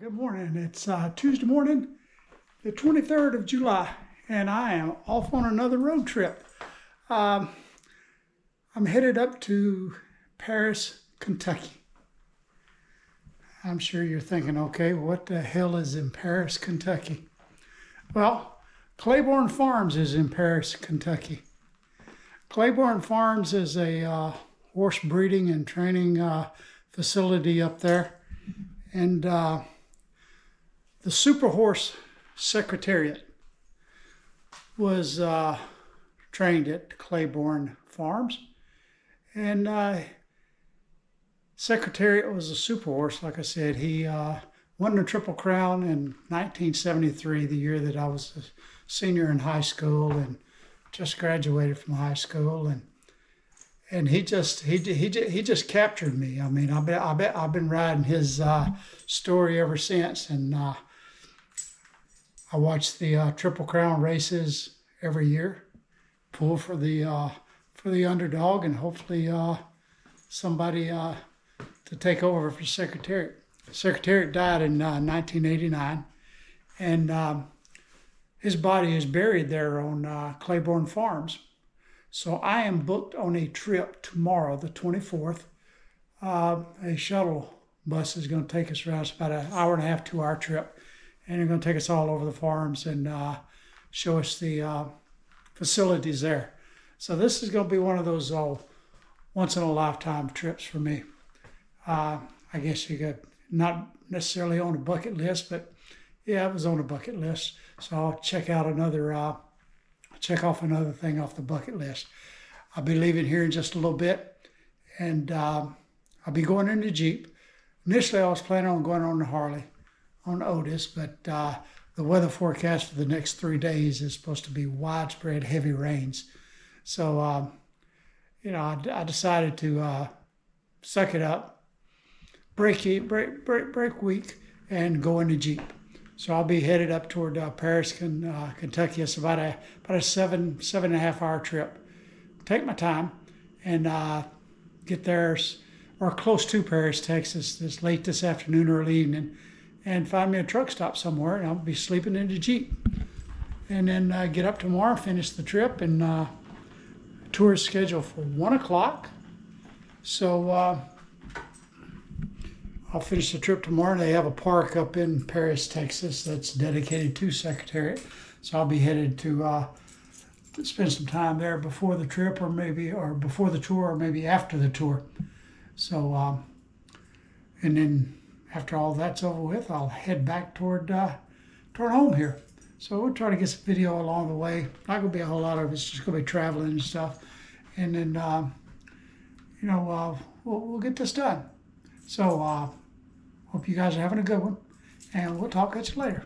Good morning. It's Tuesday morning, the 23rd of July, and I am off on another road trip. I'm headed up to Paris, Kentucky. I'm sure you're thinking, okay, what the hell is in Paris, Kentucky? Well, Claiborne Farms is in Paris, Kentucky. Claiborne Farms is a horse breeding and training facility up there. And the Super Horse Secretariat was trained at Claiborne Farms. And Secretariat was a super horse, like I said. He won the Triple Crown in 1973, the year that I was a senior in high school and just graduated from high school. And he just captured me. I mean, I've been riding his story ever since, and I watch the Triple Crown races every year, pull for the underdog, and hopefully somebody to take over for Secretariat. Secretariat died in 1989, and his body is buried there on Claiborne Farms. So I am booked on a trip tomorrow, the 24th. A shuttle bus is going to take us around. It's about an hour and a half, 2 hour trip. And they're going to take us all over the farms and show us the facilities there. So this is going to be one of those once in a lifetime trips for me. I guess you could, not necessarily on a bucket list, but yeah, it was on a bucket list. So I'll check off another thing off the bucket list. I'll be leaving here in just a little bit, and I'll be going in the Jeep. Initially, I was planning on going on the Harley, on Otis, but the weather forecast for the next 3 days is supposed to be widespread heavy rains. So, I decided to suck it up, break week, and go in the Jeep. So I'll be headed up toward Paris, Kentucky. It's about a 7.5 hour trip. Take my time and get there or close to Paris, Texas, this late this afternoon, early evening, and find me a truck stop somewhere, and I'll be sleeping in the Jeep. And then get up tomorrow, finish the trip, and tour is scheduled for 1 o'clock. So I'll finish the trip tomorrow. They have a park up in Paris, Texas that's dedicated to Secretariat. So I'll be headed to spend some time there before the trip or before the tour or maybe after the tour. So, and then after all that's over with, I'll head back toward home here. So we'll try to get some video along the way. Not going to be a whole lot of it. It's just going to be traveling and stuff. And then, we'll get this done. So, hope you guys are having a good one, and we'll talk at you later.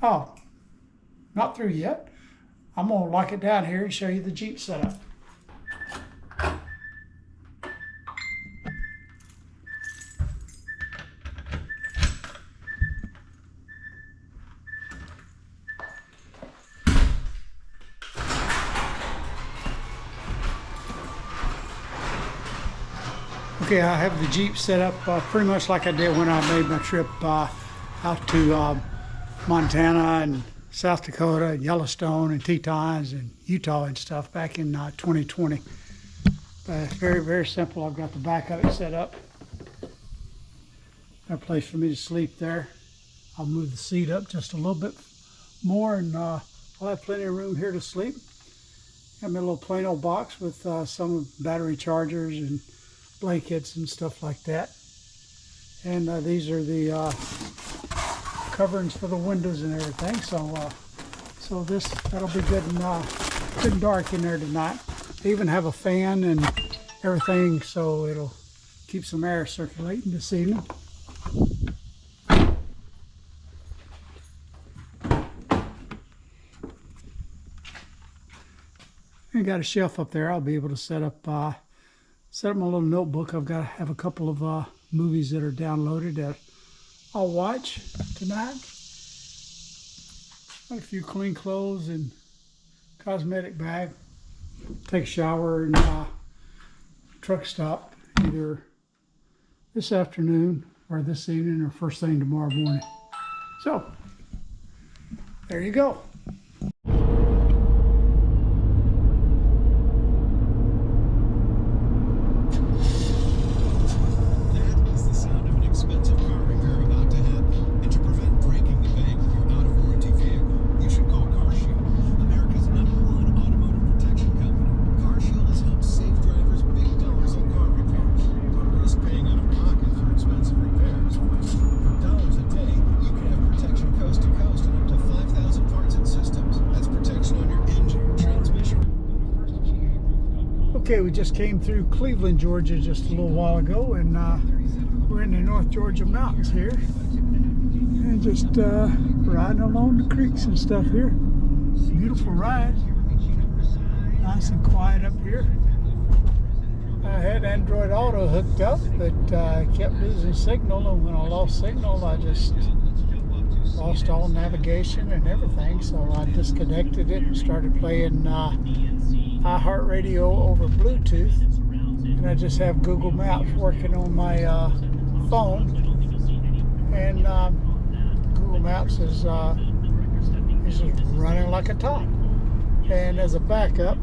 Oh, not through yet. I'm going to lock it down here and show you the Jeep setup. Okay, I have the Jeep set up pretty much like I did when I made my trip out to Montana and South Dakota and Yellowstone and Tetons and Utah and stuff back in 2020. But it's very, very simple. I've got the back of it set up. Got a place for me to sleep there. I'll move the seat up just a little bit more, and I'll have plenty of room here to sleep. Got my little plain old box with some battery chargers and blankets and stuff like that. And these are the coverings for the windows and everything. So that'll be good and dark in there tonight. They even have a fan and everything, so it'll keep some air circulating this evening. I got a shelf up there. I'll be able to set up my little notebook. I have a couple of movies that are downloaded that I'll watch tonight. Got a few clean clothes and cosmetic bag. Take a shower and truck stop either this afternoon or this evening or first thing tomorrow morning. So, there you go. Okay, we just came through Cleveland, Georgia just a little while ago, and we're in the North Georgia mountains here, and just riding along the creeks and stuff here. Beautiful ride, nice and quiet up here. I had Android Auto hooked up, but kept losing signal, and when I lost signal, I just lost all navigation and everything, so I disconnected it and started playing iHeartRadio over Bluetooth, and I just have Google Maps working on my phone, and Google Maps is just running like a top. And as a backup,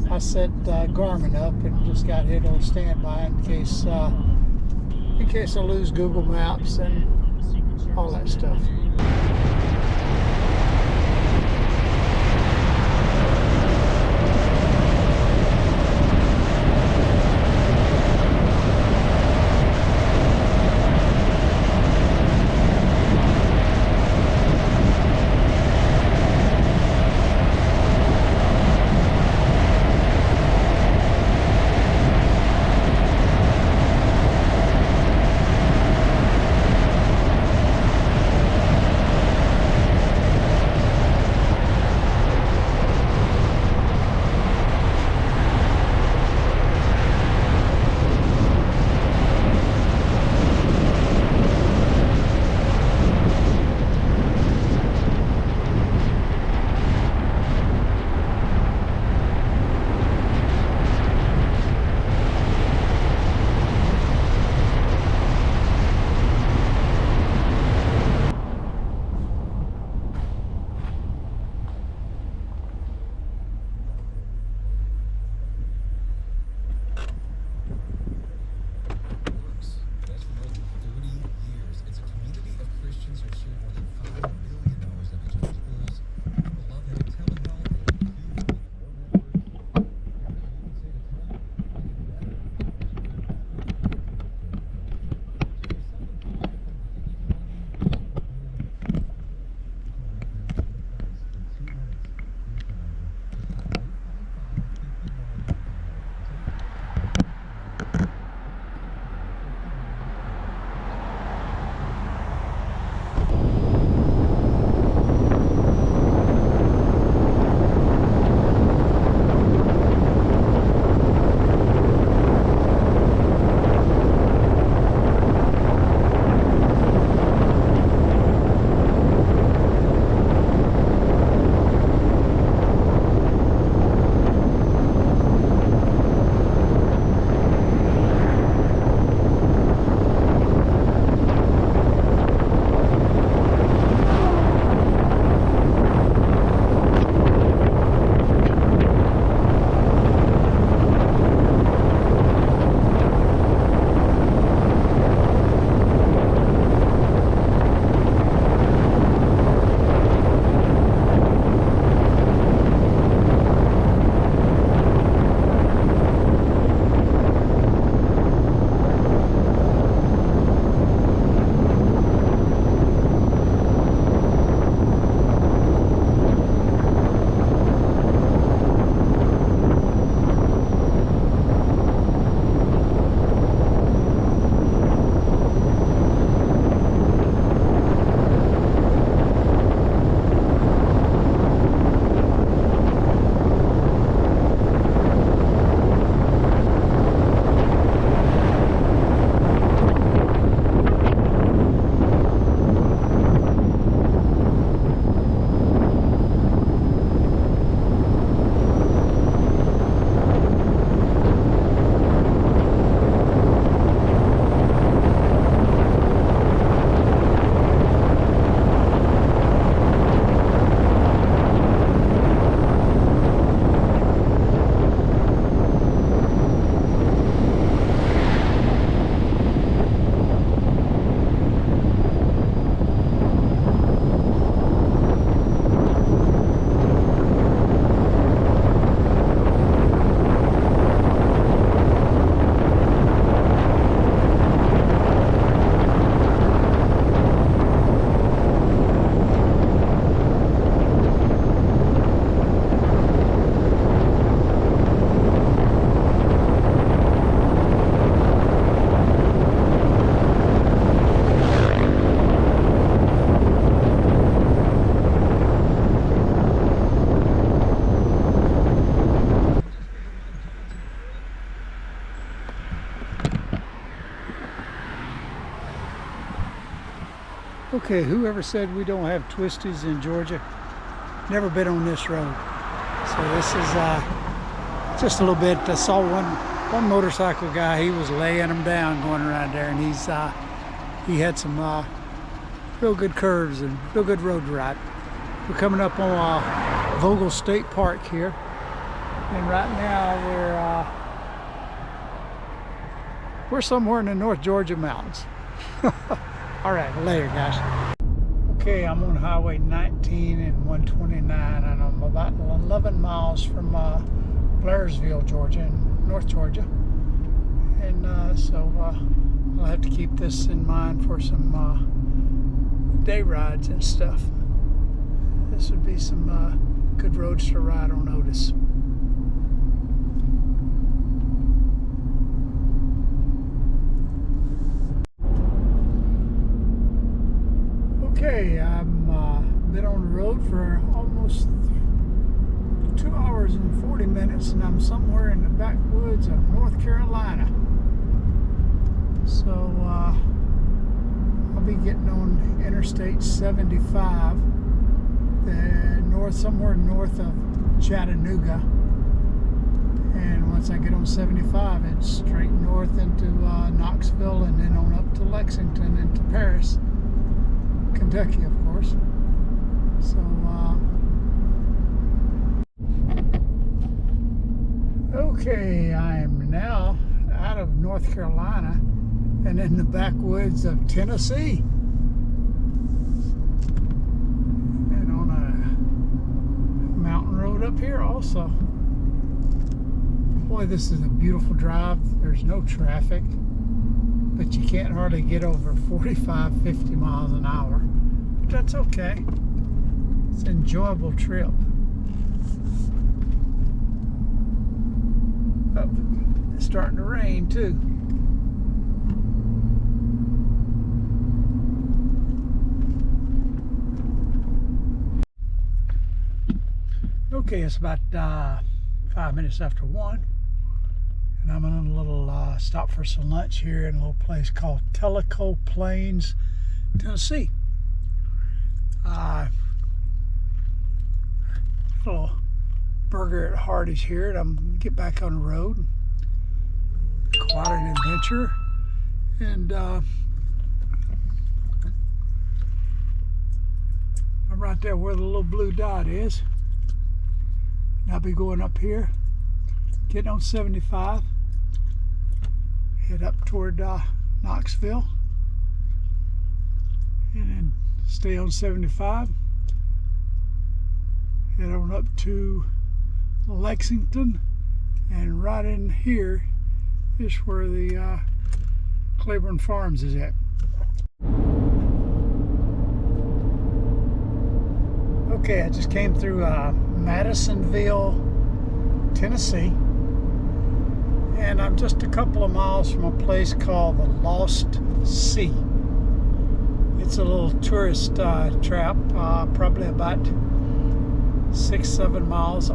I set Garmin up and just got it on standby in case I lose Google Maps and all that stuff. Okay, whoever said we don't have twisties in Georgia, never been on this road. So this is just a little bit. I saw one motorcycle guy, he was laying them down going around there, and he had some real good curves and real good road to ride. We're coming up on Vogel State Park here, and right now we're somewhere in the North Georgia mountains. All right, later guys. Okay, I'm on Highway 19 and 129, and I'm about 11 miles from Blairsville, Georgia, in North Georgia. And so I'll have to keep this in mind for some day rides and stuff. This would be some good roads to ride on Otis. Okay, I've been on the road for almost 2 hours and 40 minutes, and I'm somewhere in the backwoods of North Carolina. So I'll be getting on Interstate 75, somewhere north of Chattanooga. And once I get on 75, it's straight north into Knoxville, and then on up to Lexington and to Paris, Kentucky, of course. So okay, I'm now out of North Carolina and in the backwoods of Tennessee, and on a mountain road up here also. Boy, this is a beautiful drive. There's no traffic, but you can't hardly get over 45, 50 miles an hour. But that's okay. It's an enjoyable trip. Oh, it's starting to rain too. Okay, it's about 5 minutes after 1. And I'm on a little stop for some lunch here in a little place called Tellico Plains, Tennessee. Little burger at Hardee's here, and I'm going to get back on the road. Quite an adventure. And I'm right there where the little blue dot is. And I'll be going up here, getting on 75. Head up toward Knoxville, and then stay on 75. Head on up to Lexington, and right in here is where the Claiborne Farms is at. Okay, I just came through Madisonville, Tennessee. And I'm just a couple of miles from a place called the Lost Sea. It's a little tourist trap, probably about 6-7 miles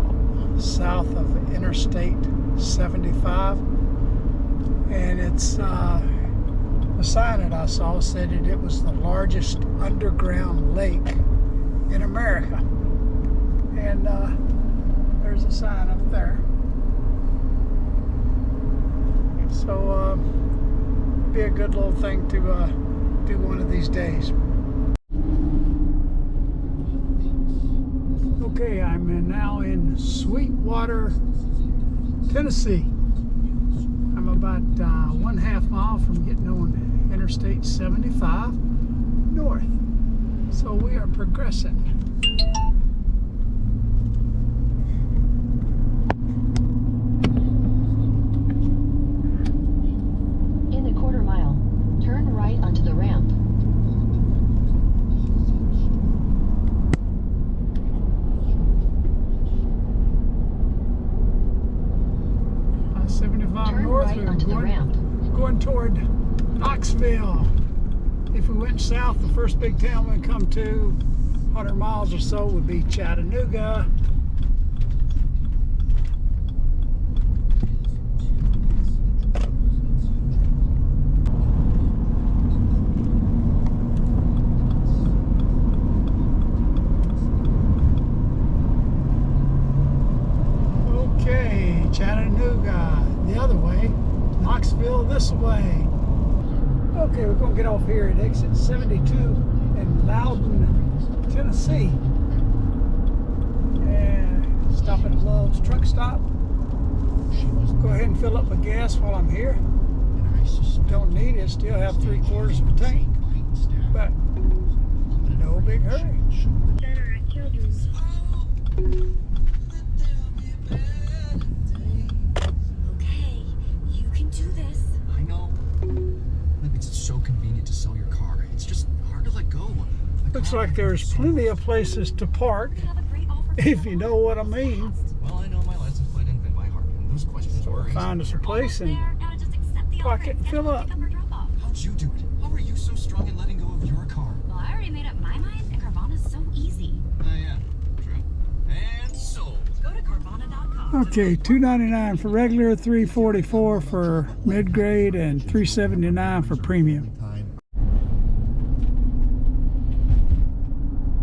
south of Interstate 75. And it's the sign that I saw said that it was the largest underground lake in America. And there's a sign up there. So it'd be a good little thing to do one of these days. Okay, I'm now in Sweetwater, Tennessee. I'm about 1/2 mile from getting on Interstate 75 north. So we are progressing. Onto the ramp. 75 Turn north, right onto the ramp. Going toward Knoxville. If we went south, the first big town we'd come to, 100 miles or so, would be Chattanooga. this way. Okay, we're going to get off here at exit 72 in Loudon, Tennessee. And stop at Love's truck stop. Go ahead and fill up my gas while I'm here. Don't need it, still have 3/4 of a tank. But no big hurry. Better at children's. Okay, you can do this. I know. It's so convenient to sell your car. It's just hard to let go. Looks like there's plenty of places to park, We have a great offer for if you know what I mean. Well, I know my license plate and VIN by heart, and those questions were easy. Find us a place and there. Now just accept the park offer it and fill we'll up. pick or drop off. How'd you do it? How are you so strong in letting go of your car? Well, I already made up my mind, and Carvana's so easy. Oh, yeah. True. And sold. Go to Carvana.com. Okay, $299 for regular, $344 for mid-grade, and $379 for premium.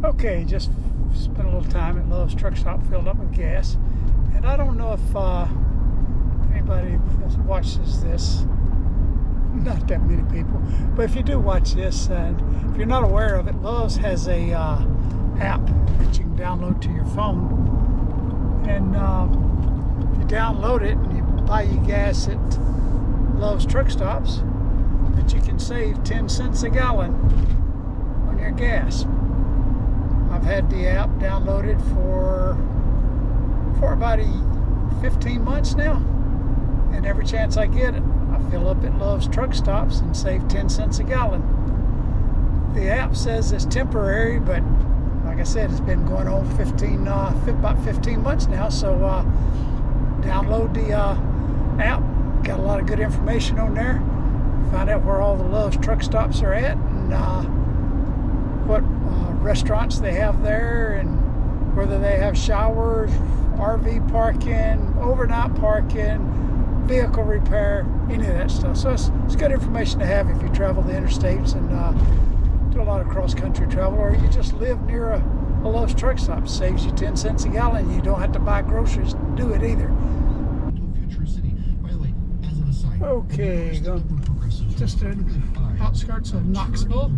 Okay, just spent a little time at Love's truck stop, filled up with gas, and I don't know if anybody watches this. Not that many people, but if you do watch this, and if you're not aware of it, Love's has a app that you can download to your phone, and if you download it and you buy your gas at Love's truck stops, that you can save 10 cents a gallon on your gas. I've had the app downloaded for about 15 months now, and every chance I get it, I fill up at Love's truck stops and save 10 cents a gallon. The app says it's temporary, but like I said, it's been going on about 15 months now, so download the app. Got a lot of good information on there. Find out where all the Love's truck stops are at, and what restaurants they have there, and whether they have showers, RV parking, overnight parking, vehicle repair, any of that stuff. So it's good information to have if you travel the interstates and do a lot of cross-country travel, or you just live near a Love's truck stop. It saves you 10 cents a gallon. You don't have to buy groceries to do it either. Okay, just in outskirts of Knoxville.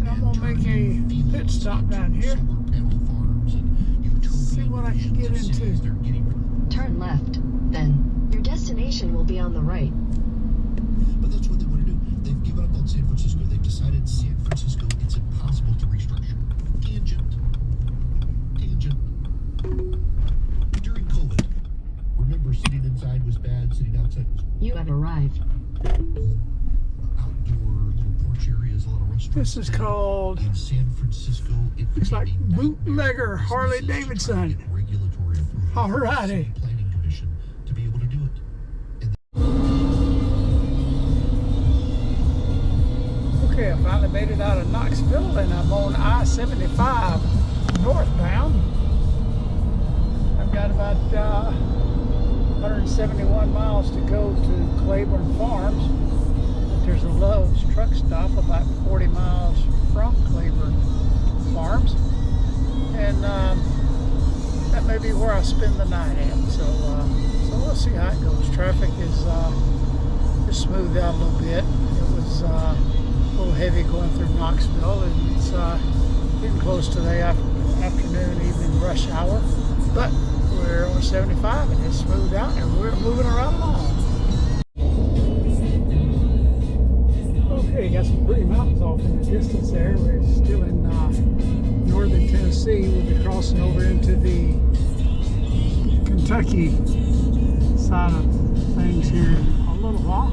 And I'm gonna make a pit stop down here. See what I can get into. Turn left. Then, your destination will be on the right. But that's what they want to do. They've given up on San Francisco. They've decided San Francisco, it's impossible to restructure. Tangent. During COVID, remember sitting inside was bad, sitting outside was You have arrived. outdoor little porch areas, a lot of restaurants. This is called, In San Francisco, it looks like became a nightmare bootlegger for Harley businesses to try to Davidson. get regulatory approval from the Alrighty. City Planning Commission to be able to do it. Okay, I finally made it out of Knoxville, and I'm on I-75 northbound. I've got about 171 miles to go to Claiborne Farms. There's a Love's truck stop about 40 miles from Claiborne Farms, and that may be where I spend the night at. So we'll see how it goes. Traffic is just smoothed out a little bit. It was a little heavy going through Knoxville, and it's getting close to the afternoon, evening rush hour. But we're on 75, and it's smoothed out, and we're moving right along. Okay, got some pretty mountains off in the distance there. We're still in northern Tennessee. We'll be crossing over into the Kentucky side of things here in a little while.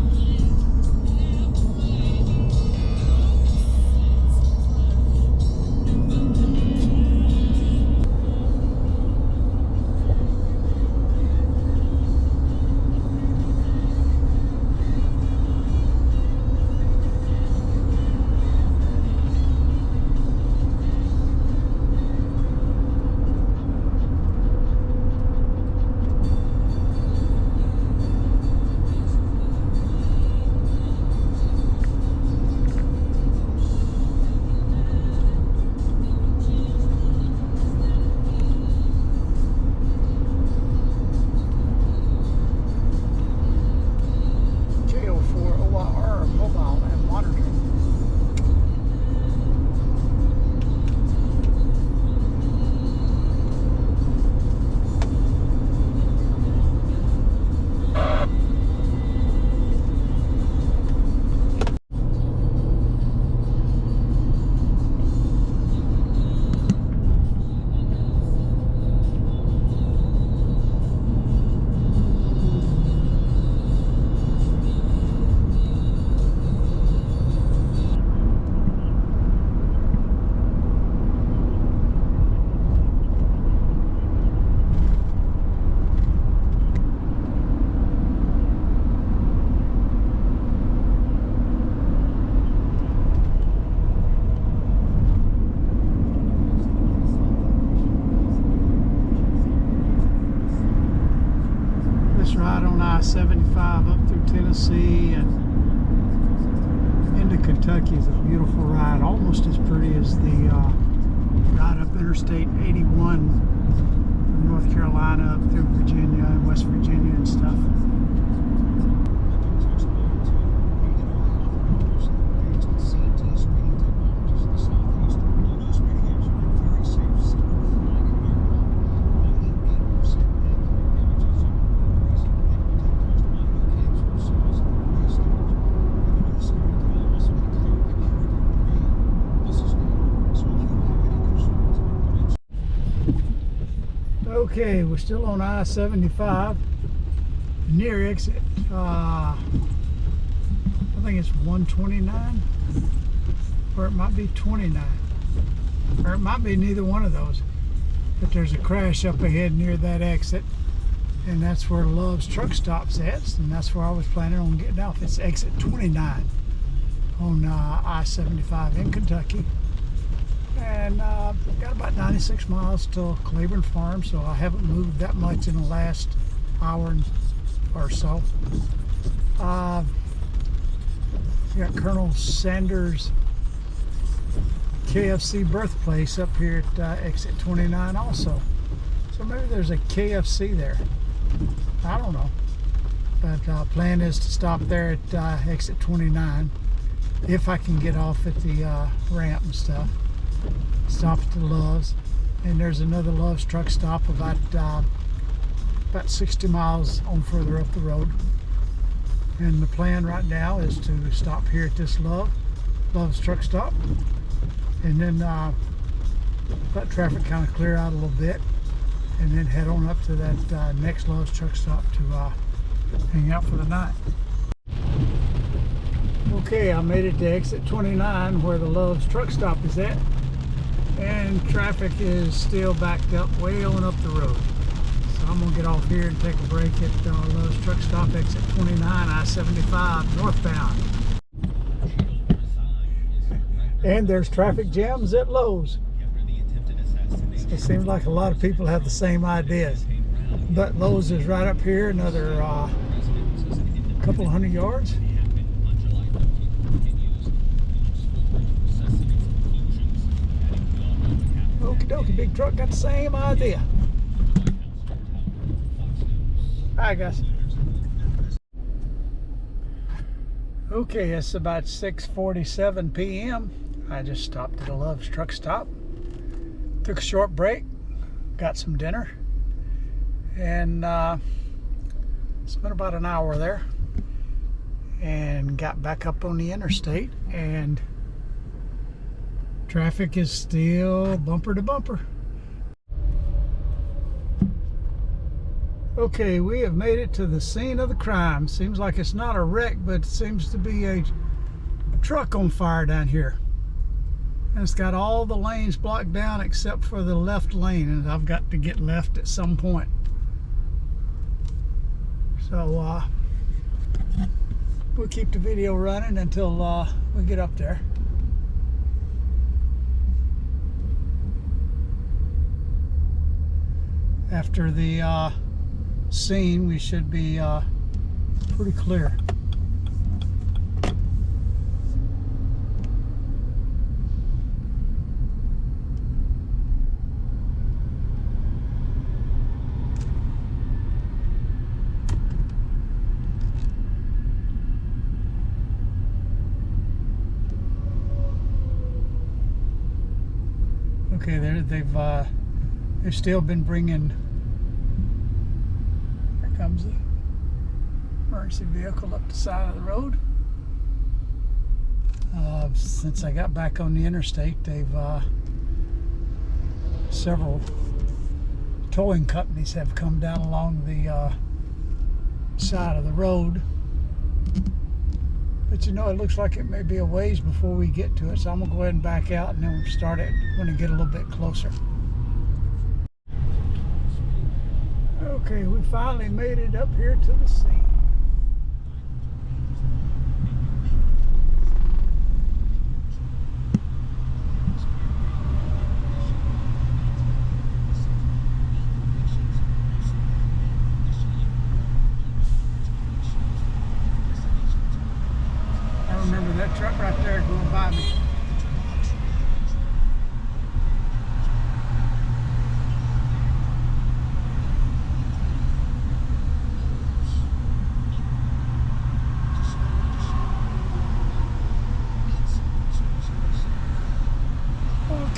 I-75 up through Tennessee and into Kentucky is a beautiful ride, almost as pretty as the ride up Interstate 81 from North Carolina up through Virginia and West Virginia and stuff. Okay, we're still on I-75, near exit, I think it's 129, or it might be 29, or it might be neither one of those, but there's a crash up ahead near that exit, and that's where Love's truck stop's at, and that's where I was planning on getting off. It's exit 29 on I-75 in Kentucky. And got about 96 miles to Claiborne Farm, so I haven't moved that much in the last hour or so. Got Colonel Sanders' KFC birthplace up here at exit 29 also. So maybe there's a KFC there. I don't know. But plan is to stop there at exit 29 if I can get off at the ramp and stuff. Stop at the Love's, and there's another Love's truck stop about 60 miles on further up the road. And the plan right now is to stop here at this Love's truck stop, and then let traffic kind of clear out a little bit, and then head on up to that next Love's truck stop to hang out for the night. Okay, I made it to exit 29 where the Love's truck stop is at. And traffic is still backed up way on up the road. So I'm gonna get off here and take a break at Lowe's truck stop, exit 29, I-75 northbound. And there's traffic jams at Lowe's. So it seems like a lot of people have the same ideas. But Lowe's is right up here, another couple of hundred yards. Okie dokie, big truck got the same idea. Alright guys. Okay, it's about 6:47 p.m. I just stopped at a Love's truck stop. Took a short break, got some dinner, and spent about an hour there. And got back up on the interstate, and traffic is still bumper to bumper. Okay, we have made it to the scene of the crime. Seems like it's not a wreck, but it seems to be a truck on fire down here. And it's got all the lanes blocked down except for the left lane, and I've got to get left at some point. So we'll keep the video running until we get up there. After the scene, we should be pretty clear. Okay, they've still been bringing. Here comes the emergency vehicle up the side of the road. Since I got back on the interstate, they've several towing companies have come down along the side of the road. But you know, it looks like it may be a ways before we get to it, so I'm gonna go ahead and back out, and then we'll start it when we get a little bit closer. Okay, we finally made it up here to the scene.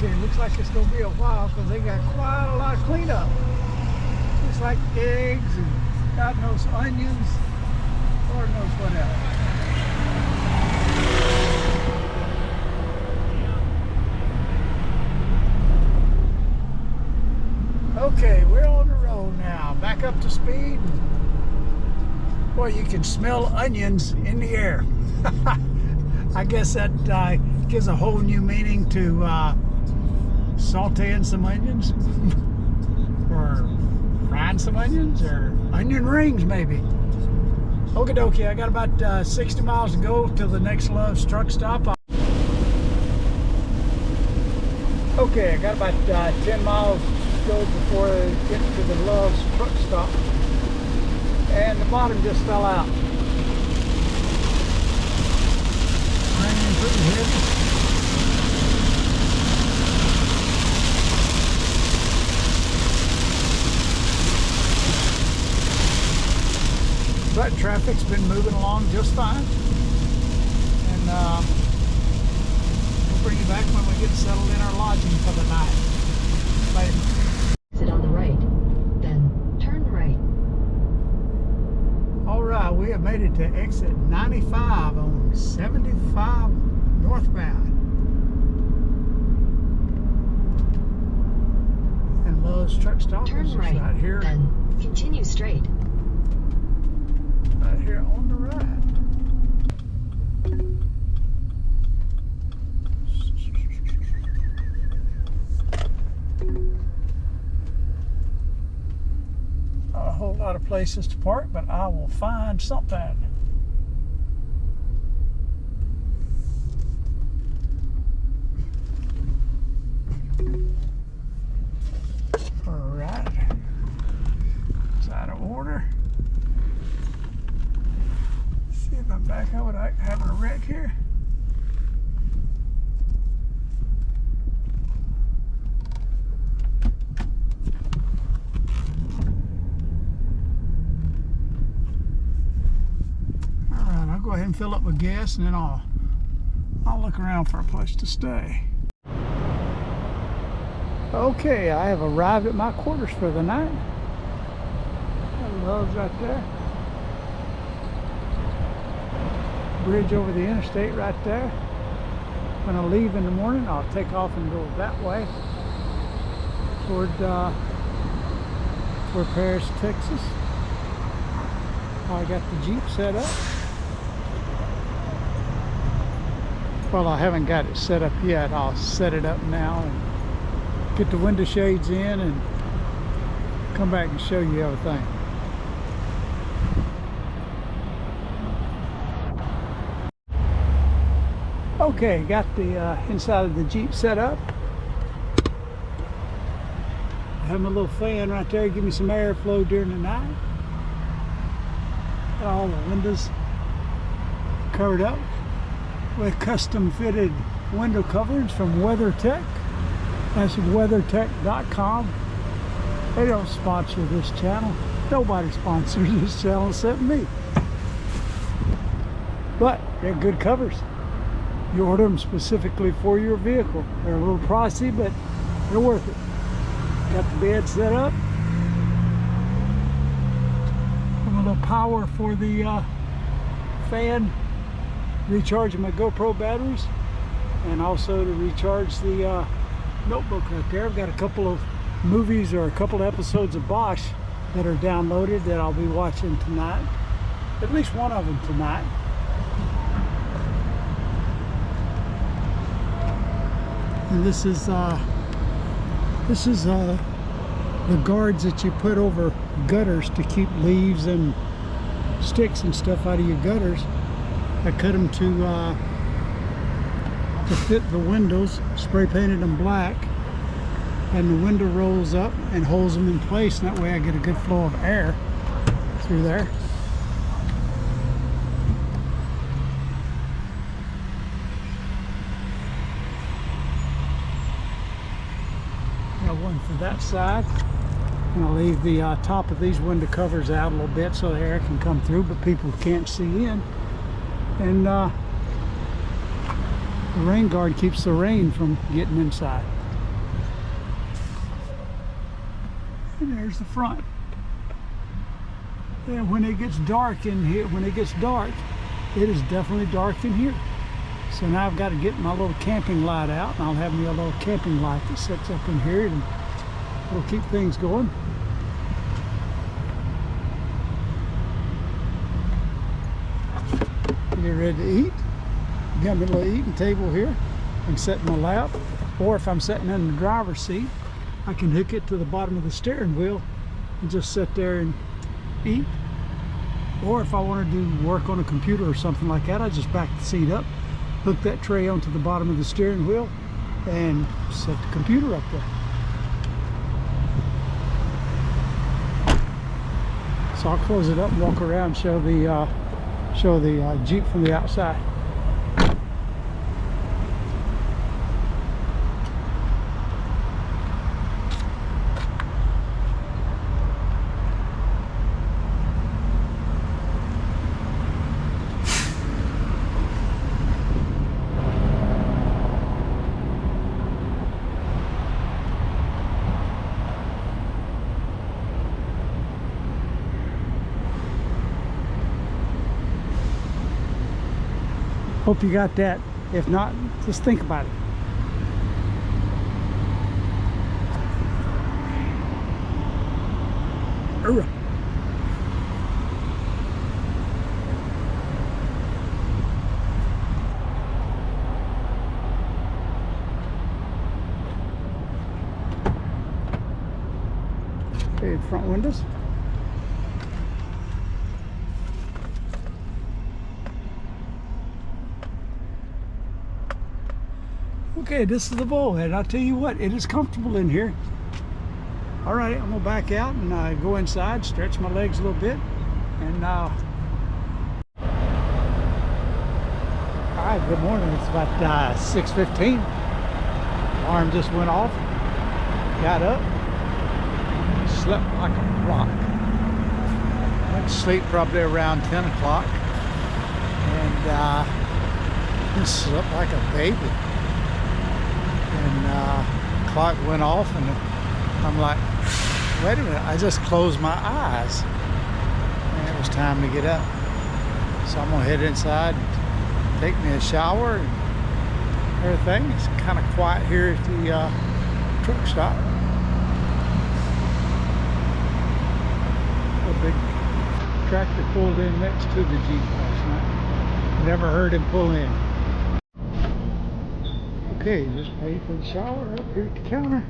Okay, looks like it's gonna be a while because they got quite a lot of cleanup. Looks like eggs and God knows onions, Lord knows what else. Okay, we're on the road now. Back up to speed. Boy, you can smell onions in the air. I guess that gives a whole new meaning to sauteing some onions or frying some onions or onion rings maybe. Okie dokie, I got about 60 miles to go till the next Love's truck stop. Okay, I got about 10 miles to go before I get to the Love's truck stop. And the bottom just fell out. Raining pretty heavy. But traffic's been moving along just fine. And we'll bring you back when we get settled in our lodging for the night. Later. Exit on the right, then turn right. Alright, we have made it to exit 95 on 75 northbound. And Love's truck stop Turn is right, right here. then continue straight. Right here on the right. Not a whole lot of places to park, but I will find something. All right. It's out of order. See if I'm back out without having a wreck here. Alright, I'll go ahead and fill up with gas and then I'll look around for a place to stay. Okay, I have arrived at my quarters for the night. Love's right there. Bridge over the interstate right there. When I leave in the morning, I'll take off and go that way toward Paris, Texas. I got the Jeep set up. Well, I haven't got it set up yet. I'll set it up now and get the window shades in and come back and show you everything. Okay, got the inside of the Jeep set up. I have my little fan right there, give me some airflow during the night. Got all the windows covered up with custom fitted window coverings from WeatherTech. That's weathertech.com. They don't sponsor this channel. Nobody sponsors this channel except me. But they're good covers. You order them specifically for your vehicle. They're a little pricey, but they're worth it. Got the bed set up. A little power for the fan, recharging my GoPro batteries, and also to recharge the notebook right there. I've got a couple of movies or a couple of episodes of Bosch that are downloaded that I'll be watching tonight. At least one of them tonight. And this is the guards that you put over gutters to keep leaves and sticks and stuff out of your gutters. I cut them to fit the windows, spray painted them black, and the window rolls up and holds them in place, and that way I get a good flow of air through there. One for that side, and I'll leave the top of these window covers out a little bit so the air can come through, but people can't see in. And the rain guard keeps the rain from getting inside. And there's the front. And when it gets dark in here, it is definitely dark in here. So now I've got to get my little camping light out, and I'll have me a little camping light that sits up in here, and it'll keep things going. Get ready to eat. Got me a little eating table here. I can sit in my lap, or if I'm sitting in the driver's seat, I can hook it to the bottom of the steering wheel and just sit there and eat. Or if I want to do work on a computer or something like that, I just back the seat up, hook that tray onto the bottom of the steering wheel, and set the computer up there. So I'll close it up and walk around and show the Jeep from the outside. Hope you got that. If not, just think about it. Hurrah. Okay, front windows. Okay, this is the bullhead. I'll tell you what, it is comfortable in here. All right, I'm gonna back out and go inside, stretch my legs a little bit, and all right, good morning. It's about 6:15. Alarm just went off. Got up, slept like a rock. Went to sleep probably around 10 o'clock, and just slept like a baby. And clock went off, and I'm like, wait a minute, I just closed my eyes, and it was time to get up. So I'm gonna head inside and take me a shower and everything. It's kind of quiet here at the truck stop. A big tractor pulled in next to the Jeep last night. Never heard him pull in. Okay, just paid for the shower up here at the counter.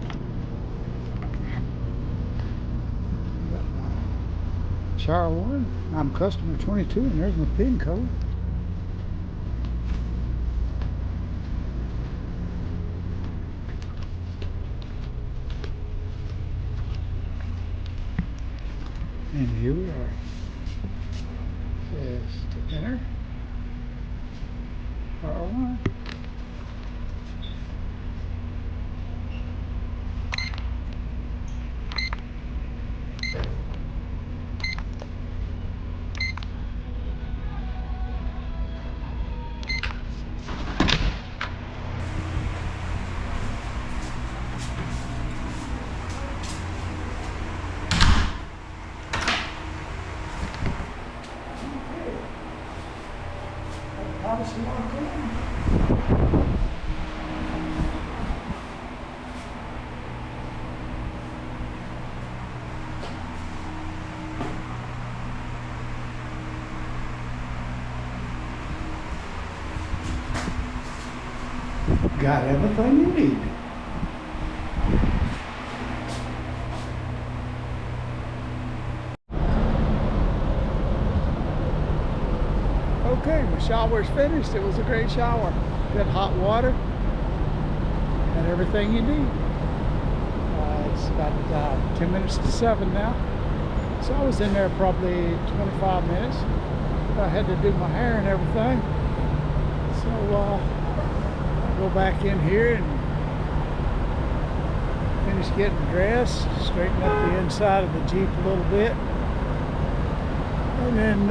Shower one, I'm customer 22, and there's my PIN code. And here we are. It says to enter. R1. Got everything you need. Okay, my shower's finished. It was a great shower. Got hot water and everything you need. It's about 10 minutes to 7 now. So I was in there probably 25 minutes. I had to do my hair and everything. So I'll go back in here and finish getting dressed, straighten up the inside of the Jeep a little bit. And then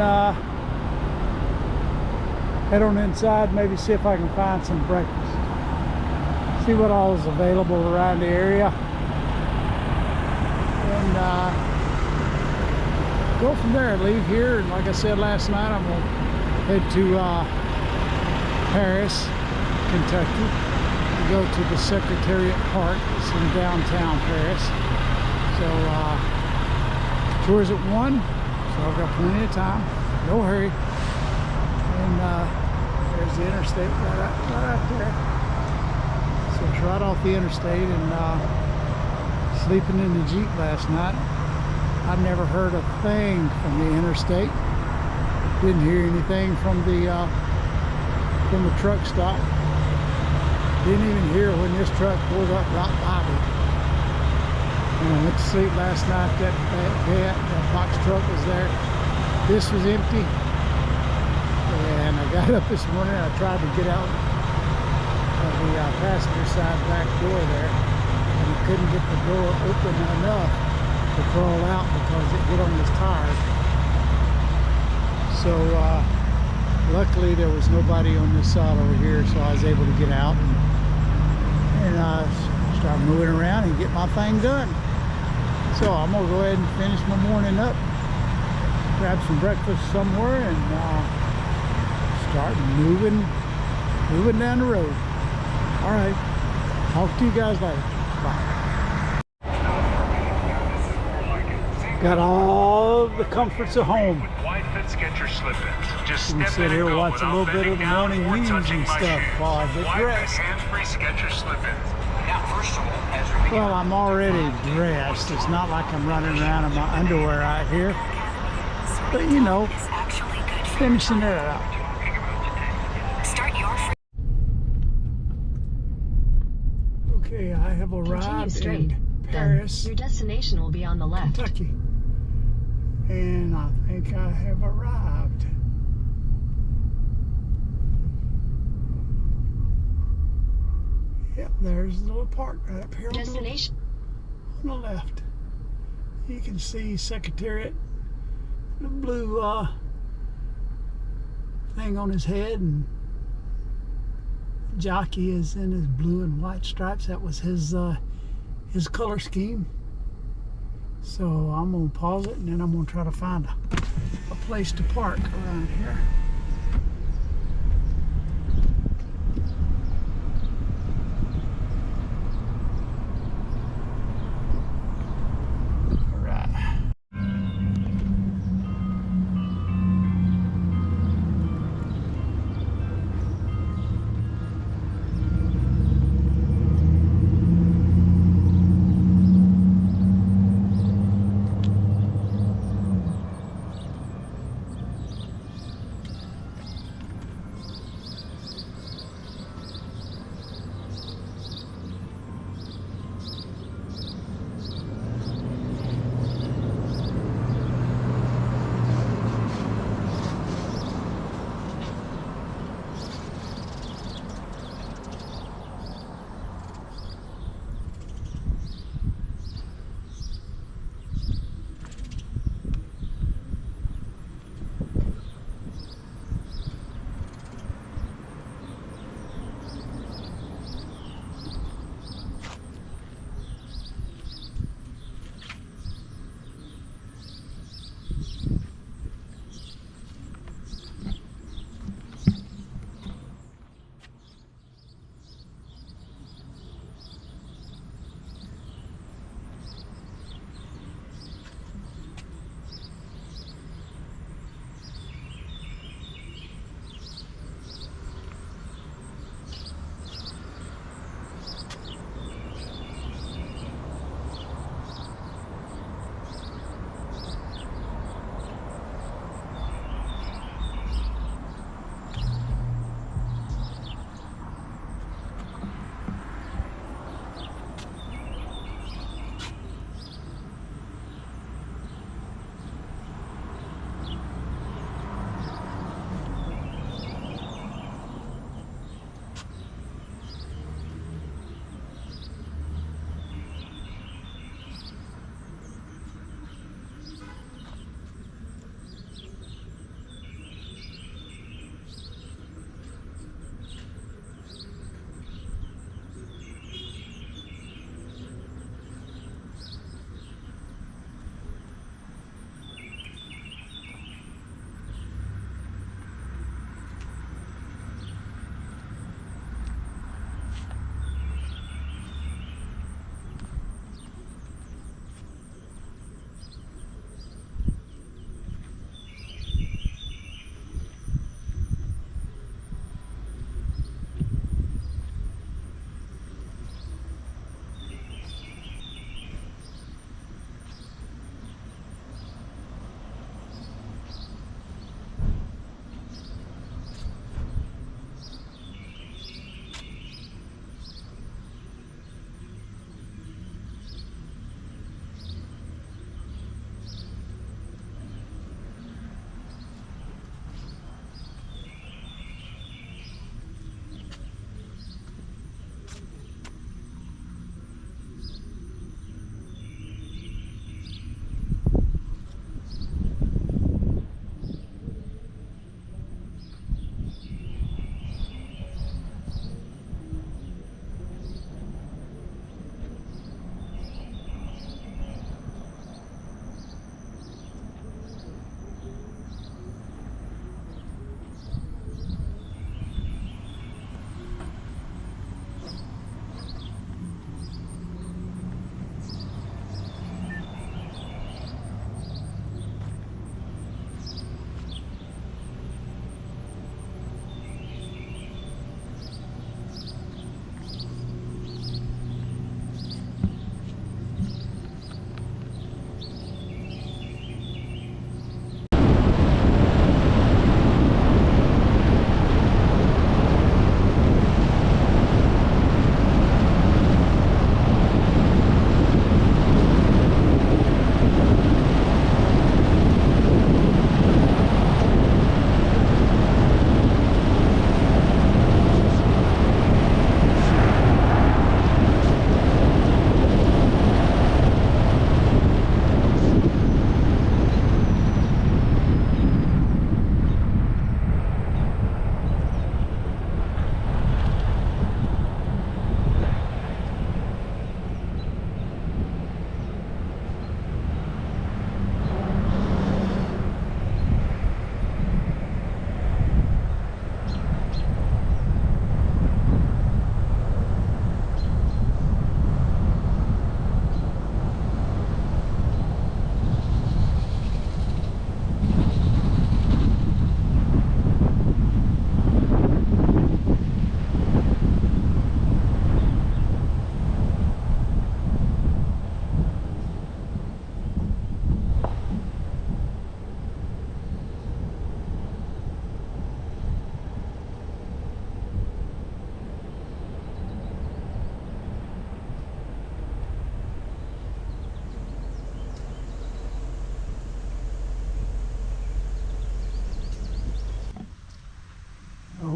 head on inside, maybe see if I can find some breakfast. See what all is available around the area. and go from there. Leave here, and like I said last night, I'm gonna head to Paris, Kentucky, and go to the Secretariat Park. It's in downtown Paris. So tours at 1, so I've got plenty of time. No hurry. And there's the interstate right out there. So it's right off the interstate, and sleeping in the Jeep last night. I never heard a thing from the interstate. Didn't hear anything from the truck stop. Didn't even hear when this truck pulled up right by me. And I went to sleep last night. That box truck was there. This was empty. And I got up this morning. I tried to get out of the passenger side back door there, and I couldn't get the door open enough to crawl out because it hit on his tires. So luckily there was nobody on this side over here, so I was able to get out and start moving around and get my thing done. So I'm gonna go ahead and finish my morning up, grab some breakfast somewhere, and start moving down the road. All right, talk to you guys later. Bye. Got all the comforts of home. Just you can sit here and watch a little bit of the morning news and stuff while I get dressed. Well, I'm already dressed. It's not like I'm running around in my underwear out here. But you know, finishing it out. Okay, I have arrived in Paris, Your destination will be on the left. Kentucky. And I think I have arrived. Yep, there's the little park right up here Destination. on the left. You can see Secretariat, the blue thing on his head, and jockey is in his blue and white stripes. That was his color scheme. So I'm gonna pause it, and then I'm gonna try to find a place to park around here. All right.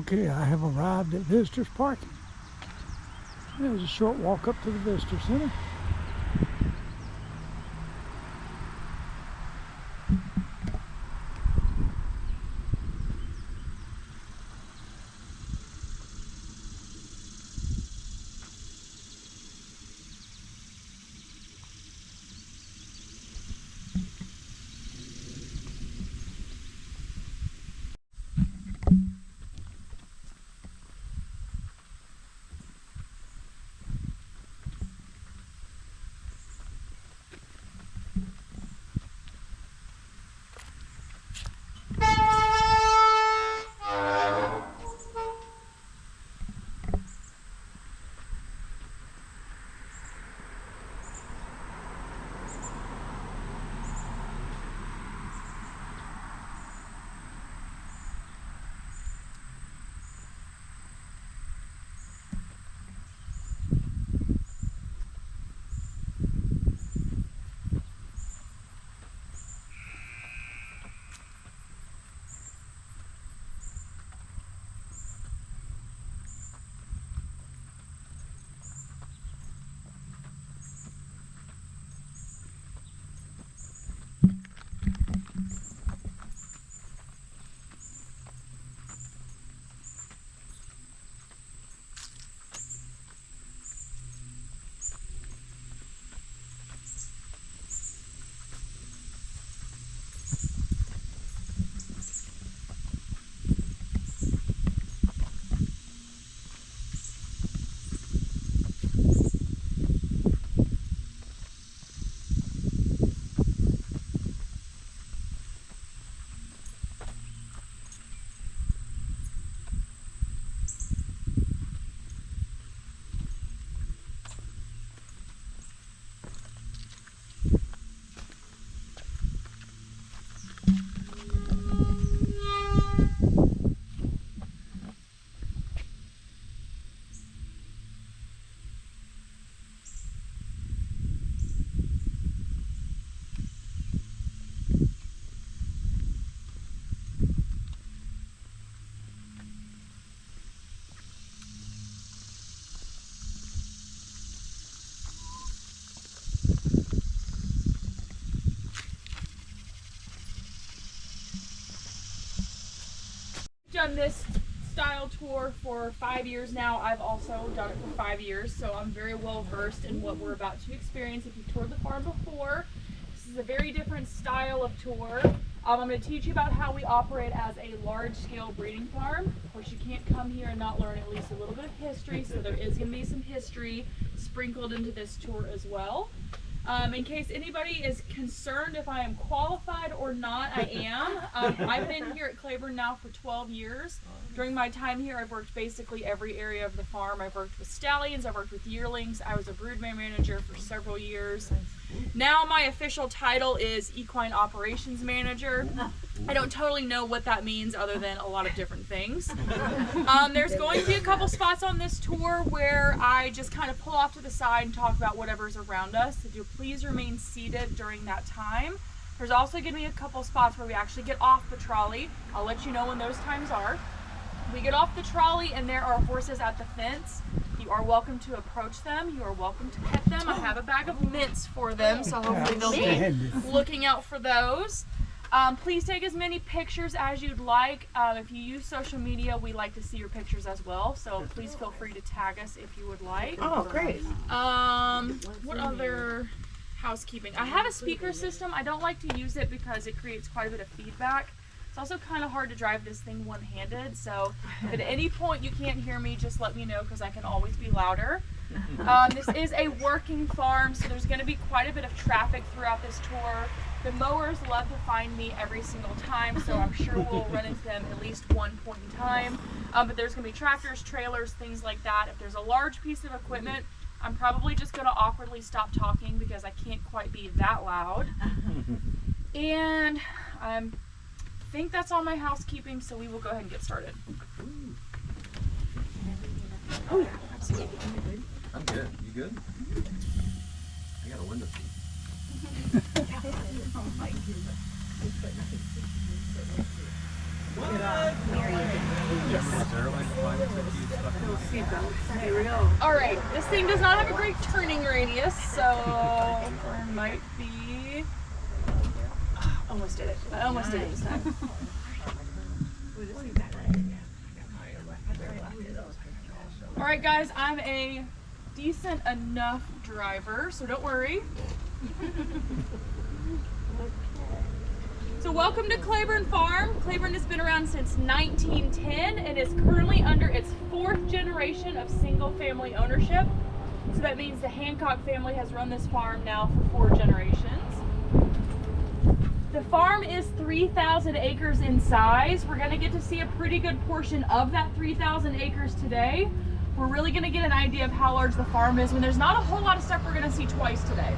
Okay, I have arrived at visitors parking. There's a short walk up to the visitor center. Done this style tour for 5 years now. I've also done it for 5 years, so I'm very well versed in what we're about to experience. If you've toured the farm before, this is a very different style of tour. I'm going to teach you about how we operate as a large-scale breeding farm. Of course, you can't come here and not learn at least a little bit of history, so there is going to be some history sprinkled into this tour as well. In case anybody is concerned if I am qualified or not, I am. I've been here at Claiborne now for 12 years. During my time here, I've worked basically every area of the farm. I've worked with stallions, I've worked with yearlings. I was a broodmare manager for several years. Now my official title is Equine Operations Manager. I don't totally know what that means other than a lot of different things. There's going to be a couple spots on this tour where I just kind of pull off to the side and talk about whatever's around us. So do please remain seated during that time. There's also going to be a couple spots where we actually get off the trolley. I'll let you know when those times are. We get off the trolley and there are horses at the fence. You are welcome to approach them. You are welcome to pet them. I have a bag of mints for them, so hopefully they'll be looking out for those. Please take as many pictures as you'd like. If you use social media, we like to see your pictures as well, so please feel free to tag us if you would like. Oh, great. What other housekeeping? I have a speaker system. I don't like to use it because it creates quite a bit of feedback. It's also kind of hard to drive this thing one-handed, so if at any point you can't hear me, just let me know because I can always be louder. This is a working farm, so there's going to be quite a bit of traffic throughout this tour. The mowers love to find me every single time, so I'm sure we'll run into them at least one point in time. But there's going to be tractors, trailers, things like that. If there's a large piece of equipment, I'm probably just going to awkwardly stop talking because I can't quite be that loud. And I think that's all my housekeeping, so we will go ahead and get started. Oh, yeah, absolutely. I'm good. You good? I got a window seat. Oh my goodness. What? Yes. All right, this thing does not have a great turning radius, so there might be. Almost did it. I almost did it this time. All right, guys, I'm a decent enough driver, so don't worry. So welcome to Claiborne Farm. Claiborne has been around since 1910 and is currently under its 4th generation of single-family ownership. So that means the Hancock family has run this farm now for 4 generations. The farm is 3,000 acres in size. We're gonna get to see a pretty good portion of that 3,000 acres today. We're really gonna get an idea of how large the farm is when there's not a whole lot of stuff we're gonna see twice today.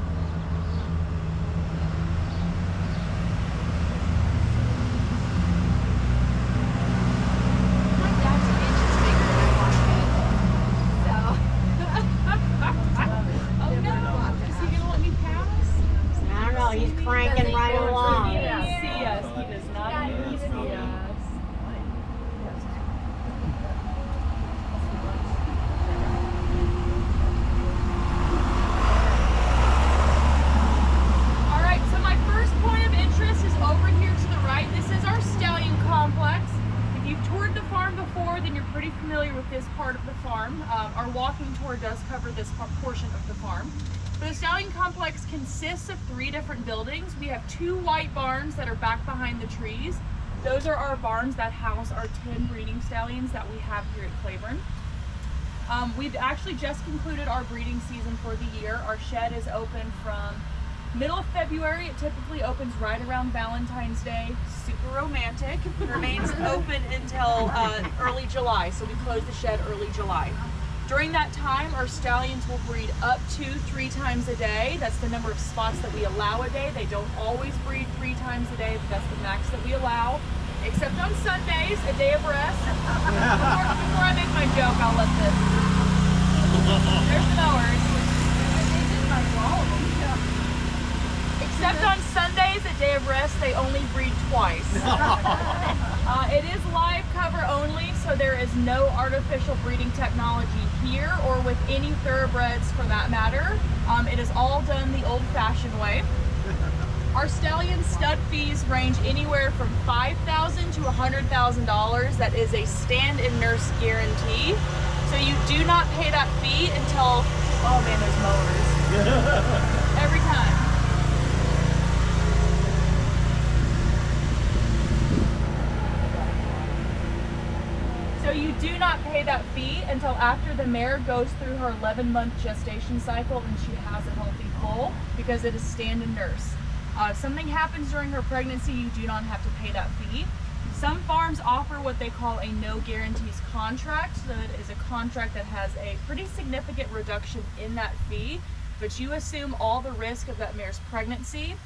Cranking right along. He doesn't see us. He does not need to see us. All right, so my first point of interest is over here to the right. This is our stallion complex. If you've toured the farm before, then you're pretty familiar with this part of the farm. Our walking tour does cover this portion of the farm. The stallion complex consists of 3 different buildings. We have 2 white barns that are back behind the trees. Those are our barns that house our 10 breeding stallions that we have here at Claiborne. We've actually just concluded our breeding season for the year. Our shed is open from middle of February. It typically opens right around Valentine's Day. Super romantic. It remains open until early July, so we close the shed early July. During that time, our stallions will breed up to 3 times a day. That's the number of spots that we allow a day. They don't always breed 3 times a day, but that's the max that we allow. Except on Sundays, a day of rest. Before I make my joke, I'll let this. There's the mowers. Except on Sundays, a day of rest, they only breed twice. It is live cover only, so there is no artificial breeding technology here or with any thoroughbreds for that matter. It is all done the old-fashioned way. Our stallion stud fees range anywhere from $5,000 to $100,000. That is a stand and nurse guarantee. So you do not pay that fee until, oh man, there's mowers. Every time. So you do not pay that fee until after the mare goes through her 11-month gestation cycle and she has a healthy foal, because it is stand and nurse. If something happens during her pregnancy, you do not have to pay that fee. Some farms offer what they call a no guarantees contract. So it is a contract that has a pretty significant reduction in that fee, but you assume all the risk of that mare's pregnancy.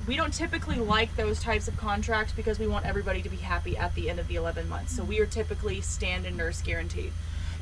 We don't typically like those types of contracts because we want everybody to be happy at the end of the 11 months. So we are typically stand and nurse guaranteed.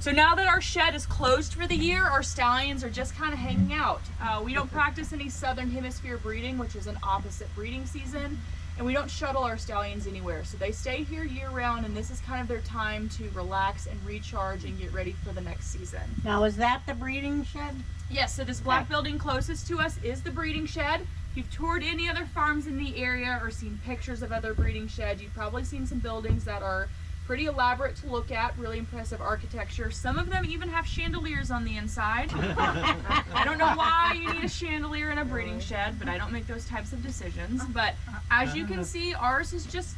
So now that our shed is closed for the year, our stallions are just kind of hanging out. We don't practice any southern hemisphere breeding, which is an opposite breeding season, and we don't shuttle our stallions anywhere. So they stay here year round, and this is kind of their time to relax and recharge and get ready for the next season. Now, is that the breeding shed? Yes, so this black building closest to us is the breeding shed. If you've toured any other farms in the area or seen pictures of other breeding sheds, you've probably seen some buildings that are pretty elaborate to look at, really impressive architecture. Some of them even have chandeliers on the inside. I don't know why you need a chandelier in a breeding shed, but I don't make those types of decisions. But as you can see, ours is just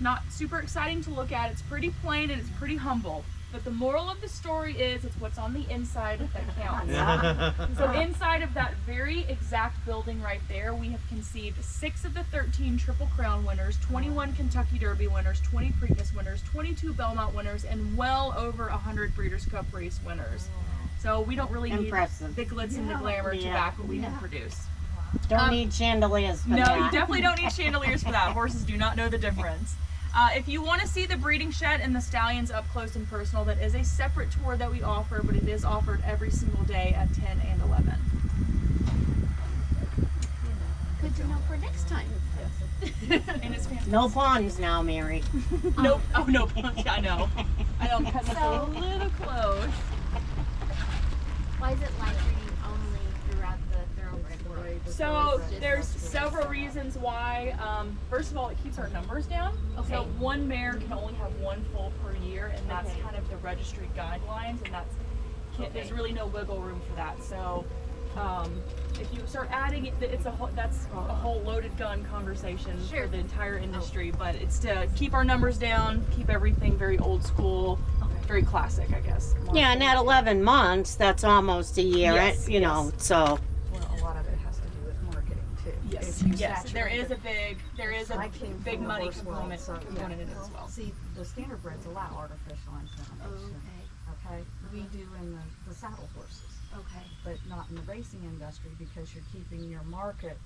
not super exciting to look at. It's pretty plain and it's pretty humble. But the moral of the story is it's what's on the inside that counts. So inside of that very exact building right there, we have conceived 6 of the 13 Triple Crown winners, 21 Kentucky Derby winners, 20 Preakness winners, 22 Belmont winners, and well over 100 Breeders' Cup race winners. So we don't really need the glitz and the glamour to back what we can produce. Don't need chandeliers for that. No, you definitely don't need chandeliers for that. Horses do not know the difference. If you want to see the breeding shed and the stallions up close and personal, that is a separate tour that we offer, but it is offered every single day at 10 and 11. Good to know for next time. And it's fantastic. No pawns now, Mary. Nope. Oh, no. I know. I know I'm cutting this a little close. Why is it light reading only throughout the thoroughbred world? So there's several reasons why. First of all, it keeps our numbers down. Okay. So one mare can only have one foal per year, and that's Okay. kind of the registry guidelines, and there's really no wiggle room for that. So if you start adding it, that's a whole loaded gun conversation Sure. for the entire industry. But it's to keep our numbers down, keep everything very old school, very classic, I guess. Yeah, and at 11 months, that's almost a year, Yes, you know, so. Well, a lot of it has to do with marketing too. Yes, If you yes, there saturate is a I came big from the money horse world, component so, in it as well. See, the standard breds allow artificial insemination. Okay. Okay, we do in the saddle horses, Okay. but not in the racing industry because you're keeping your market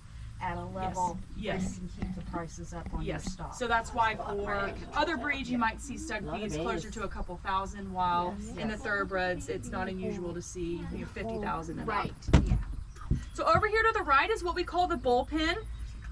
at a level Yes. where you can keep the prices up on your Yes, stock. so that's why for other breeds you might see stud fees closer to a couple thousand, while in the thoroughbreds it's not unusual to see 50,000 and up. Right. Yeah. So over here to the right is what we call the bullpen.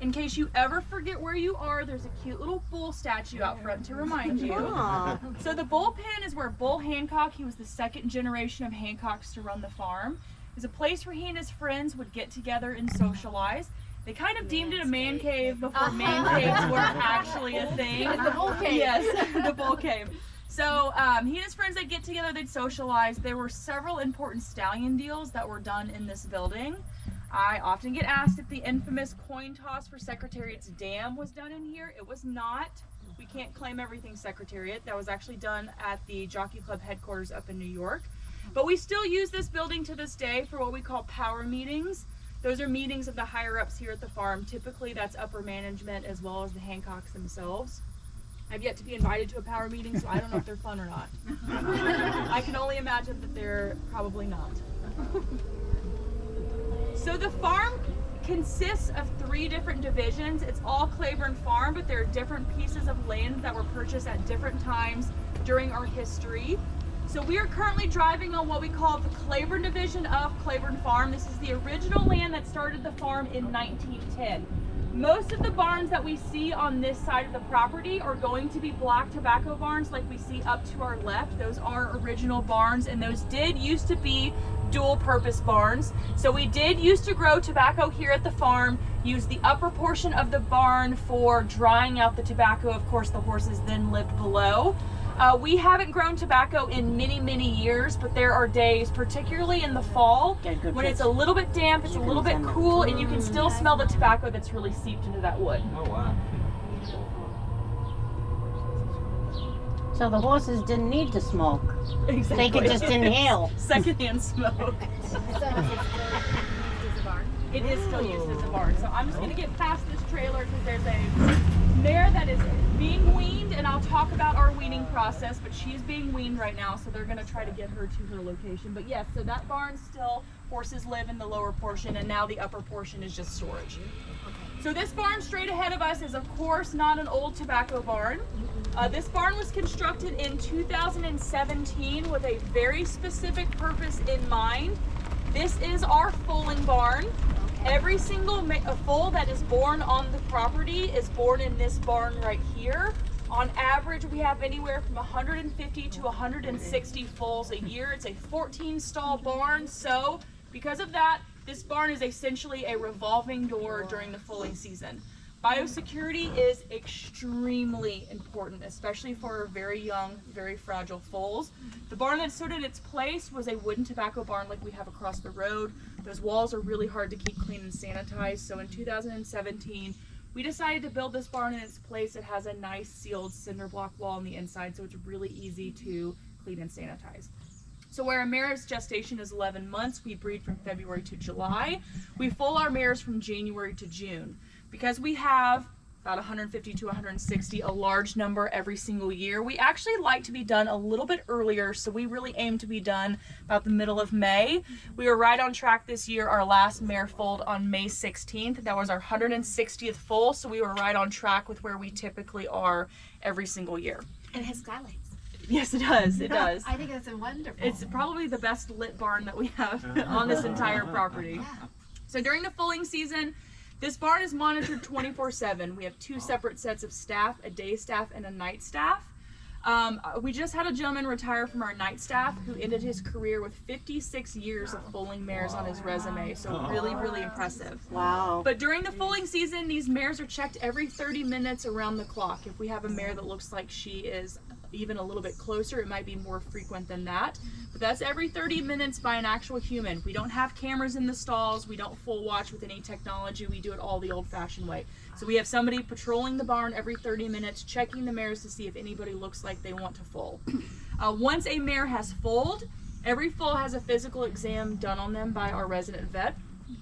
In case you ever forget where you are, there's a cute little bull statue out front to remind you. Aw. So the bullpen is where Bull Hancock, he was the second generation of Hancocks to run the farm. It was a place where he and his friends would get together and socialize. They kind of deemed it a man cave before man caves were actually a thing. The bull cave. Yes, the bull cave. So he and his friends, they'd get together, they'd socialize. There were several important stallion deals that were done in this building. I often get asked if the infamous coin toss for Secretariat's dam was done in here. It was not. We can't claim everything Secretariat. That was actually done at the Jockey Club headquarters up in New York. But we still use this building to this day for what we call power meetings. Those are meetings of the higher ups here at the farm. Typically that's upper management as well as the Hancocks themselves. I've yet to be invited to a power meeting, so I don't know if they're fun or not. I can only imagine that they're probably not. So the farm consists of 3 different divisions. It's all Claiborne Farm, but there are different pieces of land that were purchased at different times during our history. So we are currently driving on what we call the Claiborne division of Claiborne Farm. This is the original land that started the farm in 1910. Most of the barns that we see on this side of the property are going to be black tobacco barns like we see up to our left. Those are original barns, and those did used to be dual purpose barns. So we did used to grow tobacco here at the farm, use the upper portion of the barn for drying out the tobacco. Of course, the horses then lived below. We haven't grown tobacco in many, many years, but there are days, particularly in the fall, when it's a little bit damp, it's a little bit cool, and you can still smell the tobacco that's really seeped into that wood. Oh, wow. So the horses didn't need to smoke. Exactly. They could just inhale. Secondhand smoke. It is still used as a barn. So I'm just going to get past this trailer because there's a mare that is being weaned, and I'll talk about our weaning process, but she's being weaned right now, so they're going to try to get her to her location. But yes, so that barn still, horses live in the lower portion, and now the upper portion is just storage. So this barn straight ahead of us is of course not an old tobacco barn. This barn was constructed in 2017 with a very specific purpose in mind. This is our foaling barn. Every single foal that is born on the property is born in this barn right here. On average, we have anywhere from 150 to 160 foals a year. It's a 14 stall barn, so because of that, this barn is essentially a revolving door during the foaling season. Biosecurity is extremely important, especially for very young, very fragile foals. The barn that stood in its place was a wooden tobacco barn like we have across the road. Those walls are really hard to keep clean and sanitized, so in 2017, we decided to build this barn in its place. It has a nice sealed cinder block wall on the inside, so it's really easy to clean and sanitize. So where a mare's gestation is 11 months, we breed from February to July. We foal our mares from January to June. Because we have about 150 to 160, a large number every single year, we actually like to be done a little bit earlier, so we really aim to be done about the middle of May. We were right on track this year. Our last mare foaled on May 16th. That was our 160th foal, so we were right on track with where we typically are every single year. And it has skylights. Yes, it does. It does. I think that's wonderful. It's probably the best lit barn that we have on this entire property. So during the foaling season, this barn is monitored 24/7. We have 2 separate sets of staff, a day staff and a night staff. We just had a gentleman retire from our night staff who ended his career with 56 years of foaling mares on his resume. So really, really impressive. Wow. But during the foaling season, these mares are checked every 30 minutes around the clock. If we have a mare that looks like she is even a little bit closer, it might be more frequent than that. But that's every 30 minutes by an actual human. We don't have cameras in the stalls. We don't full watch with any technology. We do it all the old-fashioned way. So we have somebody patrolling the barn every 30 minutes, checking the mares to see if anybody looks like they want to foal. Once a mare has foaled, every foal has a physical exam done on them by our resident vet.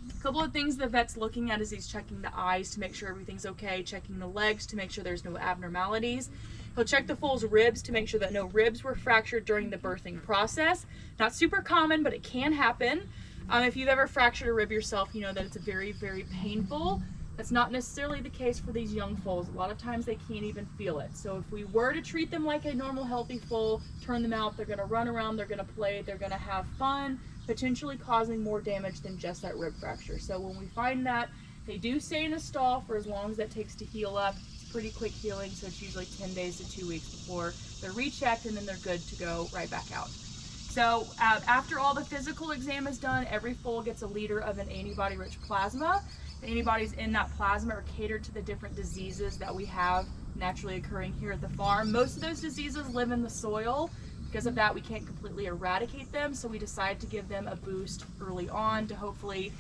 A couple of things the vet's looking at is he's checking the eyes to make sure everything's okay, checking the legs to make sure there's no abnormalities. He'll check the foal's ribs to make sure that no ribs were fractured during the birthing process. Not super common, but it can happen. If you've ever fractured a rib yourself, you know that it's very, very painful. That's not necessarily the case for these young foals. A lot of times they can't even feel it. So if we were to treat them like a normal healthy foal, turn them out, they're gonna run around, they're gonna play, they're gonna have fun, potentially causing more damage than just that rib fracture. So when we find that, they do stay in a stall for as long as that takes to heal up. It's pretty quick healing, so it's usually 10 days to 2 weeks before they're rechecked, and then they're good to go right back out. So after all the physical exam is done, every foal gets a liter of an antibody-rich plasma. The antibodies in that plasma are catered to the different diseases that we have naturally occurring here at the farm. Most of those diseases live in the soil. Because of that, we can't completely eradicate them, so we decide to give them a boost early on to hopefully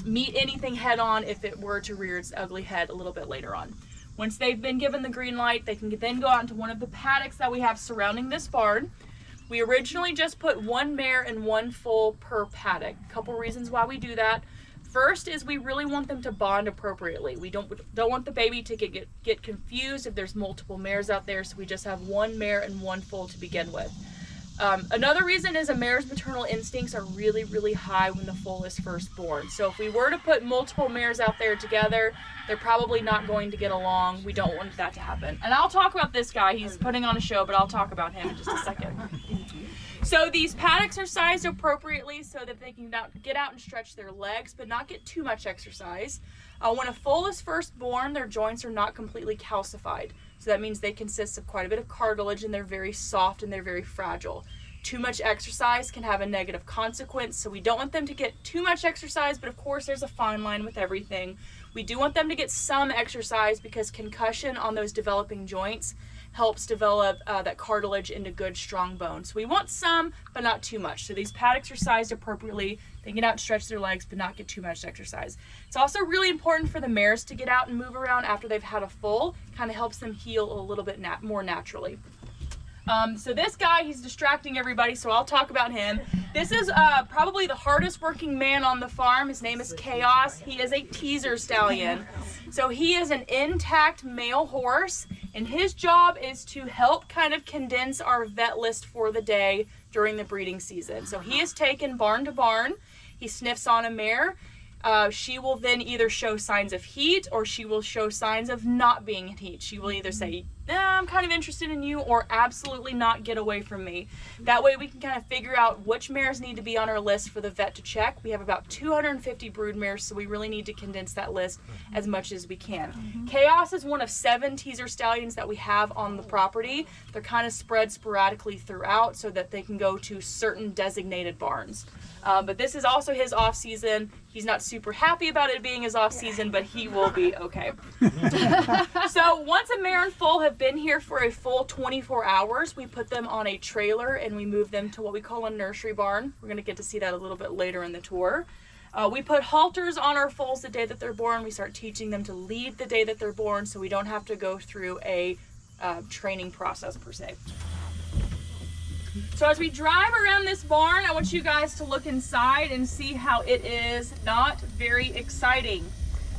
meet anything head on if it were to rear its ugly head a little bit later on. Once they've been given the green light, they can then go out into one of the paddocks that we have surrounding this barn. We originally just put one mare and one foal per paddock. A couple reasons why we do that. First is we really want them to bond appropriately. We don't want the baby to get confused if there's multiple mares out there, so we just have one mare and one foal to begin with. Another reason is a mare's maternal instincts are really, really high when the foal is first born. So if we were to put multiple mares out there together, they're probably not going to get along. We don't want that to happen. And I'll talk about this guy. He's putting on a show, but I'll talk about him in just a second. So these paddocks are sized appropriately so that they can get out and stretch their legs, but not get too much exercise. When a foal is first born, their joints are not completely calcified. So that means they consist of quite a bit of cartilage, and they're very soft and they're very fragile. Too much exercise can have a negative consequence, so we don't want them to get too much exercise, but of course there's a fine line with everything. We do want them to get some exercise because concussion on those developing joints helps develop that cartilage into good, strong bone. So we want some, but not too much. So these paddocks are sized appropriately. They can get out and stretch their legs, but not get too much exercise. It's also really important for the mares to get out and move around after they've had a foal. Kind of helps them heal a little bit more naturally. So this guy, he's distracting everybody, so I'll talk about him. This is probably the hardest working man on the farm. His name is Chaos. He is a teaser stallion. So he is an intact male horse, and his job is to help kind of condense our vet list for the day during the breeding season. So he is taken barn to barn. He sniffs on a mare. She will then either show signs of heat or she will show signs of not being in heat. She will either say, I'm kind of interested in you, or absolutely not, get away from me. That way we can kind of figure out which mares need to be on our list for the vet to check. We have about 250 brood mares, so we really need to condense that list as much as we can. Chaos is one of 7 teaser stallions that we have on the property. They're kind of spread sporadically throughout so that they can go to certain designated barns. But this is also his off season. He's not super happy about it being his off season, but he will be okay. So once a mare and foal have been here for a full 24 hours, we put them on a trailer and we move them to what we call a nursery barn. We're going to get to see that a little bit later in the tour. We put halters on our foals the day that they're born. We start teaching them to lead the day that they're born, so we don't have to go through a training process per se. So as we drive around this barn, I want you guys to look inside and see how it is not very exciting.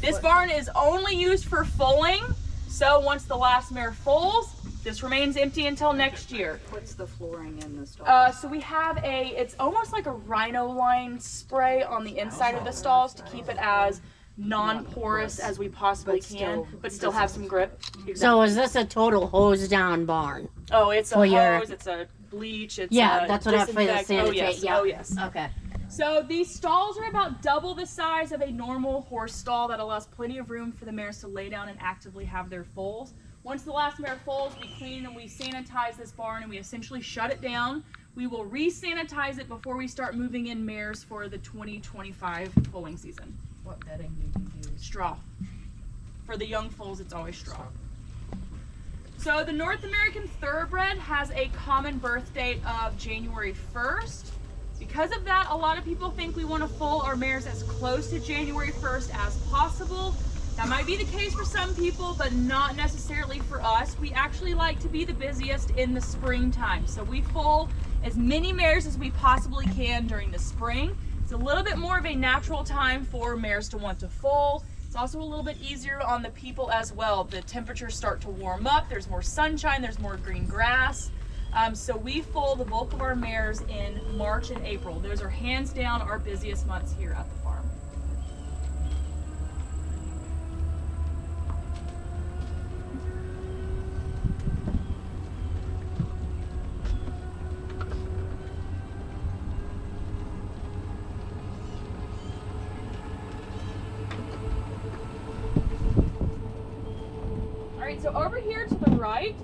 This barn is only used for foaling, so once the last mare foals, this remains empty until next year. What's the flooring in the stall? So we have it's almost like a rhino line spray on the inside of the stalls to keep it as non-porous as we possibly can, but still have some grip. Exactly. So is this a total hose down barn? Oh, it's a hose, it's a bleach, it's a that's what I feel to sanitate. Oh yes, yeah. oh yes. Okay. So these stalls are about double the size of a normal horse stall that allows plenty of room for the mares to lay down and actively have their foals. Once the last mare foals, we clean and we sanitize this barn and we essentially shut it down. We will re-sanitize it before we start moving in mares for the 2025 foaling season. What bedding do you use? Straw. For the young foals, it's always straw. So the North American Thoroughbred has a common birth date of January 1st. Because of that, a lot of people think we want to foal our mares as close to January 1st as possible. That might be the case for some people, but not necessarily for us. We actually like to be the busiest in the springtime. So we foal as many mares as we possibly can during the spring. It's a little bit more of a natural time for mares to want to foal. It's also a little bit easier on the people as well. The temperatures start to warm up, there's more sunshine, there's more green grass. So we foal the bulk of our mares in March and April. Those are hands down our busiest months here at the farm. So over here to the right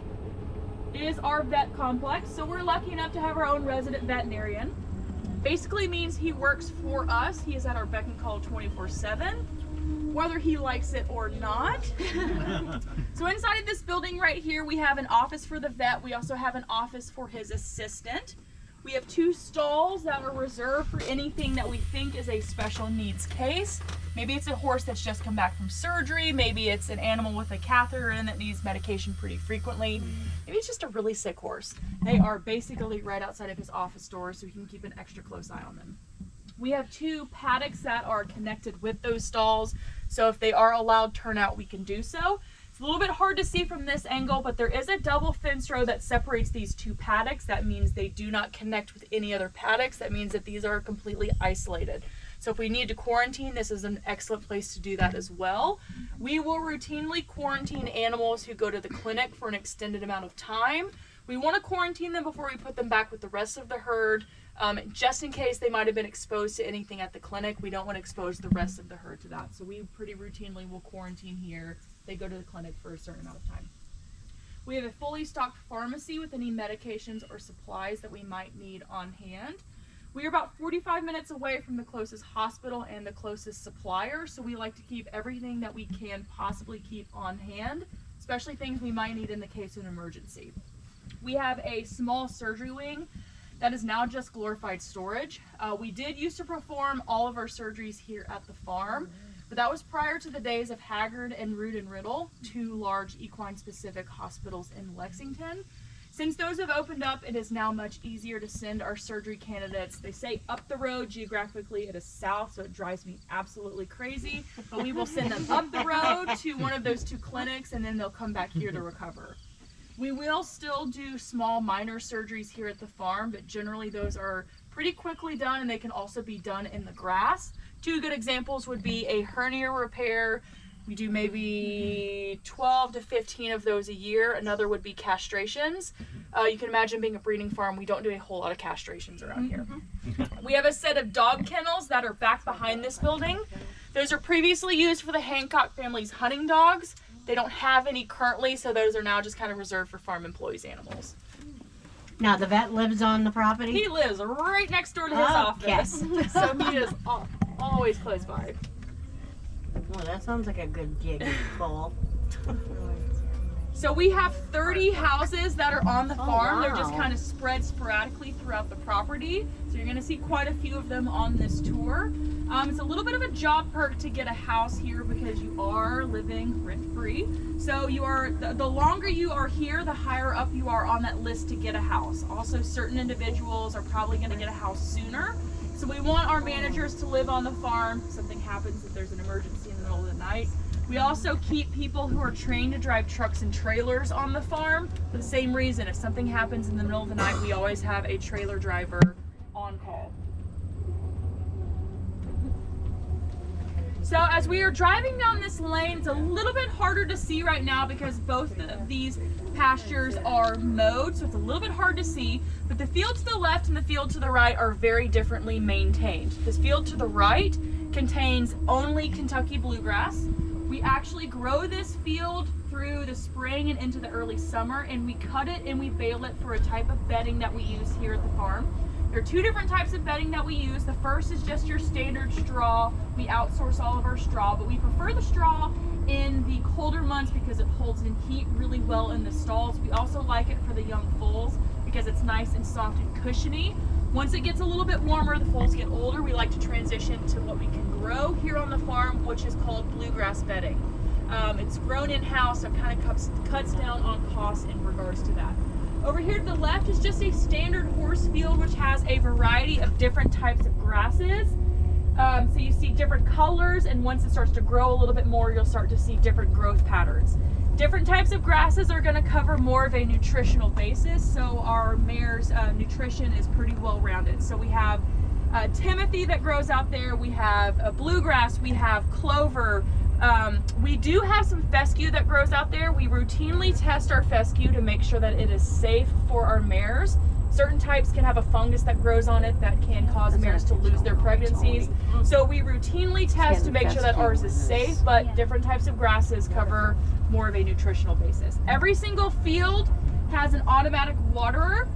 is our vet complex. So we're lucky enough to have our own resident veterinarian. Basically means he works for us. He is at our beck and call 24/7, whether he likes it or not. So inside of this building right here, we have an office for the vet. We also have an office for his assistant. We have 2 stalls that are reserved for anything that we think is a special needs case. Maybe it's a horse that's just come back from surgery. Maybe it's an animal with a catheter in that needs medication pretty frequently. Maybe it's just a really sick horse. They are basically right outside of his office door, so we can keep an extra close eye on them. We have 2 paddocks that are connected with those stalls, so if they are allowed turnout, we can do so. It's a little bit hard to see from this angle, but there is a double fence row that separates these 2 paddocks. That means they do not connect with any other paddocks. That means that these are completely isolated. So if we need to quarantine, this is an excellent place to do that as well. We will routinely quarantine animals who go to the clinic for an extended amount of time. We want to quarantine them before we put them back with the rest of the herd, just in case they might have been exposed to anything at the clinic. We don't want to expose the rest of the herd to that. So we pretty routinely will quarantine here. They go to the clinic for a certain amount of time. We have a fully stocked pharmacy with any medications or supplies that we might need on hand. We are about 45 minutes away from the closest hospital and the closest supplier, so we like to keep everything that we can possibly keep on hand, especially things we might need in the case of an emergency. We have a small surgery wing that is now just glorified storage. We did used to perform all of our surgeries here at the farm, but that was prior to the days of Haggard and Root and Riddle, 2 large equine-specific hospitals in Lexington. Since those have opened up, it is now much easier to send our surgery candidates. They say up the road, geographically it is south, so it drives me absolutely crazy. But we will send them up the road to one of those 2 clinics, and then they'll come back here to recover. We will still do small minor surgeries here at the farm, but generally those are pretty quickly done, and they can also be done in the grass. 2 good examples would be a hernia repair. We do maybe 12 to 15 of those a year. Another would be castrations. You can imagine being a breeding farm, we don't do a whole lot of castrations around here. We have a set of dog kennels that are back behind this building. Those are previously used for the Hancock family's hunting dogs. They don't have any currently, so those are now just kind of reserved for farm employees' animals. Now the vet lives on the property? He lives right next door to his office, so he is always close by. Well, that sounds like a good gig, Cole. So we have 30 houses that are on the farm. Wow. They're just kind of spread sporadically throughout the property. So you're going to see quite a few of them on this tour. It's a little bit of a job perk to get a house here because you are living rent-free. So you are the longer you are here, the higher up you are on that list to get a house. Also, certain individuals are probably going to get a house sooner. So we want our managers to live on the farm. If something happens, if there's an emergency in the middle of the night. We also keep people who are trained to drive trucks and trailers on the farm for the same reason. If something happens in the middle of the night, we always have a trailer driver on call. So as we are driving down this lane, it's a little bit harder to see right now because both of these pastures are mowed, so it's a little bit hard to see, but the field to the left and the field to the right are very differently maintained. This field to the right contains only Kentucky bluegrass. We actually grow this field through the spring and into the early summer, and we cut it and we bale it for a type of bedding that we use here at the farm. There are 2 different types of bedding that we use. The first is just your standard straw. We outsource all of our straw, but we prefer the straw in the colder months because it holds in heat really well in the stalls. We also like it for the young foals because it's nice and soft and cushiony. Once it gets a little bit warmer, the foals get older, we like to transition to what we can grow here on the farm, which is called bluegrass bedding. It's grown in-house, so it kind of cuts down on costs in regards to that. Over here to the left is just a standard horse field, which has a variety of different types of grasses. So you see different colors, and once it starts to grow a little bit more, you'll start to see different growth patterns. Different types of grasses are going to cover more of a nutritional basis, so our mare's nutrition is pretty well rounded. So we have Timothy that grows out there, we have bluegrass, we have clover. We do have some fescue that grows out there. We routinely test our fescue to make sure that it is safe for our mares. Certain types can have a fungus that grows on it that can cause mares to lose their pregnancies. So we routinely test to make sure that ours is safe, but different types of grasses cover more of a nutritional basis. Every single field has an automatic waterer.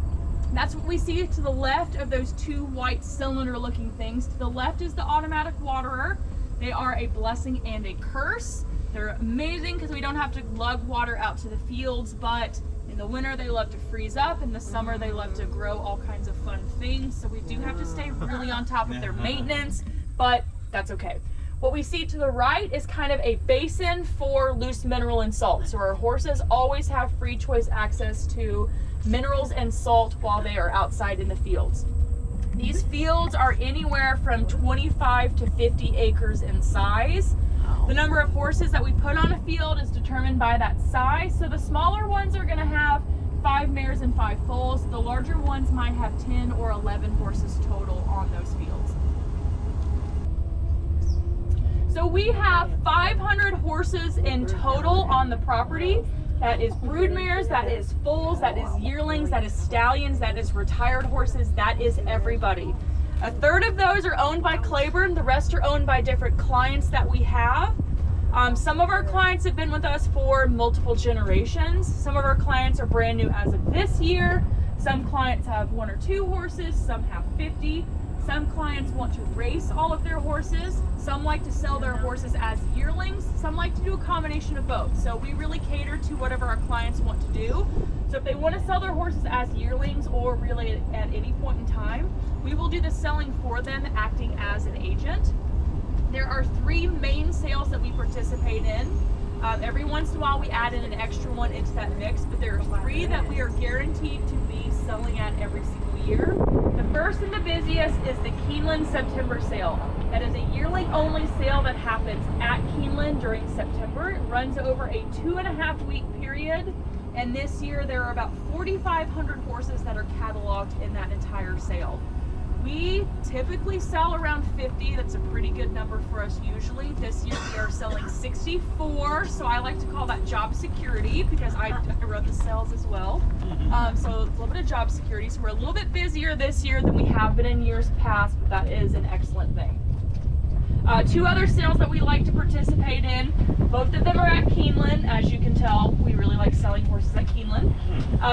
That's what we see to the left of those 2 white cylinder looking things. To the left is the automatic waterer. They are a blessing and a curse. They're amazing because we don't have to lug water out to the fields, but in the winter they love to freeze up. In the summer they love to grow all kinds of fun things. So we do have to stay really on top of their maintenance, but that's okay. What we see to the right is kind of a basin for loose mineral and salt. So our horses always have free choice access to minerals and salt while they are outside in the fields. These fields are anywhere from 25 to 50 acres in size. The number of horses that we put on a field is determined by that size. So the smaller ones are going to have 5 mares and 5 foals. The larger ones might have 10 or 11 horses total on those fields. So we have 500 horses in total on the property. That is brood mares, that is foals, that is yearlings, that is stallions, that is retired horses, that is everybody. A third of those are owned by Claiborne, the rest are owned by different clients that we have. Some of our clients have been with us for multiple generations. Some of our clients are brand new as of this year. Some clients have 1 or 2 horses, some have 50. Some clients want to race all of their horses. Some like to sell their horses as yearlings. Some like to do a combination of both. So we really cater to whatever our clients want to do. So if they want to sell their horses as yearlings or really at any point in time, we will do the selling for them, acting as an agent. There are 3 main sales that we participate in. Every once in a while we add in an extra one into that mix, but there are 3 that we are guaranteed to be selling at every single year. The first and the busiest is the Keeneland September sale. That is a yearling only sale that happens at Keeneland during September. It runs over a 2.5 week period, and this year there are about 4,500 horses that are cataloged in that entire sale. We typically sell around 50. That's a pretty good number for us usually. This year we are selling 64, so I like to call that job security because I run the sales as well. So a little bit of job security. So we're a little bit busier this year than we have been in years past, but that is an excellent thing. 2 other sales that we like to participate in. Both of them are at Keeneland. As you can tell, we really like selling horses at Keeneland.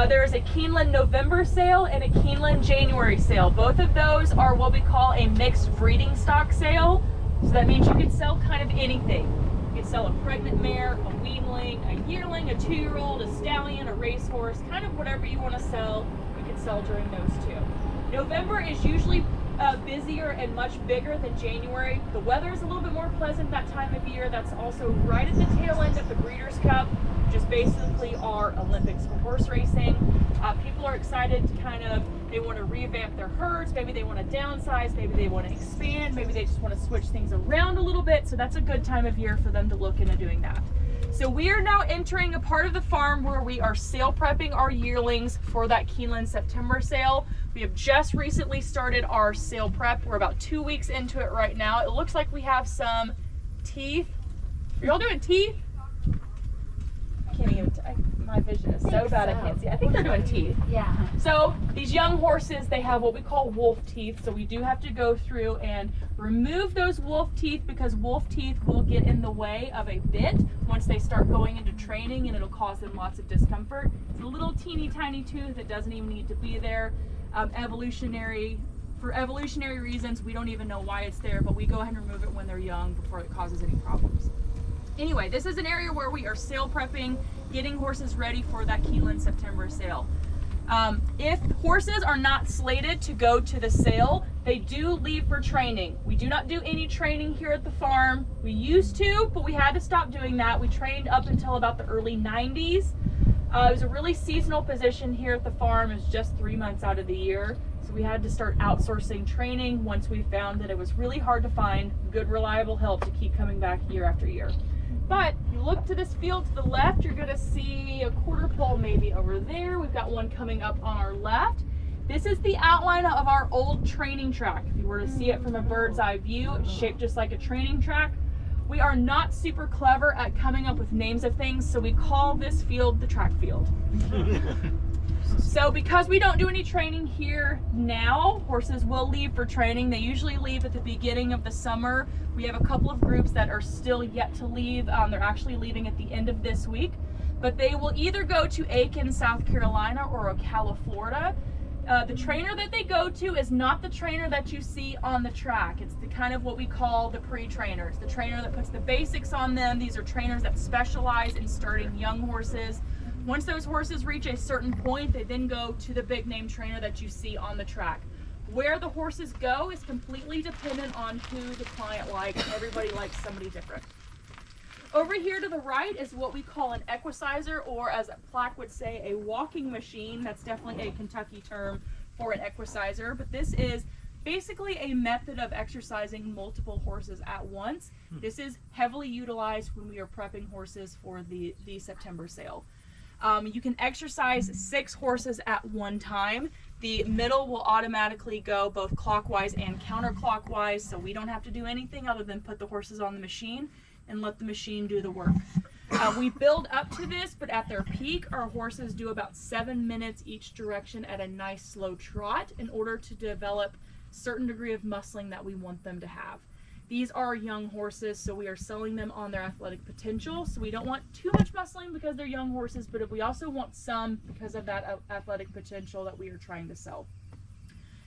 There is a Keeneland November sale and a Keeneland January sale. Both of those are what we call a mixed breeding stock sale. So that means you can sell kind of anything. You can sell a pregnant mare, a weanling, a yearling, a 2-year-old, a stallion, a racehorse, kind of whatever you want to sell, you can sell during those 2. November is usually busier and much bigger than January. The weather is a little bit more pleasant that time of year. That's also right at the tail end of the Breeders' Cup, which is basically our Olympics for horse racing. People are excited to they want to revamp their herds, maybe they want to downsize, maybe they want to expand, maybe they just want to switch things around a little bit. So that's a good time of year for them to look into doing that. So we are now entering a part of the farm where we are sale prepping our yearlings for that Keeneland September sale. We have just recently started our sale prep. We're about 2 weeks into it right now. It looks like we have some teeth. Are y'all doing teeth? I can't even, My vision is so bad I can't see. I think they're doing teeth. Yeah. So these young horses, they have what we call wolf teeth. So we do have to go through and remove those wolf teeth because wolf teeth will get in the way of a bit once they start going into training, and it'll cause them lots of discomfort. It's a little teeny tiny tooth that doesn't even need to be there. For evolutionary reasons, we don't even know why it's there, but we go ahead and remove it when they're young before it causes any problems. Anyway, this is an area where we are sale prepping, getting horses ready for that Keeneland September sale. If horses are not slated to go to the sale, they do leave for training. We do not do any training here at the farm. We used to, but we had to stop doing that. We trained up until about the early 90s. It was a really seasonal position here at the farm. It was just 3 months out of the year. So we had to start outsourcing training once we found that it was really hard to find good, reliable help to keep coming back year after year. But you look to this field to the left, you're gonna see a quarter pole maybe over there. We've got one coming up on our left. This is the outline of our old training track. If you were to see it from a bird's eye view, it's shaped just like a training track. We are not super clever at coming up with names of things, so we call this field the track field. So because we don't do any training here now, horses will leave for training. They usually leave at the beginning of the summer. We have a couple of groups that are still yet to leave. They're actually leaving at the end of this week, but they will either go to Aiken, South Carolina or Ocala, Florida. The trainer that they go to is not the trainer that you see on the track. It's the kind of what we call the pre-trainers, the trainer that puts the basics on them. These are trainers that specialize in starting young horses. Once those horses reach a certain point, they then go to the big name trainer that you see on the track. Where the horses go is completely dependent on who the client likes. Everybody likes somebody different. Over here to the right is what we call an equicizer, or as a plaque would say, a walking machine. That's definitely a Kentucky term for an equicizer, but this is basically a method of exercising multiple horses at once. This is heavily utilized when we are prepping horses for the September sale. You can exercise 6 horses at one time. The middle will automatically go both clockwise and counterclockwise, so we don't have to do anything other than put the horses on the machine and let the machine do the work. We build up to this, but at their peak, our horses do about 7 minutes each direction at a nice slow trot in order to develop a certain degree of muscling that we want them to have. These are young horses, so we are selling them on their athletic potential. So we don't want too much muscling because they're young horses, but if we also want some because of that athletic potential that we are trying to sell.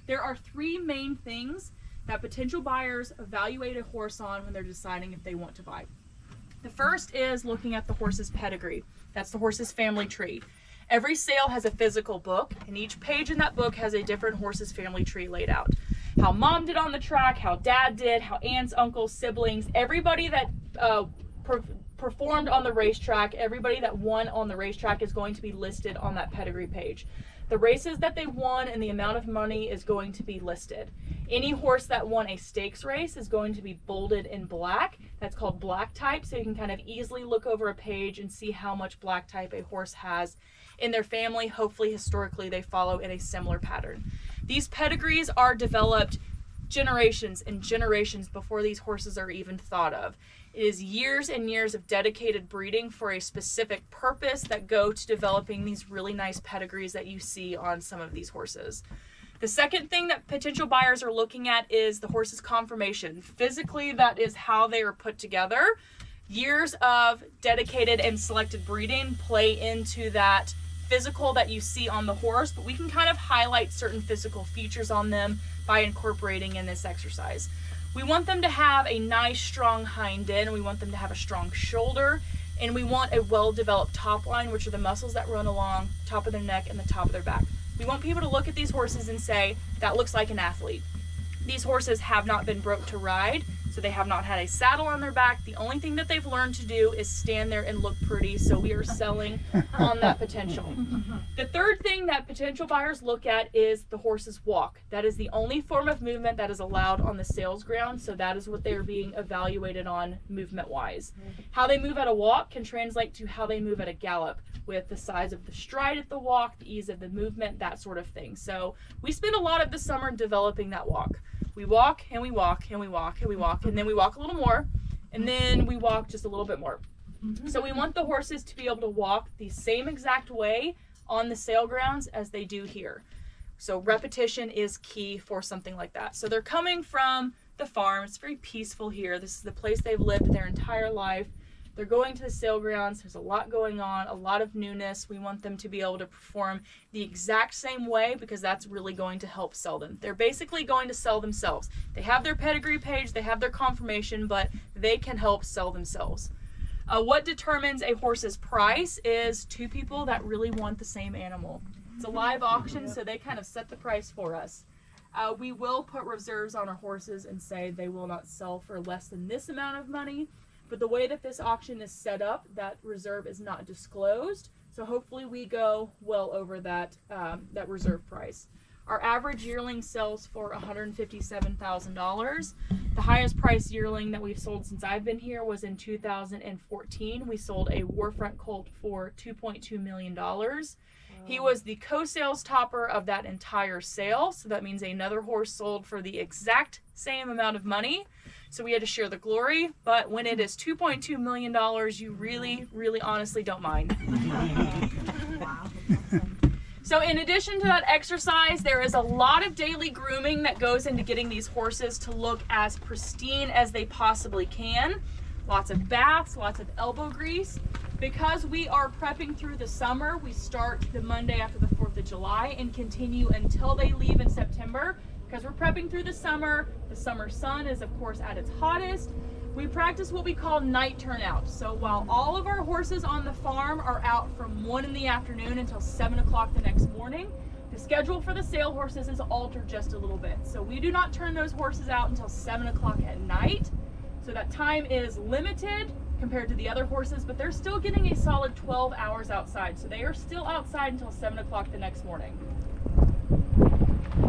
There are 3 main things that potential buyers evaluate a horse on when they're deciding if they want to buy. The first is looking at the horse's pedigree. That's the horse's family tree. Every sale has a physical book, and each page in that book has a different horse's family tree laid out. How mom did on the track, how dad did, how aunts, uncles, siblings, everybody that performed on the racetrack, everybody that won on the racetrack is going to be listed on that pedigree page. The races that they won and the amount of money is going to be listed. Any horse that won a stakes race is going to be bolded in black. That's called black type, so you can kind of easily look over a page and see how much black type a horse has in their family. Hopefully, historically, they follow in a similar pattern. These pedigrees are developed generations and generations before these horses are even thought of. It is years and years of dedicated breeding for a specific purpose that go to developing these really nice pedigrees that you see on some of these horses. The second thing that potential buyers are looking at is the horse's conformation. Physically, that is how they are put together. Years of dedicated and selected breeding play into that physical that you see on the horse, but we can kind of highlight certain physical features on them by incorporating in this exercise. We want them to have a nice strong hind end, we want them to have a strong shoulder, and we want a well-developed top line, which are the muscles that run along top of their neck and the top of their back. We want people to look at these horses and say, that looks like an athlete. These horses have not been broke to ride, so they have not had a saddle on their back. The only thing that they've learned to do is stand there and look pretty, so we are selling on that potential. The third thing that potential buyers look at is the horse's walk. That is the only form of movement that is allowed on the sales ground, so that is what they are being evaluated on movement-wise. How they move at a walk can translate to how they move at a gallop, with the size of the stride at the walk, the ease of the movement, that sort of thing. So we spend a lot of the summer developing that walk. We walk and we walk and we walk and we walk, and then we walk a little more, and then we walk just a little bit more. So we want the horses to be able to walk the same exact way on the sale grounds as they do here. So repetition is key for something like that. So they're coming from the farm. It's very peaceful here. This is the place they've lived their entire life. They're going to the sale grounds. There's a lot going on, a lot of newness. We want them to be able to perform the exact same way because that's really going to help sell them. They're basically going to sell themselves. They have their pedigree page, they have their confirmation, but they can help sell themselves. What determines a horse's price is two people that really want the same animal. It's a live auction, so they kind of set the price for us. We will put reserves on our horses and say they will not sell for less than this amount of money. But the way that this auction is set up, that reserve is not disclosed. So hopefully we go well over that reserve price. Our average yearling sells for $157,000. The highest price yearling that we've sold since I've been here was in 2014. We sold a Warfront colt for $2.2 million. He was the co-sales topper of that entire sale. So that means another horse sold for the exact same amount of money. So we had to share the glory, but when it is $2.2 million, you really, really honestly don't mind. Wow. So in addition to that exercise, there is a lot of daily grooming that goes into getting these horses to look as pristine as they possibly can. Lots of baths, lots of elbow grease. Because we are prepping through the summer, we start the Monday after the 4th of July and continue until they leave in September. Because we're prepping through the summer sun is of course at its hottest. We practice what we call night turnout. So while all of our horses on the farm are out from 1 in the afternoon until 7 o'clock the next morning, the schedule for the sale horses is altered just a little bit. So we do not turn those horses out until 7 o'clock at night. So that time is limited compared to the other horses, but they're still getting a solid 12 hours outside. So they are still outside until 7 o'clock the next morning.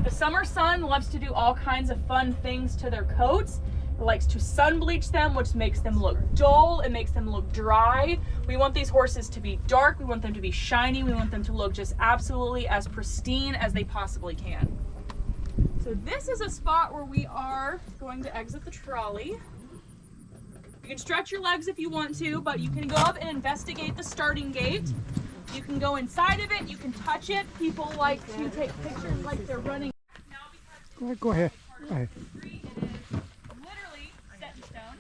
The summer sun loves to do all kinds of fun things to their coats. It likes to sun bleach them, which makes them look dull. It makes them look dry. We want these horses to be dark. We want them to be shiny. We want them to look just absolutely as pristine as they possibly can. So this is a spot where we are going to exit the trolley. You can stretch your legs if you want to, but you can go up and investigate the starting gate. You can go inside of it. You can touch it. People like to take pictures like they're running. Go ahead. Go ahead. It is literally set in stone.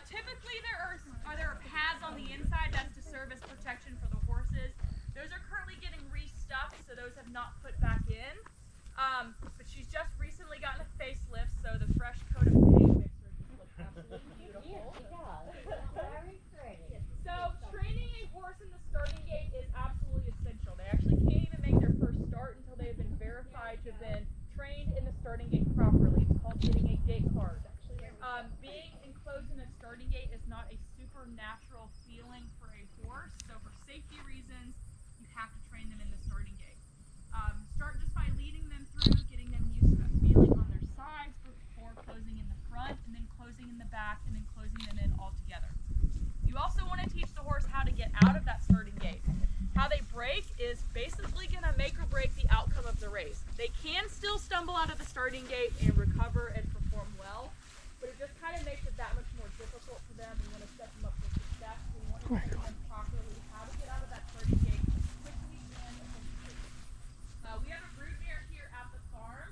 Typically there are pads on the inside. That's to serve as protection for the horses. Those are currently getting restuffed, so those have not put back in. But she's just recently gotten a facelift, so the fresh coat of paint makes her just look absolutely beautiful. Very pretty. So training a horse in the starting gate is absolutely essential. They actually can't even make their first start until they've been verified to have been trained in the starting gate properly. It's called getting a gate card. Being enclosed in a starting gate is not a supernatural feeling for a horse, so for safety reasons, you have to train them in the starting gate. Start just by leading them through, getting them used to a feeling on their sides before closing in the front, and then closing in the back, and then closing them in all together. You also want to teach the horse how to get out of that starting gate. How they break is basically going to make or break the outcome of the race. They can still stumble out of the starting gate and recover and perform well, but it just kind of makes it that much more difficult for them. We want to set them up for success. We want to teach them properly how to get out of that starting gate quickly and efficiently. We have a broodmare here at the farm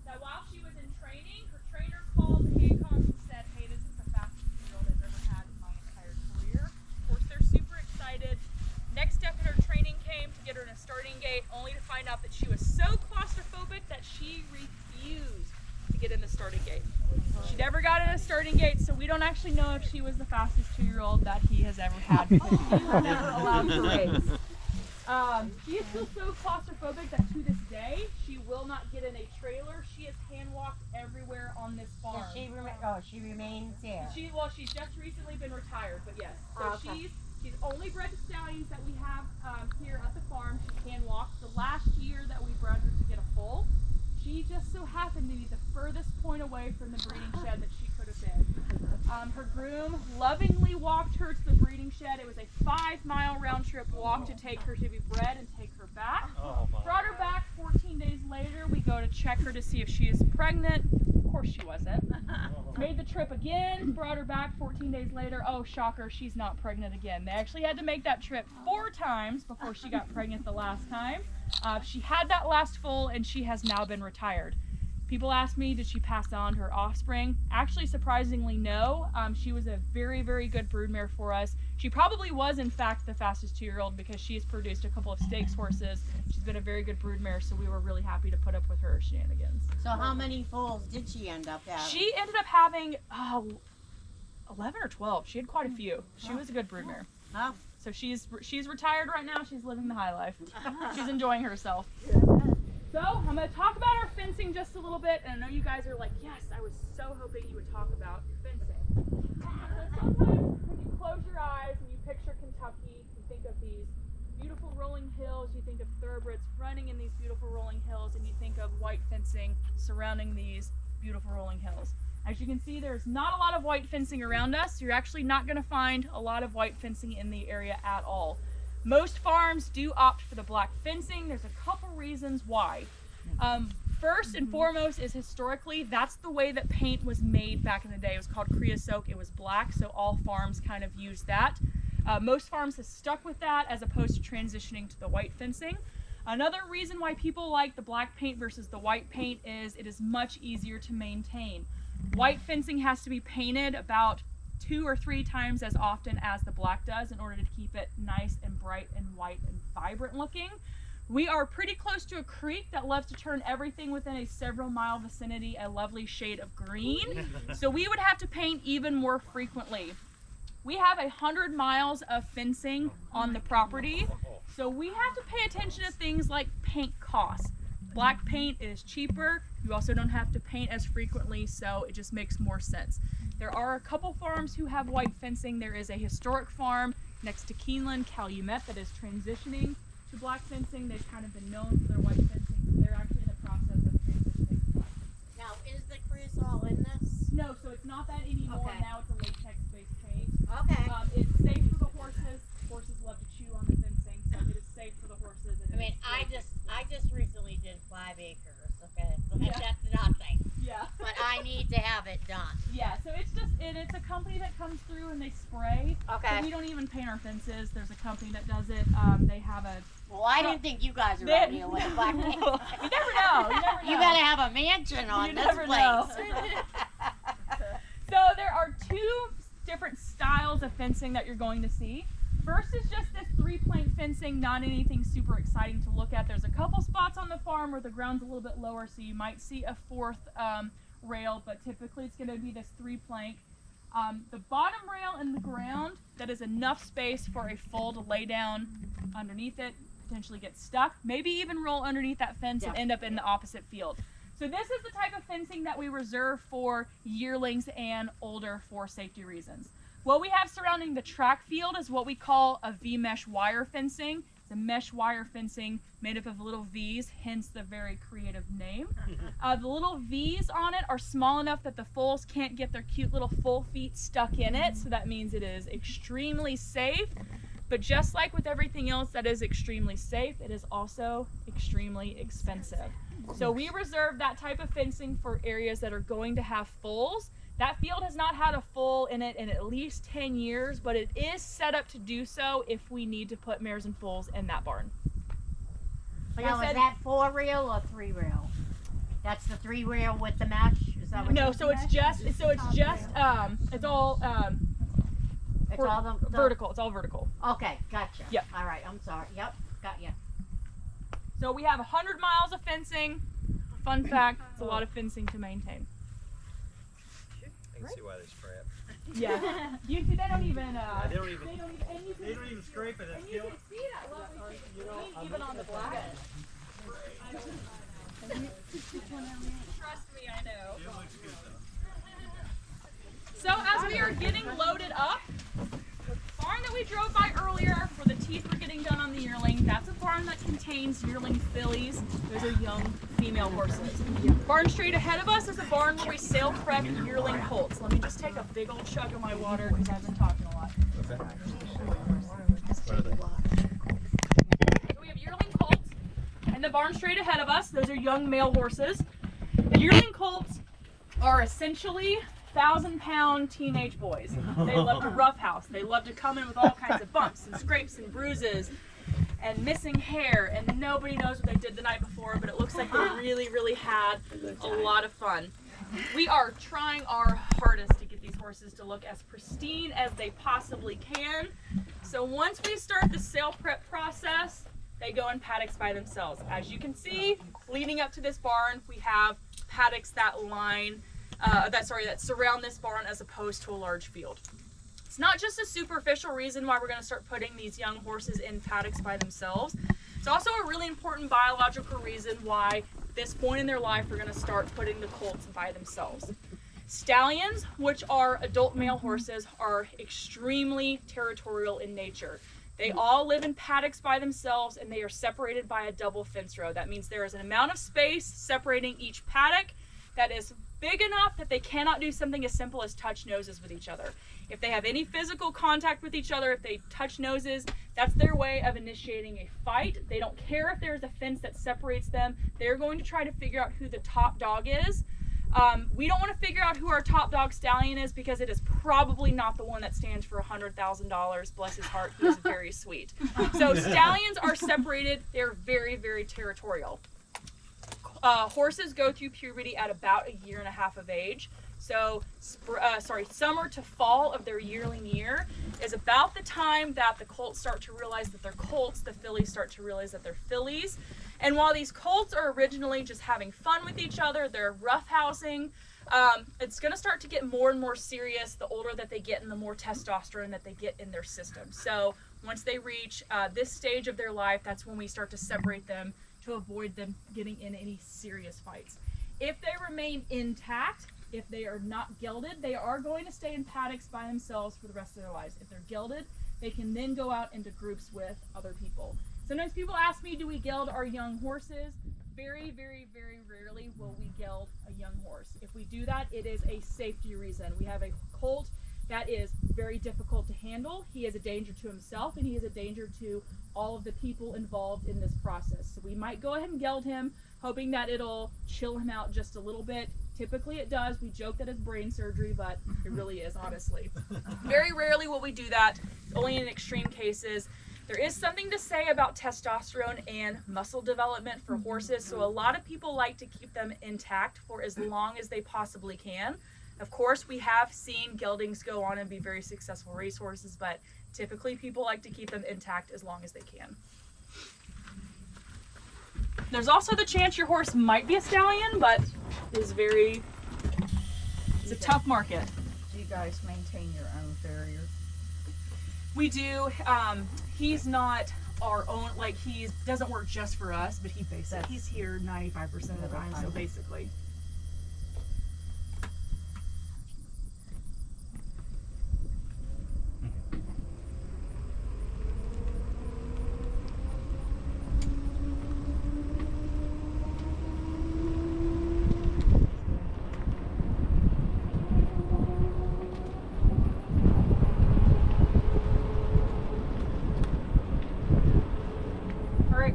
that while she was in training, her trainer called Hancock and said, hey, this is the fastest 2-year-old I've ever had in my entire career. Of course, they're super excited. Next step in her training came to get her in a starting gate, only to find out that she was so claustrophobic that she refused to get in the starting gate. She never got in a starting gate, so we don't actually know if she was the fastest 2-year-old that he has ever had because she was never allowed to race. She is still so claustrophobic that to this day, she will not get in a trailer. She is hand-walked everywhere on this farm. She remains here. She's just recently been retired, but yes. So she's only bred the stallions that we have here at the farm. She can walk. The last year that we bred her to get a foal, she just so happened to be the furthest point away from the breeding shed that she could have been. Her groom lovingly walked her to the breeding shed. It was a 5-mile round trip walk to take her to be bred and take her back. Brought her back 14 days later. We go to check her to see if she is pregnant. Of course she wasn't. Made the trip again, brought her back 14 days later. Oh, shocker, she's not pregnant again. They actually had to make that trip 4 times before she got pregnant the last time. She had that last foal and she has now been retired. People ask me, did she pass on her offspring? Actually, surprisingly, no. She was a very, very good broodmare for us. She probably was, in fact, the fastest 2-year-old because she has produced a couple of stakes horses. She's been a very good broodmare, so we were really happy to put up with her shenanigans. So how many foals did she end up having? She ended up having 11 or 12. She had quite a few. She was a good broodmare. Oh. So she's retired right now. She's living the high life. She's enjoying herself. So I'm going to talk about our fencing just a little bit, and I know you guys are like, yes, I was so hoping you would talk about fencing. So sometimes when you close your eyes and you picture Kentucky, you think of these beautiful rolling hills, you think of thoroughbreds running in these beautiful rolling hills, and you think of white fencing surrounding these beautiful rolling hills. As you can see, there's not a lot of white fencing around us. You're actually not going to find a lot of white fencing in the area at all. Most farms do opt for the black fencing. There's a couple reasons why. First and foremost is historically, that's the way that paint was made back in the day. It was called creosote. It was black, so all farms kind of used that. Most farms have stuck with that as opposed to transitioning to the white fencing. Another reason why people like the black paint versus the white paint is it is much easier to maintain. White fencing has to be painted about 2 or 3 times as often as the black does in order to keep it nice and bright and white and vibrant looking. We are pretty close to a creek that loves to turn everything within a several mile vicinity a lovely shade of green. So we would have to paint even more frequently. We have 100 miles of fencing on the property. So we have to pay attention to things like paint costs. Black paint is cheaper. You also don't have to paint as frequently, so it just makes more sense. There are a couple farms who have white fencing. There is a historic farm next to Keeneland, Calumet, that is transitioning to black fencing. They've kind of been known for their white fencing, but they're actually in the process of transitioning to black fencing. Now, is the creosote in this? No, so it's not that anymore. Okay. Now it's a latex-based paint. Okay. It's safe for the horses. Horses love to chew on the fencing, so it is safe for the horses. I mean, I just recently did 5 acres. Okay, so Yeah. that's nothing. Yeah. But I need to have it done. Yeah, so it's just, it's a company that comes through and they spray. Okay. So we don't even paint our fences. There's a company that does it. They have a... Well, I didn't think you guys were They- out here with a black paint. You never know. You never know. You better have a mansion on You this never place. know. So there are 2 different styles of fencing that you're going to see. First is just this 3-plank fencing, not anything super exciting to look at. There's a couple spots on the farm where the ground's a little bit lower, so you might see a 4th rail, but typically it's going to be this 3-plank. The bottom rail in the ground, that is enough space for a foal to lay down underneath it, potentially get stuck, maybe even roll underneath that fence and end up in the opposite field. So this is the type of fencing that we reserve for yearlings and older for safety reasons. What we have surrounding the track field is what we call a V-mesh wire fencing. It's a mesh wire fencing made up of little V's, hence the very creative name. The little V's on it are small enough that the foals can't get their cute little foal feet stuck in it, so that means it is extremely safe. But just like with everything else that is extremely safe, it is also extremely expensive. So we reserve that type of fencing for areas that are going to have foals. That field has not had a foal in it in at least 10 years, but it is set up to do so if we need to put mares and foals in that barn. Like Now, I said, is that 4 rail or 3 rail? That's the 3 rail with the mesh? Is that what no, you- so it's just it's all It's all the vertical. It's all vertical. Okay, gotcha. Yep. All right, I'm sorry. Yep, got you. So we have 100 miles of fencing. Fun fact, it's a lot of fencing to maintain. I can see why they spray it. Yeah. They don't even. They don't even. And you can, They don't even scrape it. and you can see that lovely green even on the black. Trust me, I know. It looks good though. So as we are getting loaded up, the barn that we drove by earlier where the teeth were getting done on the yearling, that's a barn that contains yearling fillies. Those are young female horses. Barn straight ahead of us is a barn where we sale prep yearling colts. Let me just take a big old chug of my water because I've been talking a lot. Okay. So we have yearling colts, and the barn straight ahead of us, those are young male horses. The yearling colts are essentially 1,000-pound teenage boys. They love to roughhouse. They love to come in with all kinds of bumps and scrapes and bruises and missing hair, and nobody knows what they did the night before, but it looks like they really, really had a lot of fun. We are trying our hardest to get these horses to look as pristine as they possibly can. So once we start the sale prep process, they go in paddocks by themselves. As you can see, leading up to this barn, we have paddocks that surround this barn as opposed to a large field. It's not just a superficial reason why we're going to start putting these young horses in paddocks by themselves. It's also a really important biological reason why this point in their life we're going to start putting the colts by themselves. Stallions, which are adult male horses, are extremely territorial in nature. They all live in paddocks by themselves, and they are separated by a double fence row. That means there is an amount of space separating each paddock that is big enough that they cannot do something as simple as touch noses with each other. If they have any physical contact with each other, if they touch noses, that's their way of initiating a fight. They don't care if there's a fence that separates them. They're going to try to figure out who the top dog is. We don't want to figure out who our top dog stallion is because it is probably not the one that stands for $100,000. Bless his heart, he is very sweet. So stallions are separated. They're very, very territorial. Horses go through puberty at about 1.5 years of age. So, summer to fall of their yearling year is about the time that the colts start to realize that they're colts, the fillies start to realize that they're fillies. And while these colts are originally just having fun with each other, they're roughhousing, it's going to start to get more and more serious the older that they get and the more testosterone that they get in their system. So once they reach this stage of their life, that's when we start to separate them to avoid them getting in any serious fights. If they remain intact, if they are not gelded, they are going to stay in paddocks by themselves for the rest of their lives. If they're gelded, they can then go out into groups with other people. Sometimes people ask me, do we geld our young horses? Very, very, very rarely will we geld a young horse. If we do that, it is a safety reason. We have a colt that is very difficult to handle. He is a danger to himself, and he is a danger to all of the people involved in this process. So we might go ahead and geld him, hoping that it'll chill him out just a little bit. Typically it does. We joke that it's brain surgery, but it really is, honestly. Very rarely will we do that, only in extreme cases. There is something to say about testosterone and muscle development for horses, so a lot of people like to keep them intact for as long as they possibly can. Of course, we have seen geldings go on and be very successful racehorses, but typically people like to keep them intact as long as they can. There's also the chance your horse might be a stallion, but it's a tough market. Do you guys maintain your own farrier? We do. He's not our own, like he doesn't work just for us, but he's here 95% of the time, so basically.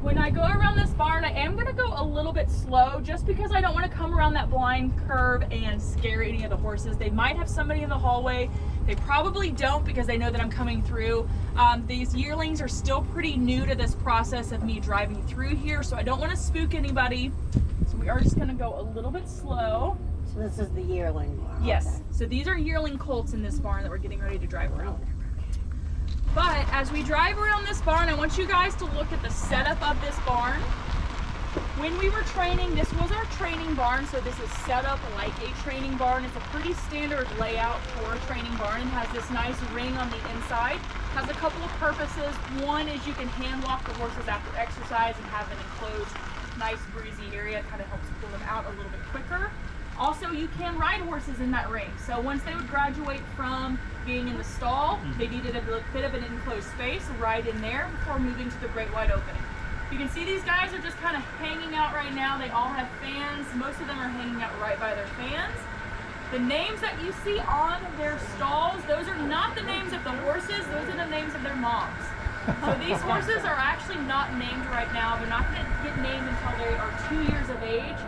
When I go around this barn, I am going to go a little bit slow just because I don't want to come around that blind curve and scare any of the horses. They might have somebody in the hallway. They probably don't because they know that I'm coming through. These yearlings are still pretty new to this process of me driving through here, so I don't want to spook anybody. So we are just going to go a little bit slow. So this is the yearling barn. Yes. Okay. So these are yearling colts in this barn that we're getting ready to drive around. But as we drive around this barn, I want you guys to look at the setup of this barn. When we were training, this was our training barn, so this is set up like a training barn. It's a pretty standard layout for a training barn and has this nice ring on the inside. Has a couple of purposes. One is you can hand walk the horses after exercise and have an enclosed, nice breezy area. It kind of helps pull them out a little bit quicker. Also, you can ride horses in that ring. So once they would graduate from being in the stall, they needed a bit of an enclosed space right in there before moving to the great wide opening. You can see these guys are just kind of hanging out right now. They all have fans. Most of them are hanging out right by their fans. The names that you see on their stalls, those are not the names of the horses. Those are the names of their moms. So these horses are actually not named right now. They're not going to get named until they are 2 years of age.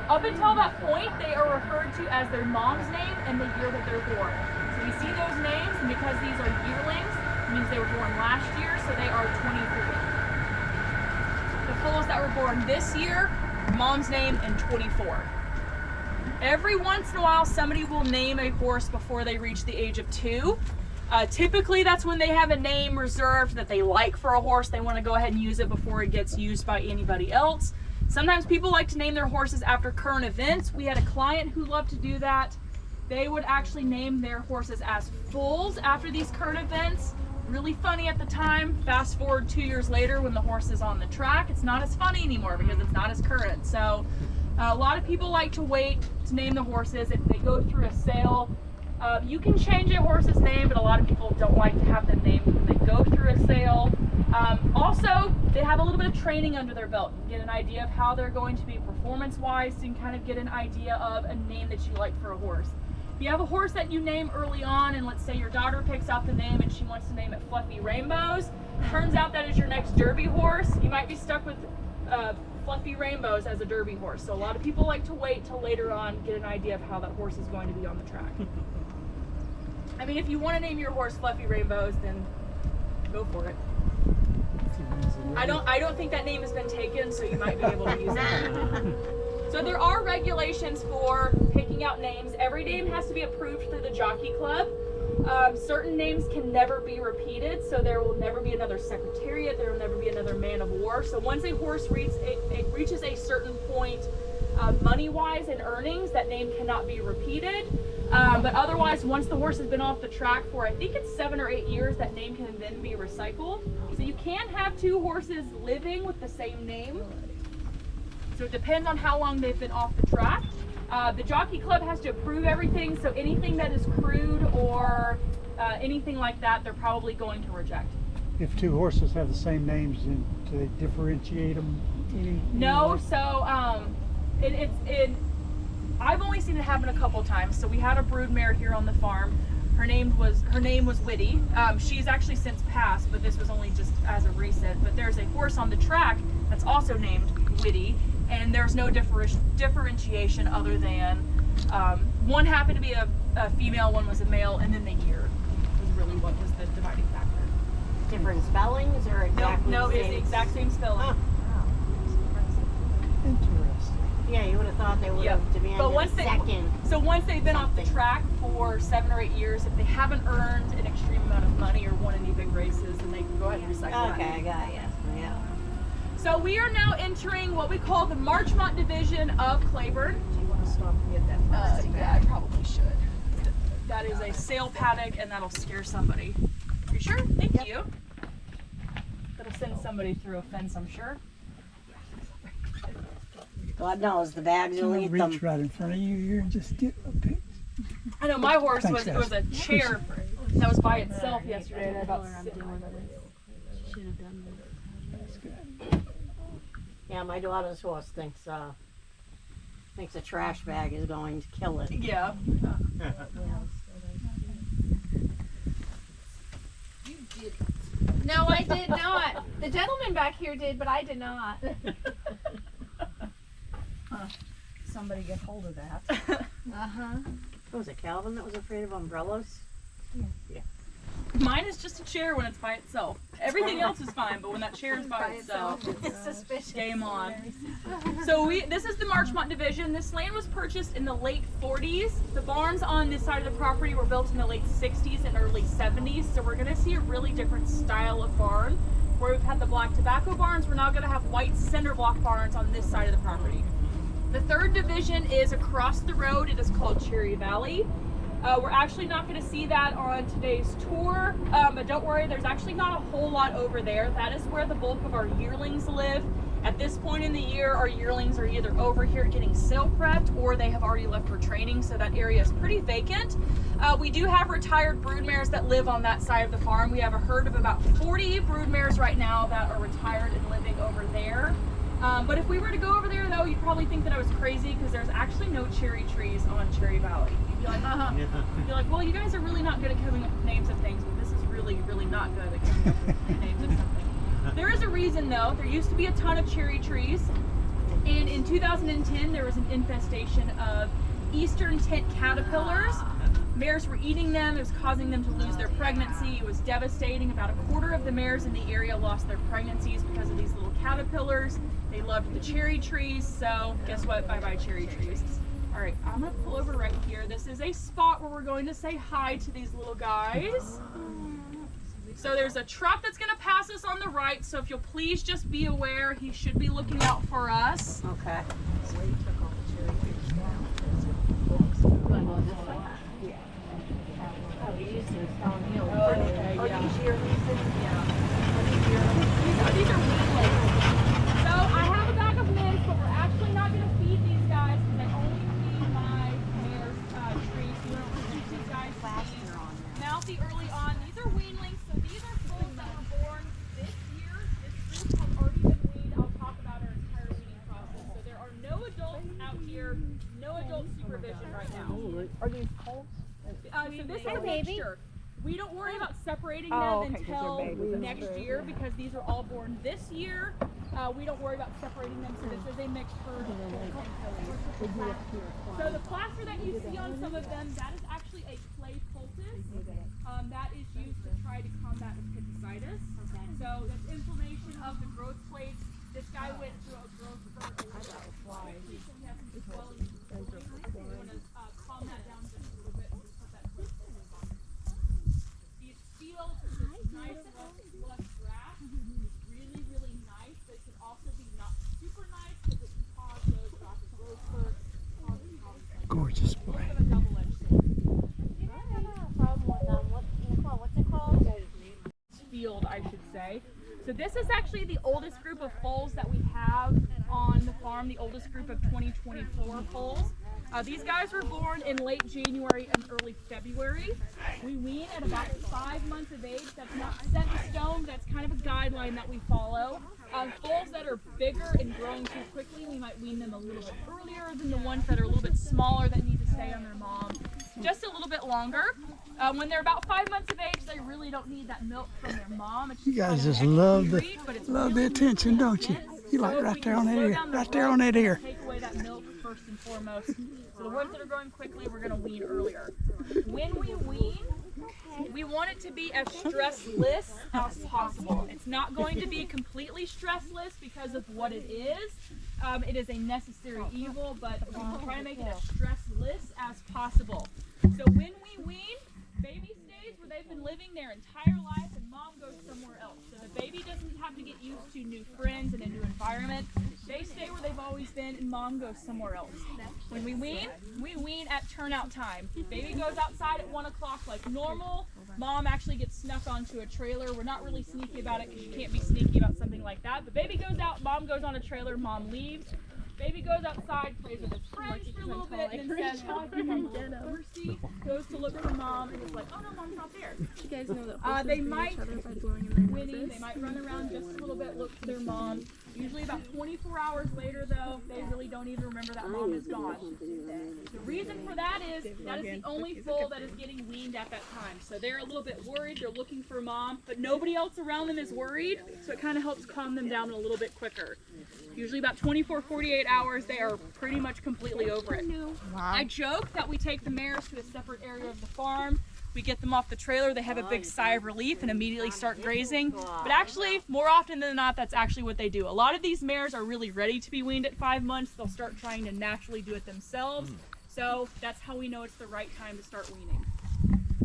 Up until that point, they are referred to as their mom's name and the year that they're born. So we see those names, and because these are yearlings, it means they were born last year, so they are 23. The foals that were born this year, mom's name and 24. Every once in a while, somebody will name a horse before they reach the age of 2. Typically, that's when they have a name reserved that they like for a horse. They want to go ahead and use it before it gets used by anybody else. Sometimes people like to name their horses after current events. We had a client who loved to do that. They would actually name their horses as foals after these current events. Really funny at the time. Fast forward 2 years later when the horse is on the track, it's not as funny anymore because it's not as current. So a lot of people like to wait to name the horses if they go through a sale. You can change a horse's name, but a lot of people don't like to have them named when they go through a sale. Also, they have a little bit of training under their belt. You get an idea of how they're going to be performance-wise and kind of get an idea of a name that you like for a horse. If you have a horse that you name early on, and let's say your daughter picks out the name and she wants to name it Fluffy Rainbows, turns out that is your next Derby horse, you might be stuck with Fluffy Rainbows as a Derby horse. So a lot of people like to wait till later on, get an idea of how that horse is going to be on the track. I mean, if you want to name your horse Fluffy Rainbows, then go for it. I don't think that name has been taken, so you might be able to use it. So there are regulations for picking out names. Every name has to be approved through the Jockey Club. Certain names can never be repeated, so there will never be another Secretariat, there will never be another Man of War. So once a horse reaches a certain point money-wise and earnings, that name cannot be repeated. But otherwise, once the horse has been off the track for, I think it's 7 or 8 years, that name can then be recycled. So you can have 2 horses living with the same name. So it depends on how long they've been off the track. The Jockey Club has to approve everything, so anything that is crude or anything like that, they're probably going to reject. If 2 horses have the same names, then do they differentiate them? No, so I've only seen it happen a couple times. So we had a broodmare here on the farm. Her name was Whitty. She's actually since passed, but this was only just as of recent. But there's a horse on the track that's also named Whitty, and there's no differentiation other than one happened to be a female, one was a male, and then the year was really what was the dividing factor. Different spellings or exactly No, the it's same? the exact same spelling. Interesting. Yeah, you would have thought they would have demanded But once once they've been off the something. track for 7 or 8 years, if they haven't earned an extreme amount of money or won any big races, then they can go ahead and recycle that. Okay, I got you. Yeah. So we are now entering what we call the Marchmont division of Claiborne. Do you want to stop and get that? Yeah, I probably should. That is a sale paddock, and that'll scare somebody. You sure? Thank you. That'll send somebody through a fence, I'm sure. God knows the bags will eat Reach them. right in front of you here and just get a pic. I know my horse Thanks, was, it guys. was a chair that was by itself yesterday. And I about sitting on it. Yeah, my daughter's horse thinks a trash bag is going to kill it. Yeah. No, I did not. The gentleman back here did, but I did not. Somebody get hold of that. Uh-huh. What was it, Calvin that was afraid of umbrellas? Mine is just a chair when it's by itself. Everything else is fine, but when that chair is by itself, It's suspicious. game on. So this is the Marchmont division. This land was purchased in the late 40s. The barns on this side of the property were built in the late 60s and early 70s. So we're going to see a really different style of barn. Where we've had the black tobacco barns, we're now going to have white cinder block barns on this side of the property. The third division is across the road. It is called Cherry Valley. We're actually not going to see that on today's tour, but don't worry, there's actually not a whole lot over there. That is where the bulk of our yearlings live. At this point in the year, our yearlings are either over here getting sale prepped or they have already left for training, so that area is pretty vacant. We do have retired broodmares that live on that side of the farm. We have a herd of about 40 broodmares right now that are retired and living over there. But if we were to go over there, though, you'd probably think that I was crazy because there's actually no cherry trees on Cherry Valley. You'd be like, You'd be like, well, you guys are really not good at coming up with names of things, but this is really, really not good at coming up with names of something. There is a reason, though. There used to be a ton of cherry trees. And in 2010, there was an infestation of eastern tint caterpillars. Mares were eating them. It was causing them to lose their pregnancy. It was devastating. About a quarter of the mares in the area lost their pregnancies because of these little caterpillars. They loved the cherry trees, so guess what? Bye-bye cherry trees. All right, I'm gonna pull over right here. This is a spot where we're going to say hi to these little guys. So there's a truck that's gonna pass us on the right, so if you'll please just be aware, he should be looking out for us. Okay. So he took all the cherry trees down. Oh, these are downhill. Oh, okay, Are yeah. these yearlings? Yeah. These are weanlings. So I have a bag of mints, but we're actually not going to feed these guys because I only feed my mares trees. You don't want to keep these guys mouthy early on. These are weanlings, so these are foals that were born this year. This group has already been weaned. I'll talk about our entire weaning process. So there are no adults out here, no adult supervision right now. Are these colts? So this is a mixture. We don't worry about separating Oh, them okay, 'cause they're until babies. next year because these are all born this year. We don't worry about separating them, so this is a mixed herd. So the plaster that you see on some of them, that is actually a clay poultice. That is used to try to combat appendicitis. So that's inflammation of the growth plates. This guy went through a growth spurt a little bit. So he has some swelling. We want to calm that down just a little bit and just put that clay poultice on. These fields are this nice lush grass. It's really, really nice, but it can also be not super nice because it can cause those growth spurts. Gorgeous boy. Kind of a double-edged sword. What's it called? Field, I should say. So this is actually the oldest group of foals that we have on the farm, the oldest group of 2024 foals. These guys were born in late January and early February. We wean at about 5 months of age. That's not set in stone, but that's kind of a guideline that we follow. Foals that are bigger and growing too quickly, we might wean them a little bit earlier than the ones that are a little bit smaller that need to stay on their mom just a little bit longer. When they're about 5 months of age, they really don't need that milk from their mom. It's You guys kind of just an love extra the treat, but it's love the really attention, don't you? intense. You like So if right we there can on that slow ear, down the right there on growth, that ear. Take away that milk first and foremost. So the ones that are growing quickly, we're going to wean earlier. When we wean, we want it to be as stressless as possible. It's not going to be completely stressless because of what it is. It is a necessary evil, but we'll try to make it as stressless as possible. So when we wean, baby stays where they've been living their entire life and mom goes somewhere else. So the baby doesn't have to get used to new friends and a new environment. They stay where they've always been and mom goes somewhere else. When we wean at turnout time. Baby goes outside at 1 o'clock like normal. Mom actually gets snuck onto a trailer. We're not really sneaky about it because you can't be sneaky about something like that. But baby goes out, mom goes on a trailer, mom leaves. Baby goes outside, plays with his friends for a little bit, and then says, "Oh, I'm a little thirsty." Goes to look for mom, and is like, "Oh no, mom's not there." You guys know that They might winning. They might run around just a little bit, look for their mom. Usually about 24 hours later, though, they really don't even remember that mom is gone. The reason for that is the only foal that is getting weaned at that time. So they're a little bit worried. They're looking for mom, but nobody else around them is worried. So it kind of helps calm them down a little bit quicker. Usually about 24, 48 hours, they are pretty much completely over it. I joke that we take the mares to a separate area of the farm. We get them off the trailer, they have a big sigh of relief and immediately start grazing. But actually, more often than not, that's actually what they do. A lot of these mares are really ready to be weaned at 5 months. They'll start trying to naturally do it themselves. So that's how we know it's the right time to start weaning.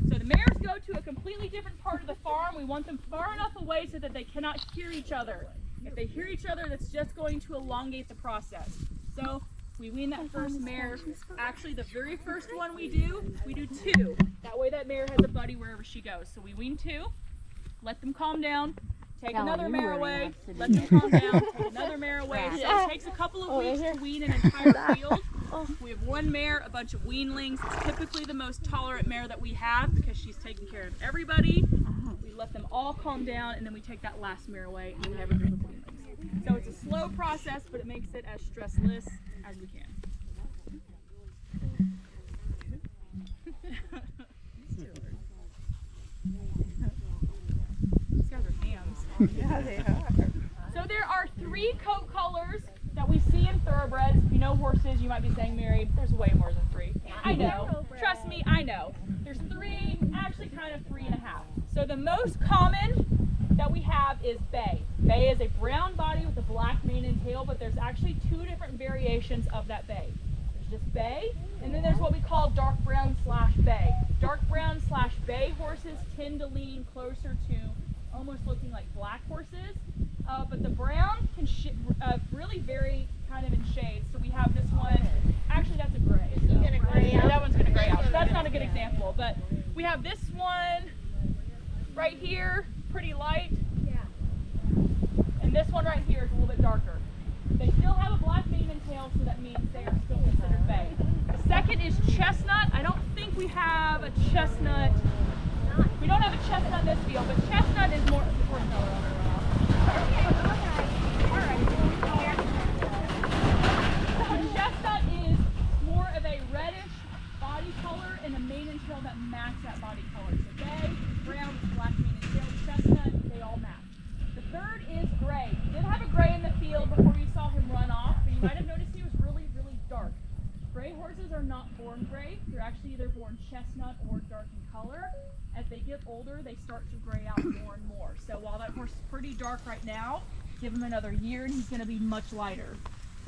So the mares go to a completely different part of the farm. We want them far enough away so that they cannot hear each other. If they hear each other, that's just going to elongate the process. So we wean that first mare. Actually, the very first one we do 2. That way that mare has a buddy wherever she goes. So we wean 2, let them calm down, take another mare away, let them calm down, take another mare away. So it takes a couple of weeks to wean an entire field. We have 1 mare, a bunch of weanlings. It's typically the most tolerant mare that we have because she's taking care of everybody. We let them all calm down, and then we take that last mare away, and we have a group of weanlings. So it's a slow process, but it makes it as stressless as we can. These guys are hams. Yeah, they are. So there are 3 coat colors that Now we see in thoroughbreds, if you know horses, you might be saying, Mary, there's way more than 3. I know. Trust me, I know. There's 3, actually kind of 3.5. So the most common that we have is bay. Bay is a brown body with a black mane and tail, but there's actually 2 different variations of that bay. There's just bay, and then there's what we call dark brown / bay. Dark brown / bay horses tend to lean closer to almost looking like black horses, but the brown can really vary kind of in shades. So we have this one, actually that's a gray. So that one's gonna gray out. So that's not a good example, but we have this one right here, pretty light. And this one right here is a little bit darker. They still have a black mane and tail, so that means they are still considered bay. The second is chestnut. I don't think we have a chestnut. We don't have a chestnut in this field, but chestnut is more. Chestnut is more of a reddish body color and a mane and tail that match that body color. So bay, brown, black mane and tail, chestnut, they all match. The third is gray. We did have a gray in the field before you saw him run off, but you might have noticed he was really, really dark. Gray horses are not born gray. They're actually either born chestnut or dark in color. As they get older, they start to gray out more and more. So while that horse is pretty dark right now, give him another year and he's going to be much lighter.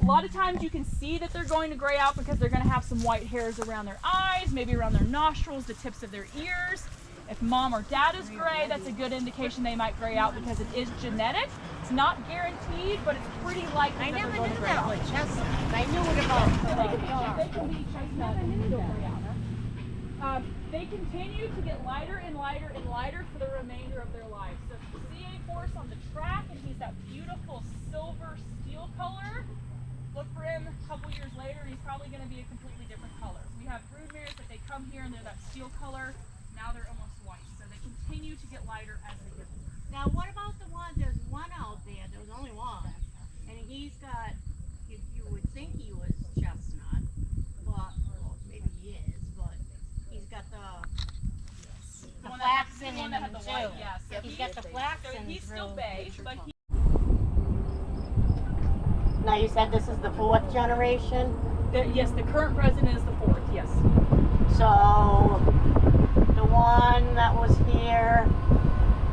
A lot of times you can see that they're going to gray out because they're going to have some white hairs around their eyes, maybe around their nostrils, the tips of their ears. If mom or dad is gray, that's a good indication they might gray out because it is genetic. It's not guaranteed, but it's pretty likely I that never they're going knew to gray that out. with chestnut. I knew it about They can be chestnut and still gray out. They continue to get lighter and lighter and lighter for the remainder of their life. So if you see a horse on the track and he's that beautiful silver steel color, look for him a couple years later and he's probably going to be a completely different color. We have brood mares that they come here and they're that steel color. Now they're almost white. So they continue to get lighter as they get older. Now, what about the one? There's one out there. There's only one, and he's got. You would think he was chestnut, but well, maybe he is. But he's got the flaxen in him too. Yeah, so He's got the flaxen. So he's still beige, but he. Now you said this is the 4th generation. Yes, the current president is the 4th. Yes. So the one that was here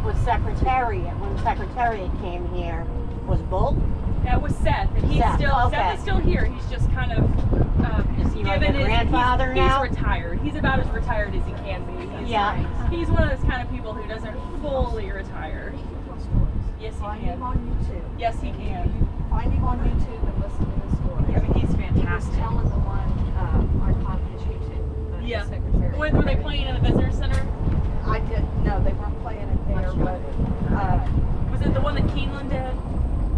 was Secretariat. When Secretariat came here, was Bull. That was Seth, and he's Seth, still okay. Seth is still here. He's just kind of Is he like a given grandfather now? He's retired. He's about as retired as he can be. He's one of those kind of people who doesn't fully retire. Yes, he Find him can. on YouTube. Yes, he can. Find him on YouTube and listen to his story. I mean, he's He was fantastic. telling the one on his YouTube. Yeah. Secretary. Were they playing in the visitor center? I didn't. No, they weren't playing it there, but Was it the one that Keeneland did?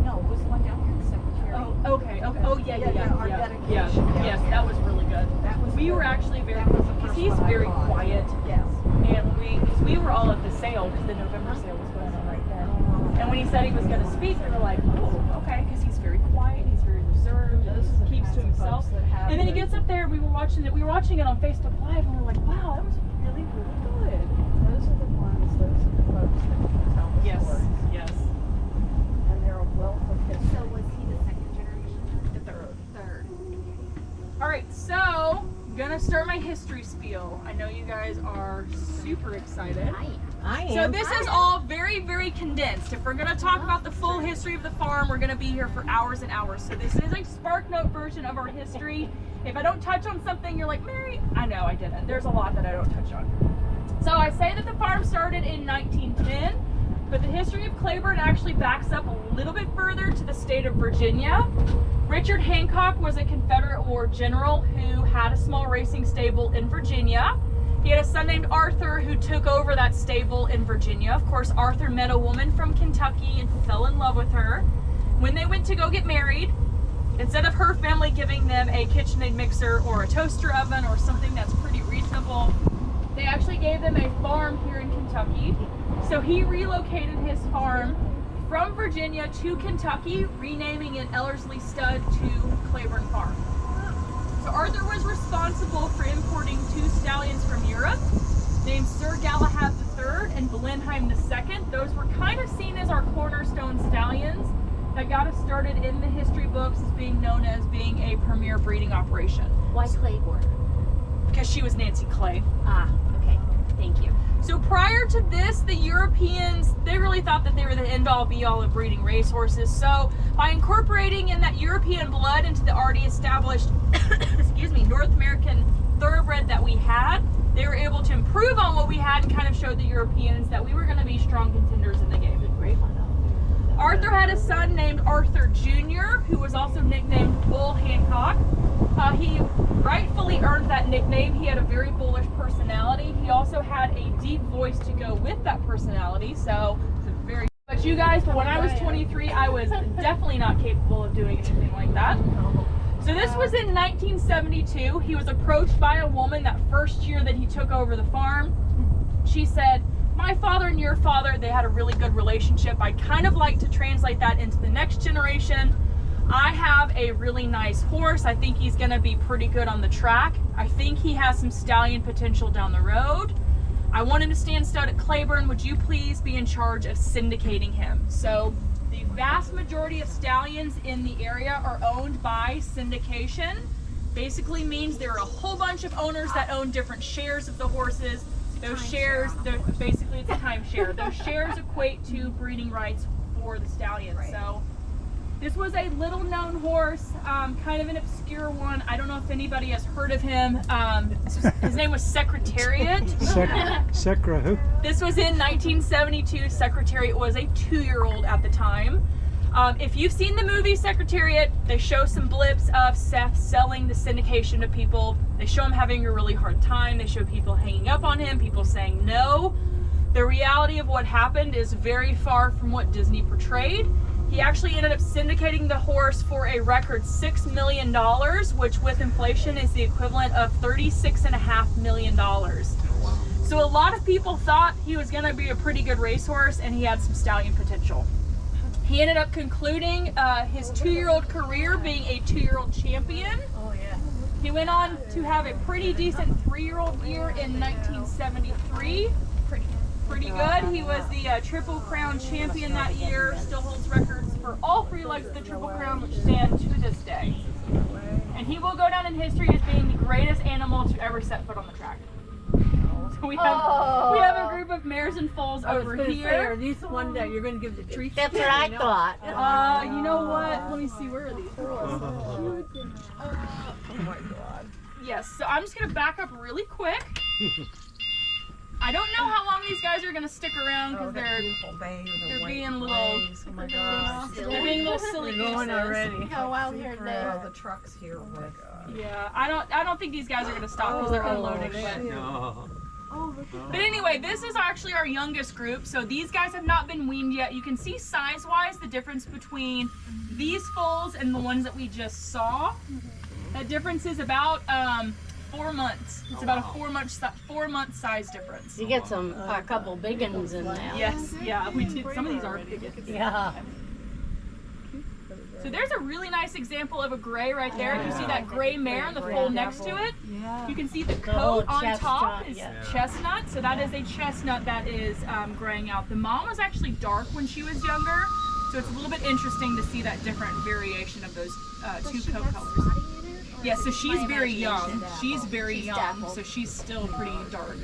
no, it was one down here in Secretary. Oh, okay. Oh, yeah. Our dedication. Yes, that was really good. That was We good. were actually very, That was the because first he's one I very bought. quiet. Yes. And we were all at the sale because the November sale was going on right then. And when he said he was going to speak, we were like, oh, okay, because he's very quiet, he's very reserved, and keeps to himself. And then he gets up there, and we were watching it on Facebook Live, and we were like, wow, that was really, really good. Those are the ones. Those are the folks that can tell the Yes, stories. yes. And they're a wealth of history. So was he the second generation? The third. Third. All right, so I'm gonna start my history spiel. I know you guys are super excited. I am. So this is all very, very condensed. If we're gonna talk about the full history of the farm, we're gonna be here for hours and hours. So this is a Spark Note version of our history. If I don't touch on something, you're like, Mary, I know I didn't. There's a lot that I don't touch on. So I say that the farm started in 1910, but the history of Claiborne actually backs up a little bit further to the state of Virginia. Richard Hancock was a Confederate War general who had a small racing stable in Virginia. He had a son named Arthur who took over that stable in Virginia. Of course, Arthur met a woman from Kentucky and fell in love with her. When they went to go get married, instead of her family giving them a KitchenAid mixer or a toaster oven or something that's pretty reasonable, they actually gave them a farm here in Kentucky. So he relocated his farm from Virginia to Kentucky, renaming it Ellerslie Stud to Claiborne Farm. So Arthur was responsible for importing 2 stallions from Europe, named Sir Galahad III and Blenheim II. Those were kind of seen as our cornerstone stallions. that got us started in the history books as being known as being a premier breeding operation. Why Claiborne? Because she was Nancy Clay. Ah, okay. Thank you. So prior to this, the Europeans, they really thought that they were the end-all be-all of breeding racehorses. So by incorporating in that European blood into the already established, excuse me, North American thoroughbred that we had, they were able to improve on what we had and kind of showed the Europeans that we were going to be strong contenders in the game. Great one. Arthur had a son named Arthur Jr., who was also nicknamed Bull Hancock. He rightfully earned that nickname. He had a very bullish personality. He also had a deep voice to go with that personality, so it's a very... But you guys, when I was 23, I was definitely not capable of doing anything like that. So this was in 1972. He was approached by a woman that first year that he took over the farm. She said, my father and your father, they had a really good relationship. I'd kind of like to translate that into the next generation. I have a really nice horse. I think he's gonna be pretty good on the track. I think he has some stallion potential down the road. I want him to stand stud at Claiborne. Would you please be in charge of syndicating him? So the vast majority of stallions in the area are owned by syndication. Basically means there are a whole bunch of owners that own different shares of the horses. Those shares, basically it's a timeshare. Those shares equate to breeding rights for the stallion. Right. So this was a little known horse, kind of an obscure one. I don't know if anybody has heard of him. His name was Secretariat. Secra who? This was in 1972. Secretariat was a 2-year-old at the time. If you've seen the movie Secretariat, they show some blips of Seth selling the syndication to people. They show him having a really hard time. They show people hanging up on him, people saying no. The reality of what happened is very far from what Disney portrayed. He actually ended up syndicating the horse for a record $6 million, which with inflation is the equivalent of $36.5 million. So a lot of people thought he was going to be a pretty good racehorse and he had some stallion potential. He ended up concluding his 2-year-old career being a 2-year-old champion. Oh yeah. He went on to have a pretty decent 3-year-old year in 1973. Pretty good. He was the Triple Crown champion that year. Still holds records for all 3 legs of the Triple Crown, which stand to this day. And he will go down in history as being the greatest animal to ever set foot on the track. So we have a group of mares and foals over here. Are these the one that you're going to give the treat? That's what I thought. You know what? Let me see. Where are these? Oh my God. Yes. So I'm just gonna back up really quick. I don't know how long these guys are gonna stick around because they're being little. Oh my gosh. They're being little silly They're going gooses. already. How out here today. The truck's here. Oh my God. Yeah. I don't think these guys are gonna stop because they're unloading. But anyway, this is actually our youngest group. So these guys have not been weaned yet. You can see size-wise the difference between these foals and the ones that we just saw. That difference is about 4 months. It's about a 4-month size difference. You get a couple big ones in there. Yes, yeah, we did. Some of these are big. Yeah. So there's a really nice example of a gray right there. You see that gray mare and the foal next to it? Yeah. You can see the coat on top is yeah. chestnut. So that is a chestnut that is graying out. The mom was actually dark when she was younger. So it's a little bit interesting to see that different variation of those 2 coat colors. Yeah, so she's very young. She's very young, so she's still pretty dark.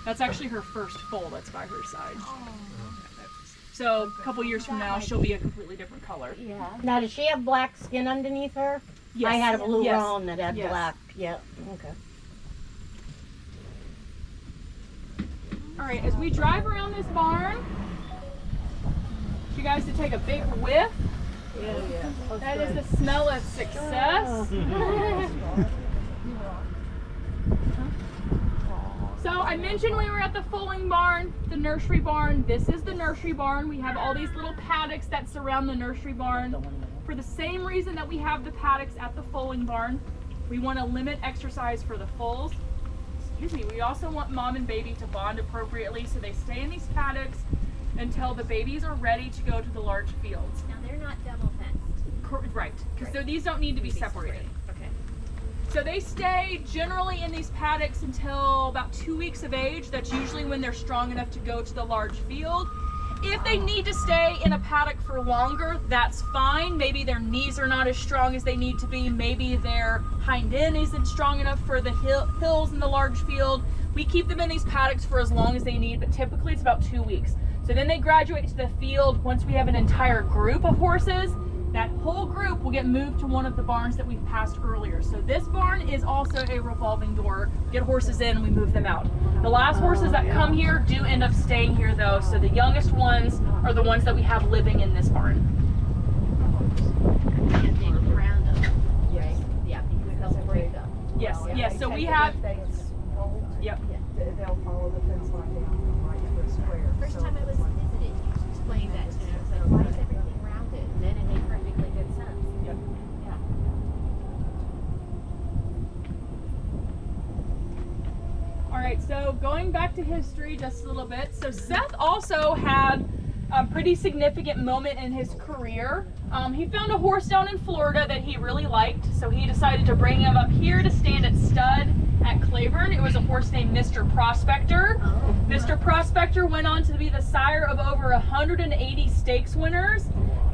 That's actually her first foal that's by her side. So a couple years from now, she'll be a completely different color. Yeah. Now, does she have black skin underneath her? Yes. I had a blue Yes. roan that had Yes. black. Yep. Okay. All right, as we drive around this barn, you guys to take a big whiff. Yeah. That is the smell of success. So I mentioned we were at the foaling barn, the nursery barn. This is the nursery barn. We have all these little paddocks that surround the nursery barn. For the same reason that we have the paddocks at the foaling barn, we want to limit exercise for the foals. Excuse me, we also want mom and baby to bond appropriately, so they stay in these paddocks until the babies are ready to go to the large fields. Now they're not double fenced. Right, because so these don't need to be separated. Okay. So they stay generally in these paddocks until about 2 weeks of age. That's usually when they're strong enough to go to the large field. If they need to stay in a paddock for longer, that's fine. Maybe their knees are not as strong as they need to be. Maybe their hind end isn't strong enough for the hills in the large field. We keep them in these paddocks for as long as they need, but typically it's about 2 weeks. So then they graduate to the field. Once we have an entire group of horses, that whole group will get moved to one of the barns that we've passed earlier. So this barn is also a revolving door. Get horses in, we move them out. The last horses that come here do end up staying here though, so the youngest ones are the ones that we have living in this barn. And dig around them, right? Yeah, because they'll break them. Yes, Yeah, yes, they so take we it have, if they get sold, yep. they'll follow the fence line down right to the square. First So time I was visited, you explained that to me. I was like, why is everything rounded? And then it made perfectly good sense. Yep. Yeah. All right, so going back to history just a little bit. So Seth also had a pretty significant moment in his career. He found a horse down in Florida that he really liked, so he decided to bring him up here to stand at stud at Claiborne. It was a horse named Mr. Prospector. Mr. Prospector went on to be the sire of over 180 stakes winners,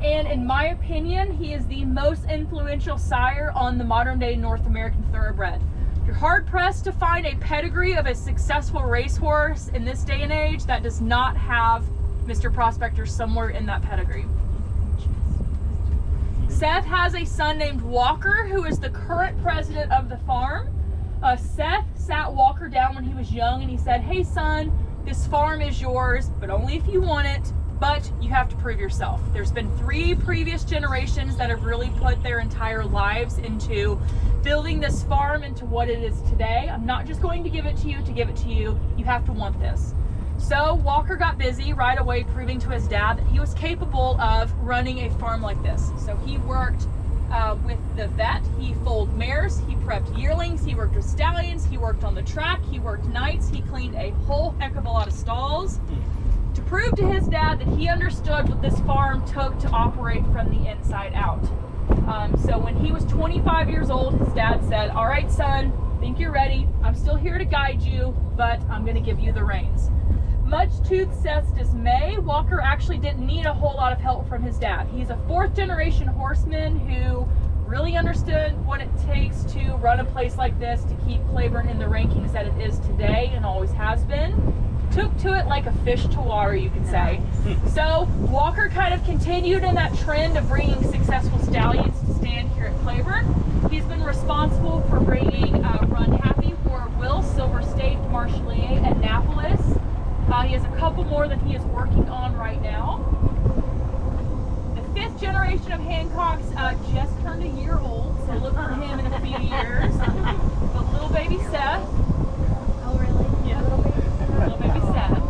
and in my opinion, he is the most influential sire on the modern day North American thoroughbred. You're hard pressed to find a pedigree of a successful racehorse in this day and age that does not have Mr. Prospector somewhere in that pedigree. Seth has a son named Walker, who is the current president of the farm. Seth sat Walker down when he was young and he said, "Hey son, this farm is yours, but only if you want it, but you have to prove yourself." There's been 3 previous generations that have really put their entire lives into building this farm into what it is today. I'm not just going to give it to you to give it to you. You have to want this. So Walker got busy right away proving to his dad that he was capable of running a farm like this. So he worked with the vet, he foaled mares, he prepped yearlings, he worked with stallions, he worked on the track, he worked nights, he cleaned a whole heck of a lot of stalls to prove to his dad that he understood what this farm took to operate from the inside out. So when he was 25 years old, his dad said, "All right, son, think you're ready. I'm still here to guide you, but I'm going to give you the reins." Much to Seth's dismay, Walker actually didn't need a whole lot of help from his dad. He's a 4th generation horseman who really understood what it takes to run a place like this, to keep Claiborne in the rankings that it is today and always has been. Took to it like a fish to water, you could say. So Walker kind of continued in that trend of bringing successful stallions to stand here at Claiborne. He's been responsible for bringing Run Happy, War Will, Silver State, Marshalier, and Annapolis. He has a couple more that he is working on right now. The 5th generation of Hancocks just turned a year old, so look for him in a few years. The little baby Seth. Oh, really? Yeah, little baby Seth.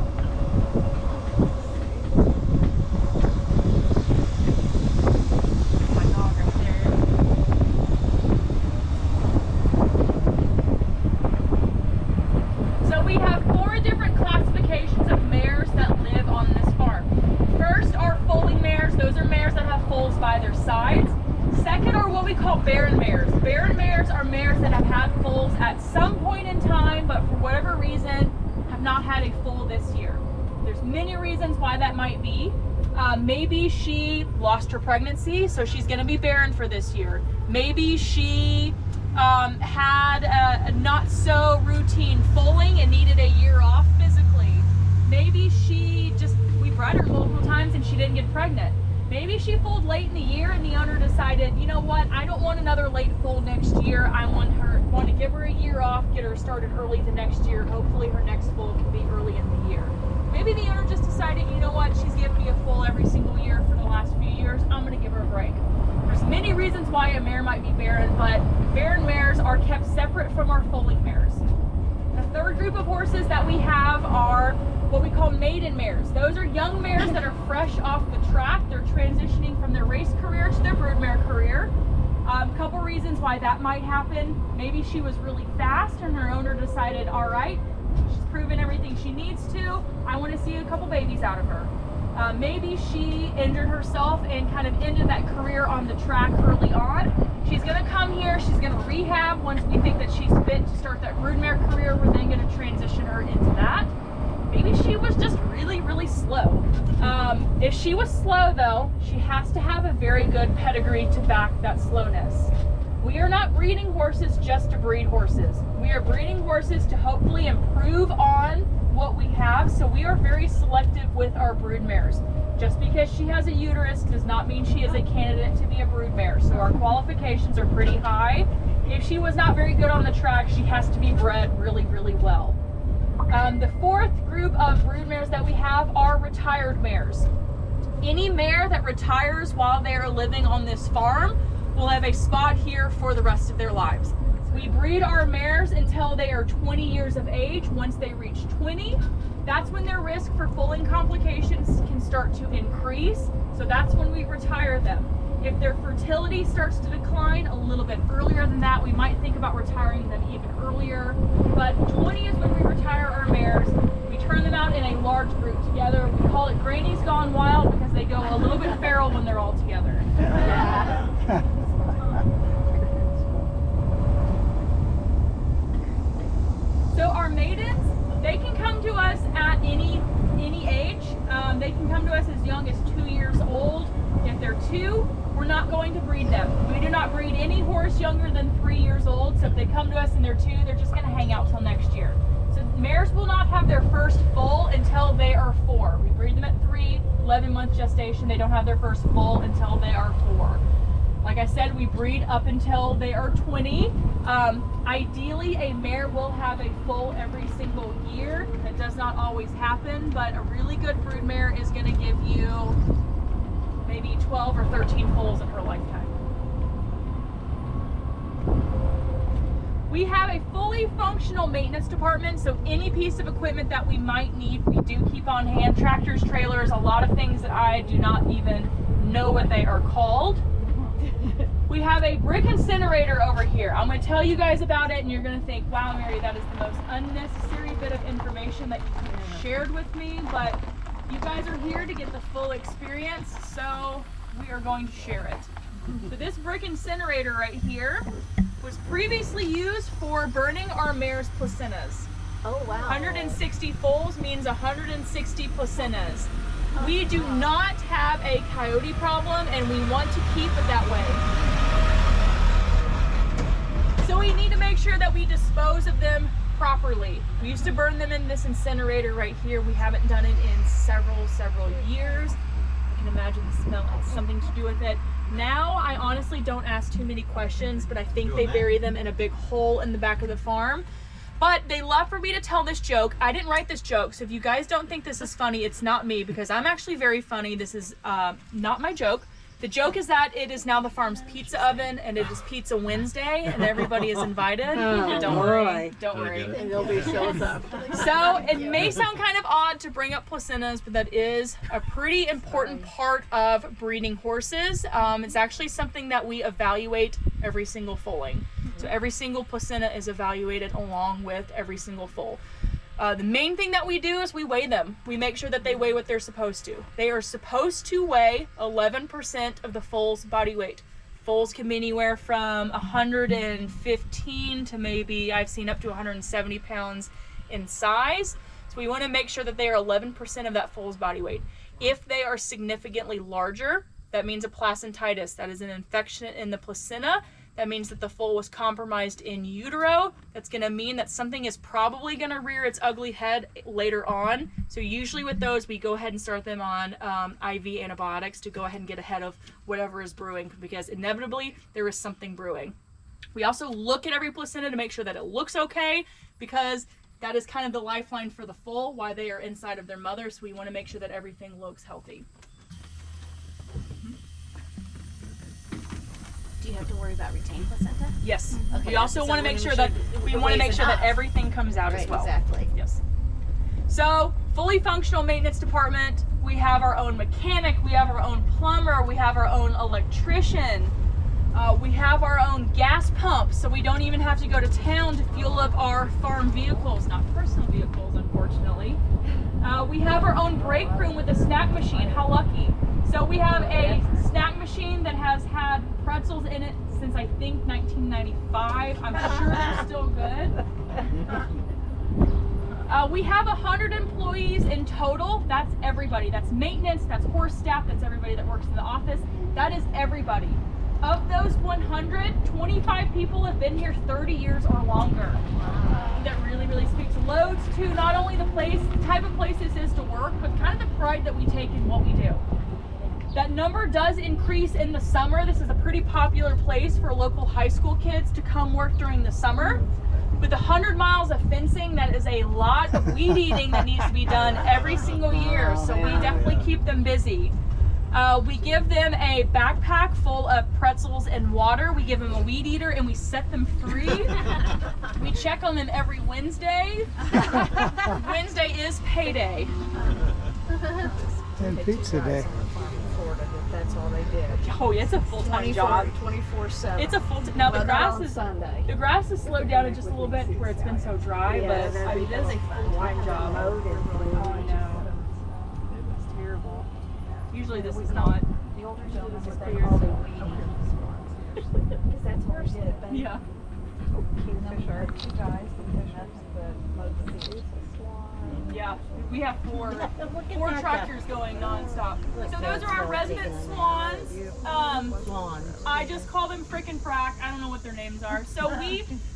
My dog right there. So we have 4 different classifications of mares that live on this farm. First are foaling mares. Those are mares that have foals by their sides. Second are what we call barren mares. Barren mares are mares that have had foals at some point in time, but for whatever reason have not had a foal this year. There's many reasons why that might be. Maybe she lost her pregnancy, so she's going to be barren for this year. Maybe she had a not so routine foaling and needed a year off physically. Maybe we bred her multiple times and she didn't get pregnant. Maybe she foaled late in the year and the owner decided, you know what, I don't want another late foal next year. I want to give her a year off, get her started early the next year. Hopefully her next foal can be early in the year. Maybe the owner just decided, you know what, she's given me a foal every single year for the last few years. I'm going to give her a break. There's many reasons why a mare might be barren, but barren mares are kept separate from our foaling mares. The 3rd group of horses that we have are what we call maiden mares. Those are young mares that are fresh off the track. They're transitioning from their race career to their broodmare career. A couple reasons why that might happen. Maybe she was really fast and her owner decided, all right, she's proven everything she needs to. I want to see a couple babies out of her. Maybe she injured herself and kind of ended that career on the track early on. She's going to come here, she's going to rehab once we think that she's fit to start that broodmare career. We're then going to transition her into that. maybe she was just really, really slow. If she was slow though, she has to have a very good pedigree to back that slowness. We are not breeding horses just to breed horses. We are breeding horses to hopefully improve on what we have, so we are very selective with our brood mares. Just because she has a uterus does not mean she is a candidate to be a brood mare, so our qualifications are pretty high. If she was not very good on the track, she has to be bred really, really well. The fourth group of brood mares that we have are retired mares. Any mare that retires while they are living on this farm will have a spot here for the rest of their lives. We breed our mares until they are 20 years of age. Once they reach 20, that's when their risk for foaling complications can start to increase. So that's when we retire them. If their fertility starts to decline a little bit earlier than that, we might think about retiring them even earlier. But 20 is when we retire our mares. We turn them out in a large group together. We call it Granny's Gone Wild because they go a little bit feral when they're all together. So our maidens, they can come to us at any age. They can come to us as young as 2 years old. If they're 2, we're not going to breed them. We do not breed any horse younger than 3 years old. So if they come to us and they're 2, they're just going to hang out till next year. So mares will not have their first foal until they are 4. We breed them at 3, 11-month gestation. They don't have their first foal until they are 4. Like I said, we breed up until they are 20. Ideally, a mare will have a foal every single year. That does not always happen, but a really good brood mare is going to give you maybe 12 or 13 foals in her lifetime. We have a fully functional maintenance department, so any piece of equipment that we might need, we do keep on hand. Tractors, trailers, a lot of things that I do not even know what they are called. We have a brick incinerator over here. I'm going to tell you guys about it and you're going to think, wow, Mary, that is the most unnecessary bit of information that you shared with me, but you guys are here to get the full experience, so we are going to share it. So this brick incinerator right here was previously used for burning our mares' placentas. Oh, wow. 160 foals means 160 placentas. We do not have a coyote problem and we want to keep it that way. So we need to make sure that we dispose of them properly. We used to burn them in this incinerator right here. We haven't done it in several years. I can imagine the smell has something to do with it. Now I honestly don't ask too many questions, but I think they bury them in a big hole in the back of the farm. But they love for me to tell this joke. I didn't write this joke, so if you guys don't think this is funny, it's not me, because I'm actually very funny. This is not my joke. The joke is that it is now the farm's pizza oven, and it is Pizza Wednesday, and everybody is invited. Don't worry. And they'll be shows up. So it may sound kind of odd to bring up placentas, but that is a pretty important part of breeding horses. It's actually something that we evaluate every single foaling. So every single placenta is evaluated along with every single foal. The main thing that we do is we weigh them. We make sure that they weigh what they're supposed to. They are supposed to weigh 11% of the foal's body weight. Foals can be anywhere from 115 to maybe, I've seen up to 170 pounds in size. So we want to make sure that they are 11% of that foal's body weight. If they are significantly larger, that means a placentitis. That is an infection in the placenta. That means that the foal was compromised in utero. That's going to mean that something is probably going to rear its ugly head later on. So usually with those, we go ahead and start them on IV antibiotics to go ahead and get ahead of whatever is brewing, because inevitably there is something brewing. We also look at every placenta to make sure that it looks okay, because that is kind of the lifeline for the foal while they are inside of their mother. So we want to make sure that everything looks healthy. Do you have to worry about retained placenta? Yes. Okay. We also want to make sure that everything comes out as well. Exactly. Yes. So, fully functional maintenance department. We have our own mechanic. We have our own plumber. We have our own electrician. We have our own gas pump, so we don't even have to go to town to fuel up our farm vehicles, not personal vehicles, unfortunately. We have our own break room with a snack machine. How lucky. So we have a snack machine that has had pretzels in it since I think 1995. I'm sure they're still good. We have 100 employees in total. That's everybody. That's maintenance, that's horse staff, that's everybody that works in the office. That is everybody. Of those 100, 25 people have been here 30 years or longer. That really, really speaks loads to not only the type of place this is to work, but kind of the pride that we take in what we do. That number does increase in the summer. This is a pretty popular place for local high school kids to come work during the summer. With 100 miles of fencing, that is a lot of weed eating that needs to be done every single year. So we definitely keep them busy. We give them a backpack full of pretzels and water. We give them a weed eater and we set them free. We check on them every Wednesday. Wednesday is payday. And pizza day. That's all they did. Oh, yeah, it's a full-time job. 24/7. It's a full-time. Now the grass is Sunday. the grass is slowed down just a little bit where it's been so dry, but I mean, it is a full-time job. Oh, I know. It's terrible. Usually this is not. The older Usually gentlemen, this is what they clear. call the weed. Because that's what we did. Yeah. Kingfisher. Two guys, the fishers, the most Yeah, we have four tractors going nonstop. So those are our resident swans. I just call them frickin' frack. I don't know what their names are. So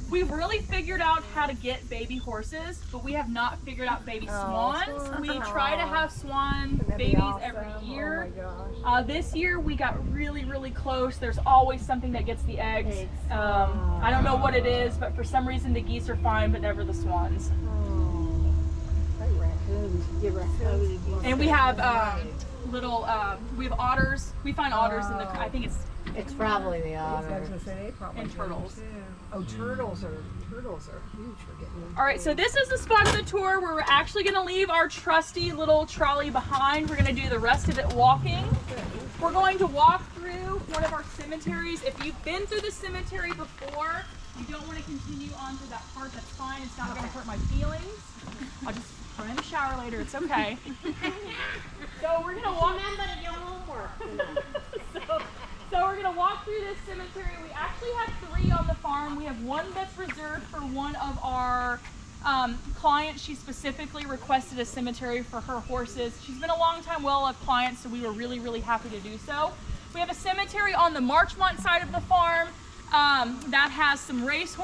we've really figured out how to get baby horses, but we have not figured out baby swans. We try to have swan babies every year. This year we got really, really close. There's always something that gets the eggs. I don't know what it is, but for some reason the geese are fine, but never the swans. And we have we have otters. We find otters in the, I think It's probably the otters. and turtles. Oh, turtles are huge for getting them. All right, so this is the spot of the tour where we're actually going to leave our trusty little trolley behind. We're going to do the rest of it walking. We're going to walk through one of our cemeteries. If you've been through the cemetery before, you don't want to continue on to that part, that's fine. It's not going to hurt my feelings. I'll just run in the shower later. It's okay. So we're going to walk. Remember your homework. So we're going to walk through this cemetery. We actually have 3 on the farm. We have one that's reserved for one of our clients. She specifically requested a cemetery for her horses. She's been a long time well-loved client, so we were really, really happy to do so. We have a cemetery on the Marchmont side of the farm that has some race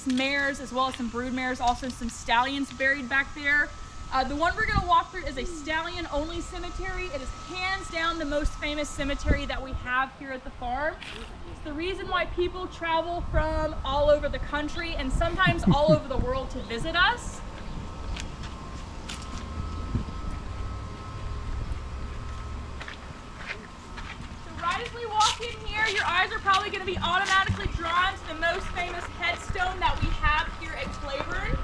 mares, as well as some brood mares, also some stallions buried back there. The one we're going to walk through is a stallion-only cemetery. It is hands down the most famous cemetery that we have here at the farm. It's the reason why people travel from all over the country and sometimes all over the world to visit us. So right as we walk in here, your eyes are probably going to be automatically drawn to the most famous headstone that we have here at Claiborne.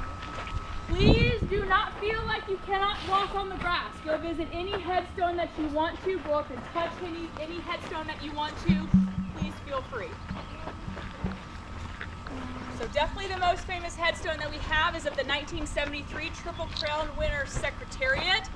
Please do not feel like you cannot walk on the grass. Go visit any headstone that you want to. Go up and touch any headstone that you want to. Please feel free. So definitely the most famous headstone that we have is of the 1973 Triple Crown winner Secretariat.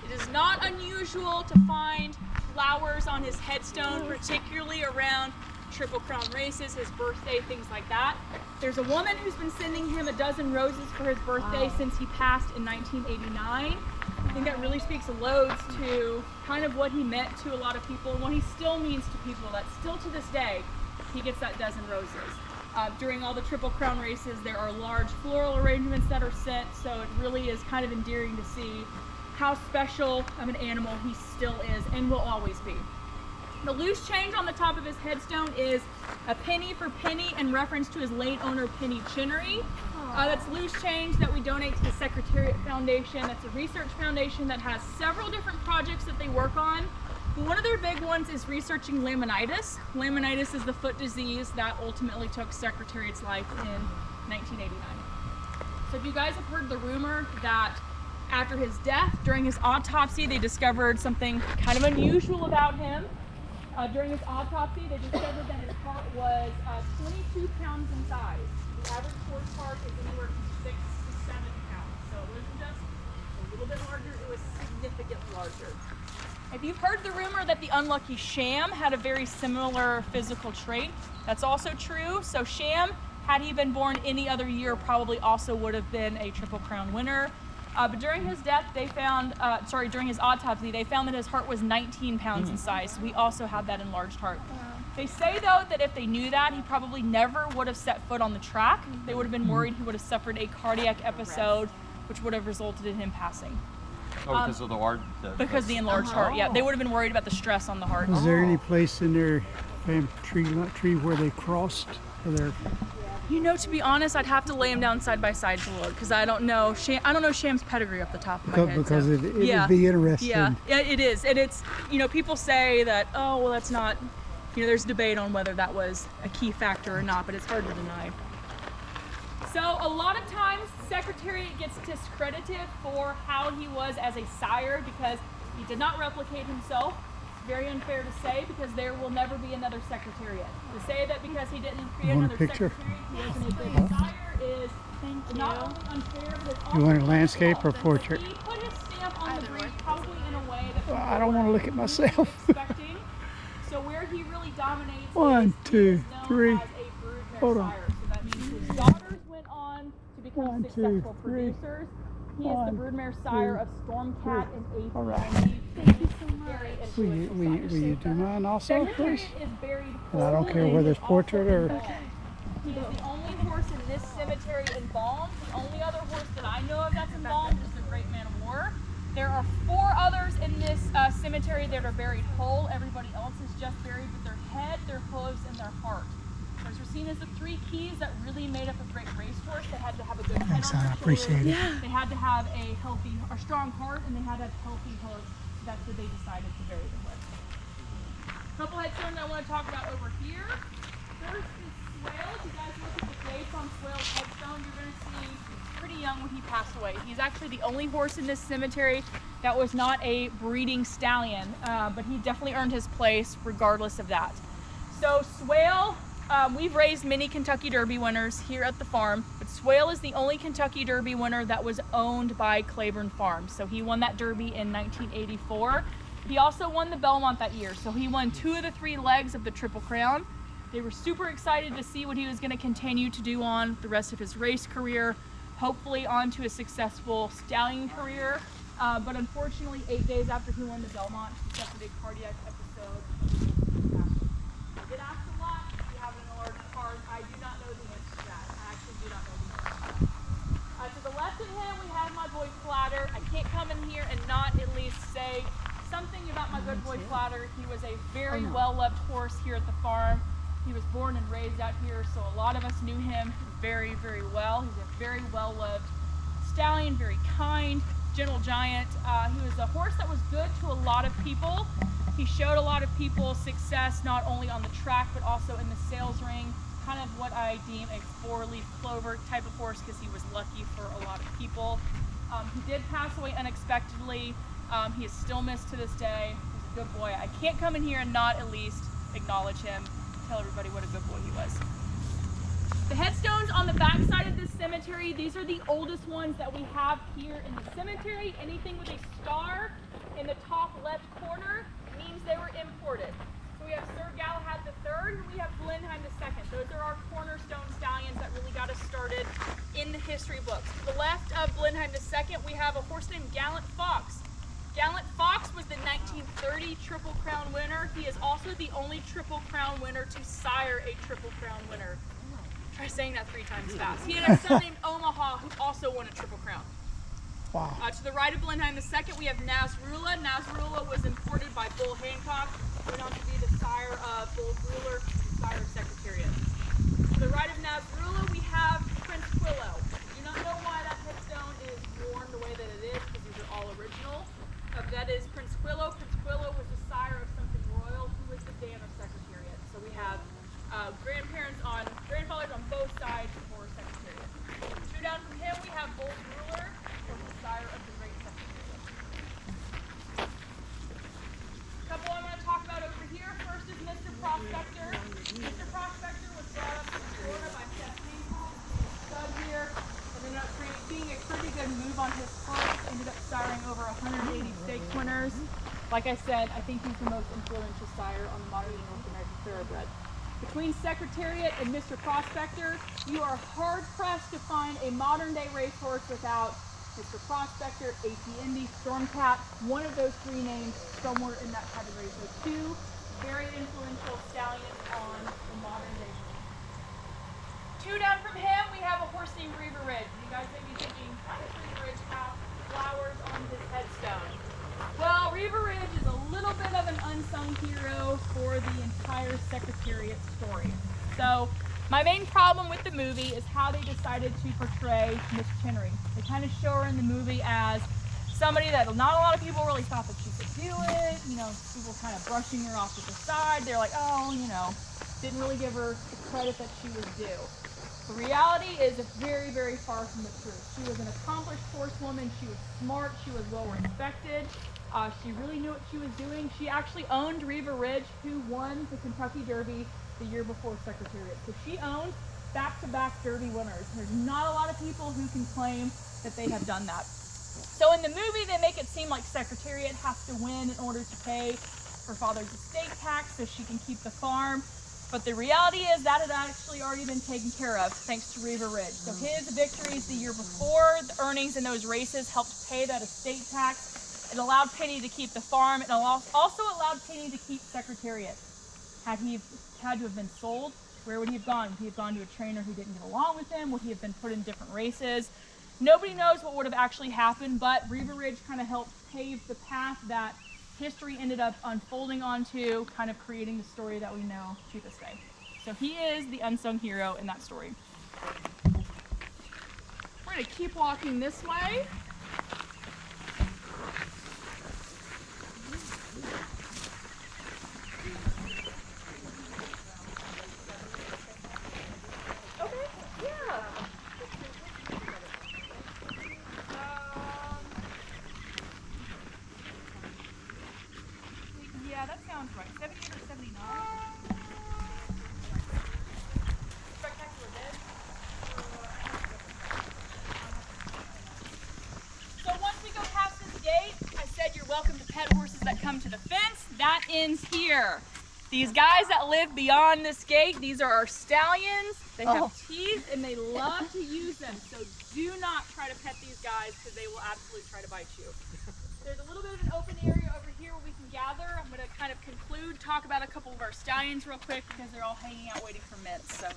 It is not unusual to find flowers on his headstone, particularly around Triple Crown races, his birthday, things like that. There's a woman who's been sending him a dozen roses for his birthday since he passed in 1989. I think that really speaks loads to kind of what he meant to a lot of people and what he still means to people, that still to this day, he gets that dozen roses. During all the Triple Crown races, there are large floral arrangements that are sent, so it really is kind of endearing to see how special of an animal he still is and will always be. The loose change on the top of his headstone is a penny for Penny in reference to his late owner, Penny Chinnery. That's loose change that we donate to the Secretariat Foundation. That's a research foundation that has several different projects that they work on. But one of their big ones is researching laminitis. Laminitis is the foot disease that ultimately took Secretariat's life in 1989. So if you guys have heard the rumor that after his death, during his autopsy, they discovered something kind of unusual about him. During his autopsy, they discovered that his heart was 22 pounds in size. The average horse heart is anywhere from 6 to 7 pounds. So it wasn't just a little bit larger, it was significantly larger. If you've heard the rumor that the unlucky Sham had a very similar physical trait, that's also true. So Sham Had he been born any other year, probably also would have been a Triple Crown winner. But during his death, they found, during his autopsy, they found that his heart was 19 pounds in size. So we also had that enlarged heart. They say, though, that if they knew that, he probably never would have set foot on the track. They would have been worried he would have suffered a cardiac episode, which would have resulted in him passing. Oh, because of the heart? Because the enlarged heart, yeah. They would have been worried about the stress on the heart. Was there any place in their tree where they crossed? Or their... You know, to be honest, I'd have to lay him down side by side to look, because I don't know Sham's pedigree off the top of my head. Because so. it would be interesting. Yeah, it is. And it's, you know, people say that, oh, well, that's not, you know, there's debate on whether that was a key factor or not, but it's hard to deny. So a lot of times, Secretariat gets discredited for how he was as a sire because he did not replicate himself. Very unfair to say because there will never be another Secretariat. To say that because he didn't create another Secretariat, he wasn't a good sire is not only unfair, but it's also You want a landscape or portrait? He put his stamp on the breed probably in a way that I don't want to look at myself. expecting. So where he really dominates 1, 2, 3. as a broodmare Hold on. sire. So that means his daughters went on to become 1, 2, successful 3. producers. He is 1, the broodmare sire 2, of Stormcat and Aphid. All right. Thank you so much. Will you do mine also, please? Secretariat is buried And I don't whole care and whether it's is portrait also or... embalmed. He is the only horse in this cemetery embalmed. The only other horse that I know of that's embalmed is the Great Man of War. There are 4 others in this cemetery that are buried whole. Everybody else is just buried with their head, their hooves, and their heart. Those are seen as the 3 keys that really made up a great racehorse. They had to have a good head Thanks, on their I appreciate it. shoulders. They had to have a healthy, or strong heart, and they had to have healthy hooves. So that's what they decided to bury them with. A couple headstones I want to talk about over here. First is Swale. If you guys look at the dates on Swale's headstone, you're going to see pretty young when he passed away. He's actually the only horse in this cemetery that was not a breeding stallion, but he definitely earned his place regardless of that. So Swale, we've raised many Kentucky Derby winners here at the farm, but Swale is the only Kentucky Derby winner that was owned by Claiborne Farm. So he won that Derby in 1984. He also won the Belmont that year, so he won 2 of the 3 legs of the Triple Crown. They were super excited to see what he was going to continue to do on the rest of his race career, hopefully onto a successful stallion career. But unfortunately, 8 days after he won the Belmont, he suffered a cardiac episode. I get asked a lot, if you have an enlarged heart. I do not know the answer to that. I actually do not know the answer to that. To the left of him, we have my boy Flatter. I can't come in here and not at least say something about my good boy Flatter. He was a very well-loved horse here at the farm. He was born and raised out here, so a lot of us knew him very, very well. He's a very well-loved stallion, very kind, gentle giant. He was a horse that was good to a lot of people. He showed a lot of people success, not only on the track, but also in the sales ring. Kind of what I deem a 4-leaf clover type of horse because he was lucky for a lot of people. He did pass away unexpectedly. He is still missed to this day. He's a good boy. I can't come in here and not at least acknowledge him, tell everybody what a good boy he was. The headstones on the back side of this cemetery, these are the oldest ones that we have here in the cemetery. Anything with a star in the top left corner means they were imported. So we have Sir Galahad III and we have Blenheim II. Those are our cornerstone stallions that really got us started in the history books. To the left of Blenheim II, we have a horse named Gallant Fox. Gallant Fox was the 1930 Triple Crown winner. He is also the only Triple Crown winner to sire a Triple Crown winner. Try saying that 3 times fast. He had a son named Omaha who also won a Triple Crown. Wow. To the right of Blenheim II, we have Nasrullah. Nasrullah was imported by Bull Hancock, went on to be the sire of Bull Ruler, the sire of Secretariat. To the right of Nasrullah, we have Prince Quillo. I do not know why that headstone is worn the way that it is, because these are all original. That is Prince Quillo. Prince Quillo was the sire of something royal, who was the Dan of Secretariat. So we have grandfathers on both sides for Secretariat. 2 down from him, we have Bull Ruler, who was the sire of the Great Secretariat. A couple I'm going to talk about over here. First is Mr. Prospector. Mr. Prospector was brought up in Florida by Seth Hancock. Stud here. And ended up being a pretty good move on his part. Ended up siring over 180 stakes winners. Like I said, I think he's the most influential sire on the modern North American thoroughbred. Between Secretariat and Mr. Prospector, you are hard-pressed to find a modern-day racehorse without Mr. Prospector, AP Indy, Stormcat, one of those three names somewhere in that category. So two very influential stallions on the modern day. Two down from him, we have a horse named Reaver Ridge. You guys may be thinking, why does Reaver Ridge have flowers on his headstone? Well, Reaver Ridge is a little bit of an unsung hero for the entire Secretariat story. So my main problem with the movie is how they decided to portray Miss Chinnery. They kind of show her in the movie as somebody that not a lot of people really thought that she could do it. You know, people kind of brushing her off to the side. They're like, oh, you know, didn't really give her the credit that she was due. The reality is it's very, very far from the truth. She was an accomplished horsewoman. She was smart. She was well respected. She really knew what she was doing. She actually owned Reaver Ridge, who won the Kentucky Derby the year before Secretariat. So she owned back-to-back Derby winners. There's not a lot of people who can claim that they have done that. So in the movie, they make it seem like Secretariat has to win in order to pay her father's estate tax so she can keep the farm. But the reality is that had actually already been taken care of thanks to Reaver Ridge. So his victories the year before, the earnings in those races helped pay that estate tax. It allowed Penny to keep the farm. It also allowed Penny to keep Secretariat. Had he had to have been sold, where would he have gone? Would he have gone to a trainer who didn't get along with him? Would he have been put in different races? Nobody knows what would have actually happened, but Reaver Ridge kind of helped pave the path that history ended up unfolding onto, kind of creating the story that we know to this day. So he is the unsung hero in that story. We're going to keep walking this way. Yeah, that sounds right. 78 or 79. Spectacular Dead. So once we go past this gate, I said you're welcome to pet horses that come to the fence. That ends here. These guys that live beyond this gate, these are our stallions. They have teeth and they love to use them. So do not try to pet these guys because they will absolutely try to bite you. There's a little bit of an open area over here where we can gather. I'm going to kind of conclude, talk about a couple of our stallions real quick because they're all hanging out waiting for mitts. So.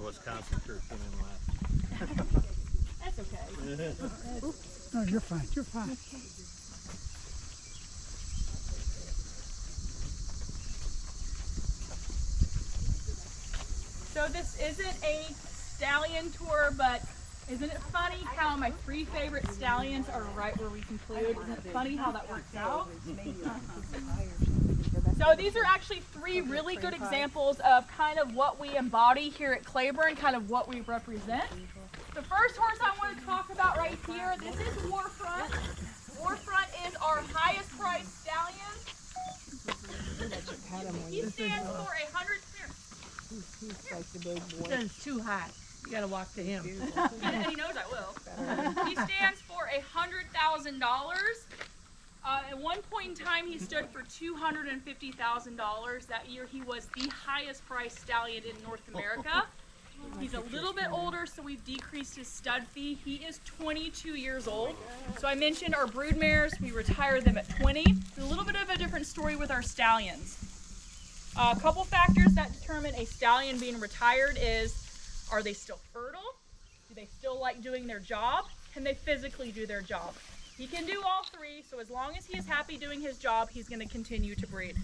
Wisconsin church came in last. That's okay. No, you're fine. You're fine. So this isn't a stallion tour, but isn't it funny how my three favorite stallions are right where we conclude? Isn't it funny how that works out? So these are actually three really good examples of kind of what we embody here at Claiborne, kind of what we represent. The first horse I want to talk about right here, this is Warfront. Warfront is our highest priced stallion. He stands for 100. He's like the big boy. It's too hot. You gotta walk to him. And he knows I will. He stands for $100,000. At one point in time, he stood for $250,000. That year, he was the highest priced stallion in North America. He's a little bit older, so we've decreased his stud fee. He is 22 years old. So I mentioned our brood mares, we retired them at 20. It's a little bit of a different story with our stallions. A couple factors that determine a stallion being retired is, are they still fertile? Do they still like doing their job? Can they physically do their job? He can do all three, so as long as he is happy doing his job, he's going to continue to breed.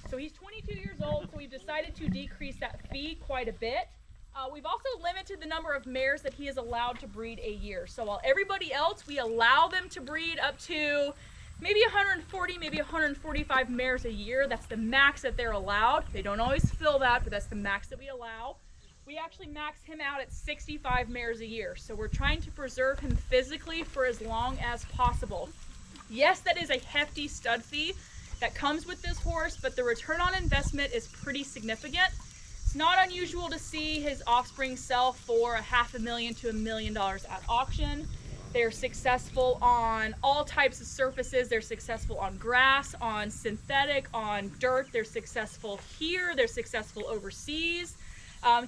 So he's 22 years old, so we've decided to decrease that fee quite a bit. We've also limited the number of mares that he is allowed to breed a year. So while everybody else, we allow them to breed up to maybe 140, maybe 145 mares a year. That's the max that they're allowed. They don't always fill that, but that's the max that we allow. We actually max him out at 65 mares a year. So we're trying to preserve him physically for as long as possible. Yes, that is a hefty stud fee that comes with this horse, but the return on investment is pretty significant. It's not unusual to see his offspring sell for $500,000 to $1 million at auction. They're successful on all types of surfaces. They're successful on grass, on synthetic, on dirt. They're successful here. They're successful overseas.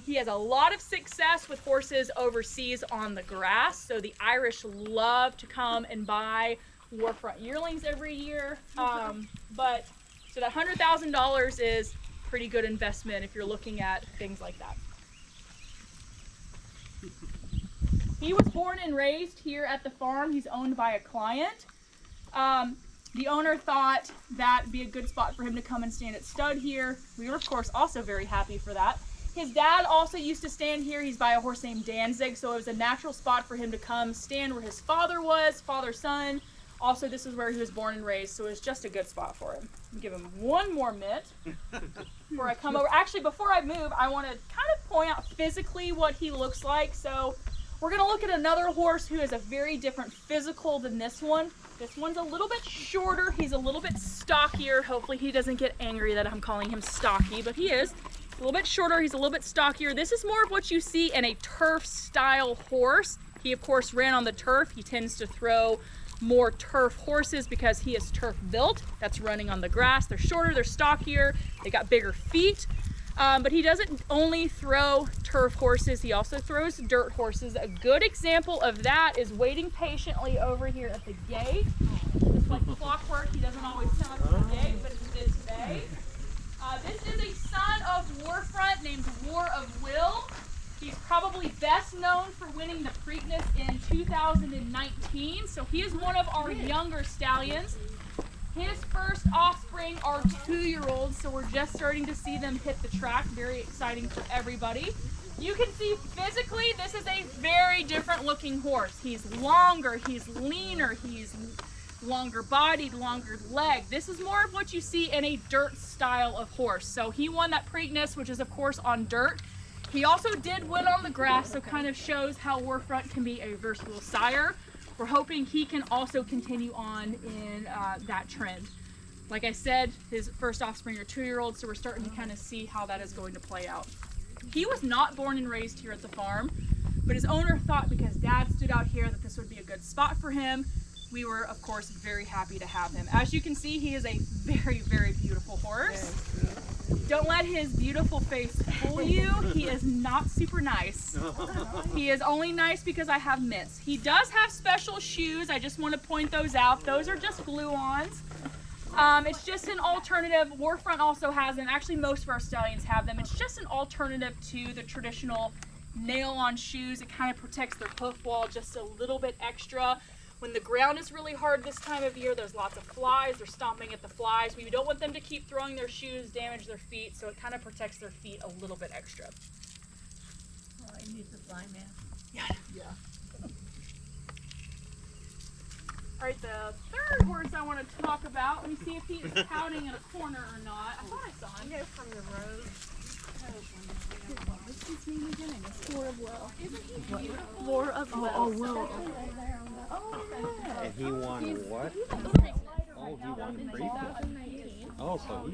He has a lot of success with horses overseas on the grass. So the Irish love to come and buy Warfront yearlings every year. But so that $100,000 is pretty good investment if you're looking at things like that. He was born and raised here at the farm. He's owned by a client. The owner thought that'd be a good spot for him to come and stand at stud here. We were, of course, also very happy for that. His dad also used to stand here. He's by a horse named Danzig, so it was a natural spot for him to come stand where his father was, father-son. Also, this is where he was born and raised, so it was just a good spot for him. I'll give him one more mitt before I come over. Actually, before I move, I want to kind of point out physically what he looks like. So we're going to look at another horse who is a very different physical than this one. This one's a little bit shorter. He's a little bit stockier. Hopefully he doesn't get angry that I'm calling him stocky, but he is. A little bit shorter, he's a little bit stockier. This is more of what you see in a turf style horse. He of course ran on the turf. He tends to throw more turf horses because he is turf built. That's running on the grass. They're shorter, they're stockier, they got bigger feet. But he doesn't only throw turf horses, he also throws dirt horses. A good example of that is waiting patiently over here at the gate. Just like clockwork, he doesn't always come up to the gate, but he did today. This is a son of Warfront named War of Will. He's probably best known for winning the Preakness in 2019, so he is one of our younger stallions. His first offspring are 2-year-olds, so we're just starting to see them hit the track. Very exciting for everybody. You can see physically this is a very different looking horse. He's longer, he's leaner, he's longer bodied, longer leg. This is more of what you see in a dirt style of horse. So he won that Preakness, which is of course on dirt. He also did win on the grass, so kind of shows how Warfront can be a versatile sire. We're hoping he can also continue on in that trend. Like I said, his first offspring are 2-year-olds, so we're starting to kind of see how that is going to play out. He was not born and raised here at the farm, but his owner thought because Dad stood out here that this would be a good spot for him. We were, of course, very happy to have him. As you can see, he is a very, very beautiful horse. Don't let his beautiful face fool you. He is not super nice. He is only nice because I have mitts. He does have special shoes. I just want to point those out. Those are just glue-ons. It's just an alternative. Warfront also has them. Actually, most of our stallions have them. It's just an alternative to the traditional nail-on shoes. It kind of protects their hoof wall just a little bit extra. When the ground is really hard this time of year, there's lots of flies. They're stomping at the flies. We don't want them to keep throwing their shoes, damage their feet, so it kind of protects their feet a little bit extra. Oh, he needs a fly man. Yeah. All right, the third horse I want to talk about. Let me see if he is pouting in a corner or not. I thought I saw him. Go from the road. What's his name again? It's War of Will. Isn't he beautiful? War of Will. Oh, Will. And he won what? Oh, he won Preakness. Oh, so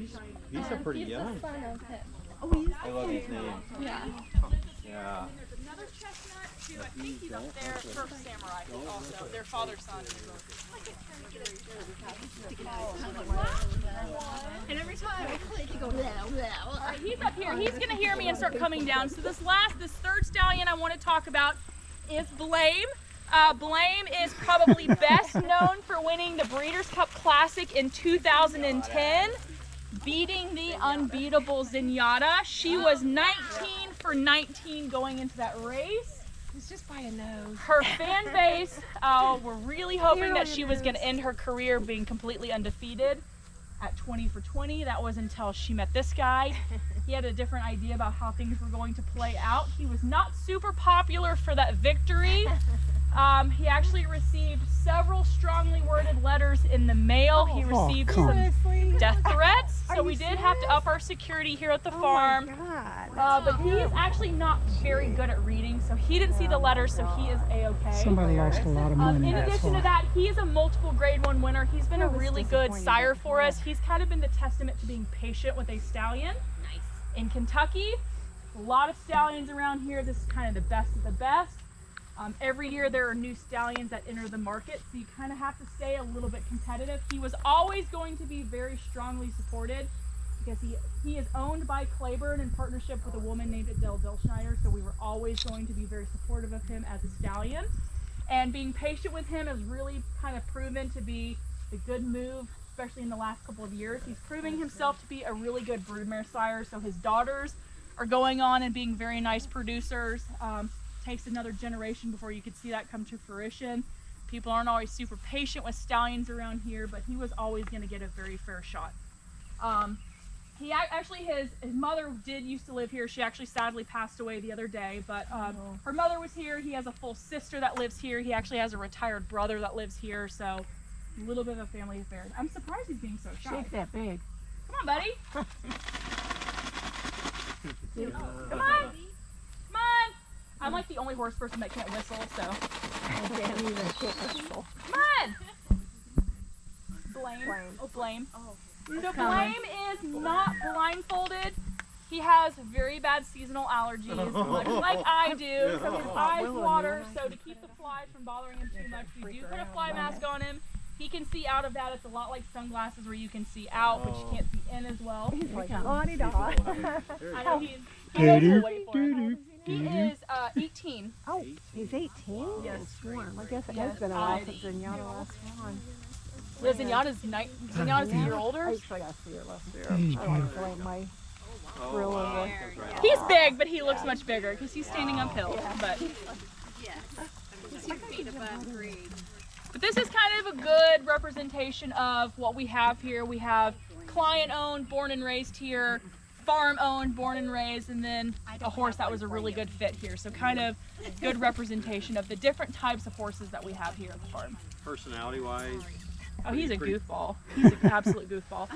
he's a pretty young. I love his name. Yeah. Yeah. There's another chestnut too. I think he's up there. First Samurai also. Their father's son. And every time I click, you go, All right, he's up here. He's gonna hear me and start coming down. So this third stallion I want to talk about is Blame. Blame is probably best known for winning the Breeders' Cup Classic in 2010, beating the unbeatable Zenyatta. She was 19 for 19 going into that race. It's just by a nose. Her fan base were really hoping that she was going to end her career being completely undefeated at 20 for 20. That was until she met this guy. He had a different idea about how things were going to play out. He was not super popular for that victory. He actually received several strongly worded letters in the mail. He received some death threats. So we did have to up our security here at the farm. But he is actually not very good at reading, so he didn't see the letters, so he is A-okay. Somebody lost a lot of money. In addition to that, he is a multiple grade 1 winner. He's been a really good sire for us. He's kind of been the testament to being patient with a stallion. Nice. In Kentucky, a lot of stallions around here. This is kind of the best of the best. Every year there are new stallions that enter the market, so you kind of have to stay a little bit competitive. He was always going to be very strongly supported because he is owned by Claiborne in partnership with a woman named Adele Dilschneider, so we were always going to be very supportive of him as a stallion. And being patient with him has really kind of proven to be a good move, especially in the last couple of years. He's proving himself to be a really good broodmare sire, so his daughters are going on and being very nice producers. Takes another generation before you could see that come to fruition. People aren't always super patient with stallions around here, but he was always going to get a very fair shot. His mother used to live here. She actually sadly passed away the other day, but her mother was here. He has a full sister that lives here. He actually has a retired brother that lives here, so a little bit of a family affair. I'm surprised he's being so shy. Shake that big. Come on, buddy. Come on. Come on. I'm like the only horse person that can't whistle, so. I can't even whistle. Come on. Blame. Oh, Blame. So Blame is not blindfolded. He has very bad seasonal allergies, much like I do. So his eyes water. So to keep the flies from bothering him too much, we do put a fly mask on him. He can see out of that. It's a lot like sunglasses where you can see out, but you can't see in as well. He's like, la-di-da. I know he is. He is 18. Oh, he's 18? Yes. I guess it has been a while since Zenyatta last won. Yeah, Zenyatta's a year older. I actually got to see her last year. I like to like my grill over. He's big, but he looks much bigger because he's standing uphill. But But this is kind of a good representation of what we have here. We have client-owned, born and raised here, farm-owned, born and raised, and then a horse that was a really good fit here. So kind of good representation of the different types of horses that we have here at the farm. Personality-wise? Oh, he's a goofball. He's an absolute goofball.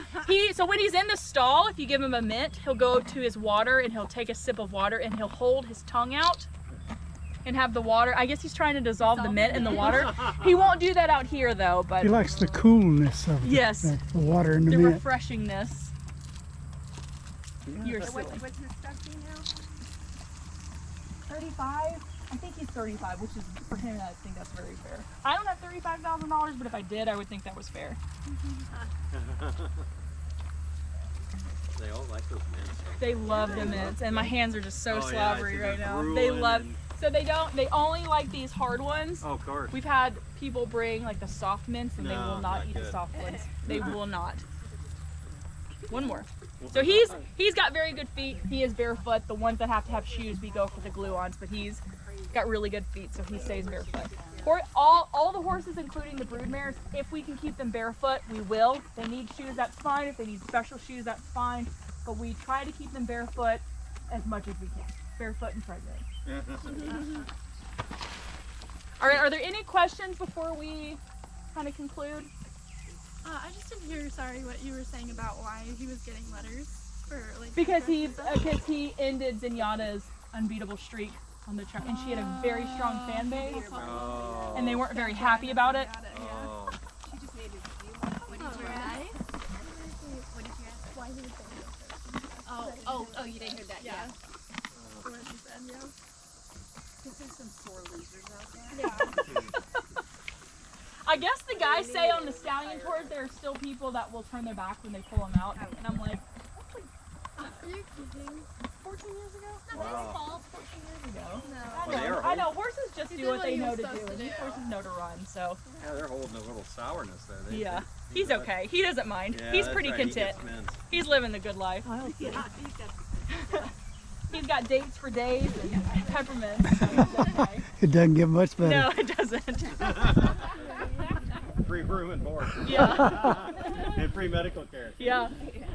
So when he's in the stall, if you give him a mint, he'll go to his water and he'll take a sip of water and he'll hold his tongue out and have the water. I guess he's trying to dissolve the mint in the water. He won't do that out here though, but He likes the coolness of the water in the mint. refreshingness. You're silly. What's his stuffing now? 35? I think he's 35, which is, for him, I think that's very fair. I don't have $35,000, but if I did, I would think that was fair. They all like those mints. They love the mints, and my hands are just so slobbery right now. Drooling They love, so they only like these hard ones. Oh, of course. We've had people bring like the soft mints, and they No, will not not eat the good. soft ones. They will not. One more. So he's got very good feet. He is barefoot. The ones that have to have shoes, we go for the glue-ons, but he's got really good feet, so he stays barefoot. For all the horses, including the broodmares, if we can keep them barefoot, we will. If they need shoes, that's fine. If they need special shoes, that's fine. But we try to keep them barefoot as much as we can. Barefoot and pregnant. All right, are there any questions before we kind of conclude? I just didn't hear, what you were saying about why he was getting letters for like. Because he ended Zenyatta's unbeatable streak on the track, and she had a very strong fan base, and they weren't very happy about it. She just made his view. What did you ask? What did you ask? Why he was saying Oh, you didn't hear that? Yeah. What she said, yeah. Because there's some sore losers out there. Yeah. I guess the guys say on the stallion tours there are still people that will turn their back when they pull them out, and I'm like, Are you kidding? 14 years ago? Wow. 14 years ago. No. I know, horses just He do did what what they he know was to do, supposed to and these do. horses know to run, so. Yeah, they're holding a little sourness there. Yeah, he's okay. He doesn't mind. Yeah, He's that's pretty right. He content. gets mints. He's living the good life. Yeah, He's got dates for days and peppermints. So he's okay. It doesn't get much better. No, it doesn't. Free room and board. Yeah. And free medical care. Yeah.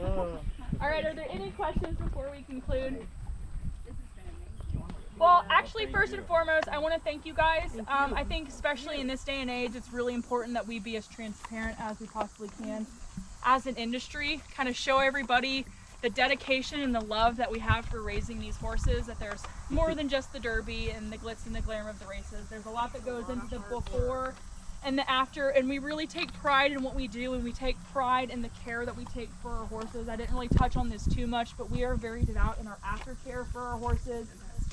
All right, are there any questions before we conclude? Well, actually, first and foremost, I want to thank you guys. I think especially in this day and age, it's really important that we be as transparent as we possibly can as an industry, kind of show everybody the dedication and the love that we have for raising these horses, that there's more than just the derby and the glitz and the glamour of the races. There's a lot that goes into the before and the after, and we really take pride in what we do, and we take pride in the care that we take for our horses. I didn't really touch on this too much, but we are very devout in our aftercare for our horses.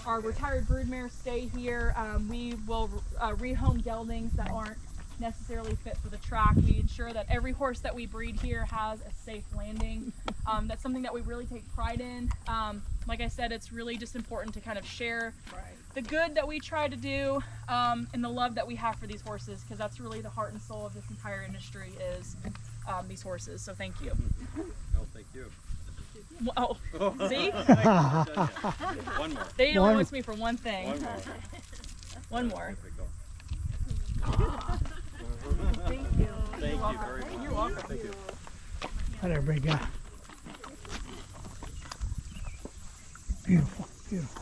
our retired broodmares stay here. We will rehome geldings that aren't necessarily fit for the track. We ensure that every horse that we breed here has a safe landing. That's something that we really take pride in. Like I said, it's really just important to kind of share the good that we try to do and the love that we have for these horses, because that's really the heart and soul of this entire industry is these horses. So thank you. Oh, thank you. Oh, see? One more. They only wants me for one thing. One more. One more. Thank you. Thank you very much. You're welcome. Thank you. Hi there, big guy. Beautiful, beautiful.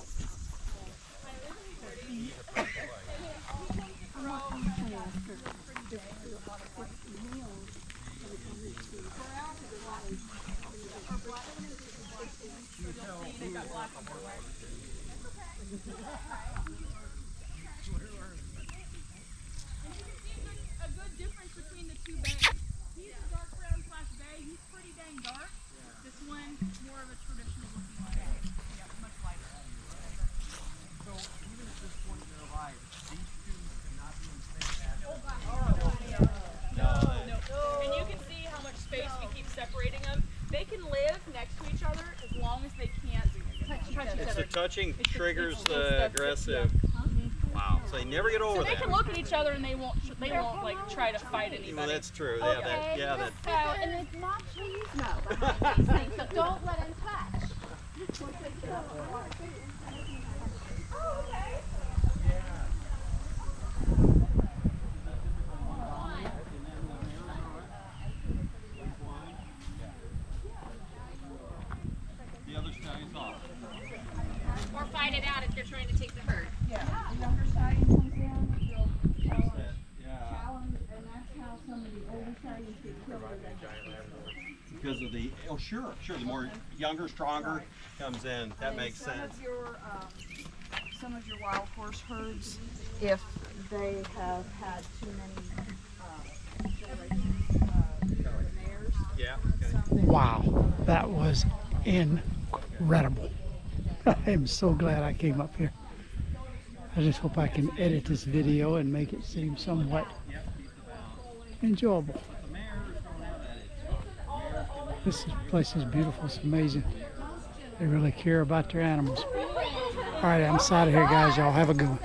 A good difference between the two bays. He's a dark brown / bay. He's pretty dang dark. This one, more of a traditional looking bay. Yeah, much lighter. So even at this point in their life, these two cannot be in the same batch. No. And you can see how much space we keep separating them. They can live next to each other as long as they can't touch each other. It's the touching triggers the aggressive. Wow. So they never get over So they that. can look at each other and they won't like try to fight anybody. Well, that's true. Okay. Yeah, that. And it's machismo behind these things, so don't let him touch. Oh, okay. The other stallions off. Or fight it out if they're trying to take the herd. Yeah, the younger stallion comes in, they'll challenge, Yeah. and that's how some of the older stallions get killed with that. Because of the sure. The more younger, stronger comes in. That makes sense. Some of your wild horse herds, if they have had too many mares, Yeah. Wow, that was incredible. I am so glad I came up here. I just hope I can edit this video and make it seem somewhat enjoyable. This place is beautiful. It's amazing. They really care about their animals. All right, I'm out of here, guys. Y'all have a good one.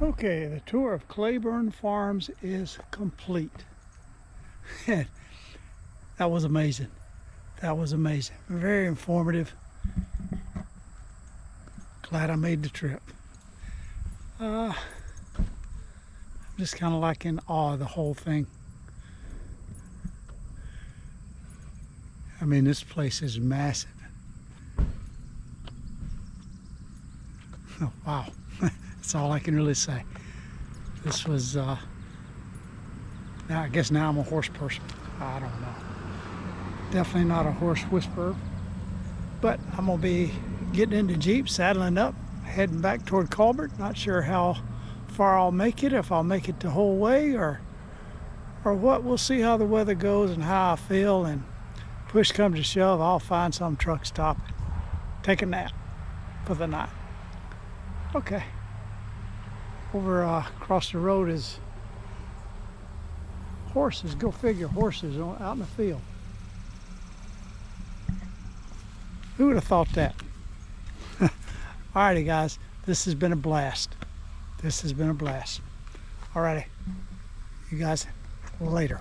Okay, the tour of Claiborne Farms is complete. That was amazing. That was amazing. Very informative. Glad I made the trip. I'm just kind of like in awe of the whole thing. I mean, this place is massive. Oh, wow. That's all I can really say. This was, now I guess now I'm a horse person. I don't know. Definitely not a horse whisperer. But I'm going to be getting into Jeep, saddling up, heading back toward Colbert. Not sure how far I'll make it, if I'll make it the whole way or what. We'll see how the weather goes and how I feel, and push comes to shove, I'll find some truck stop, take a nap for the night. Okay. Over across the road is horses. Go figure, horses out in the field. Who would have thought that? Alrighty, guys. This has been a blast. This has been a blast. Alrighty. You guys, later.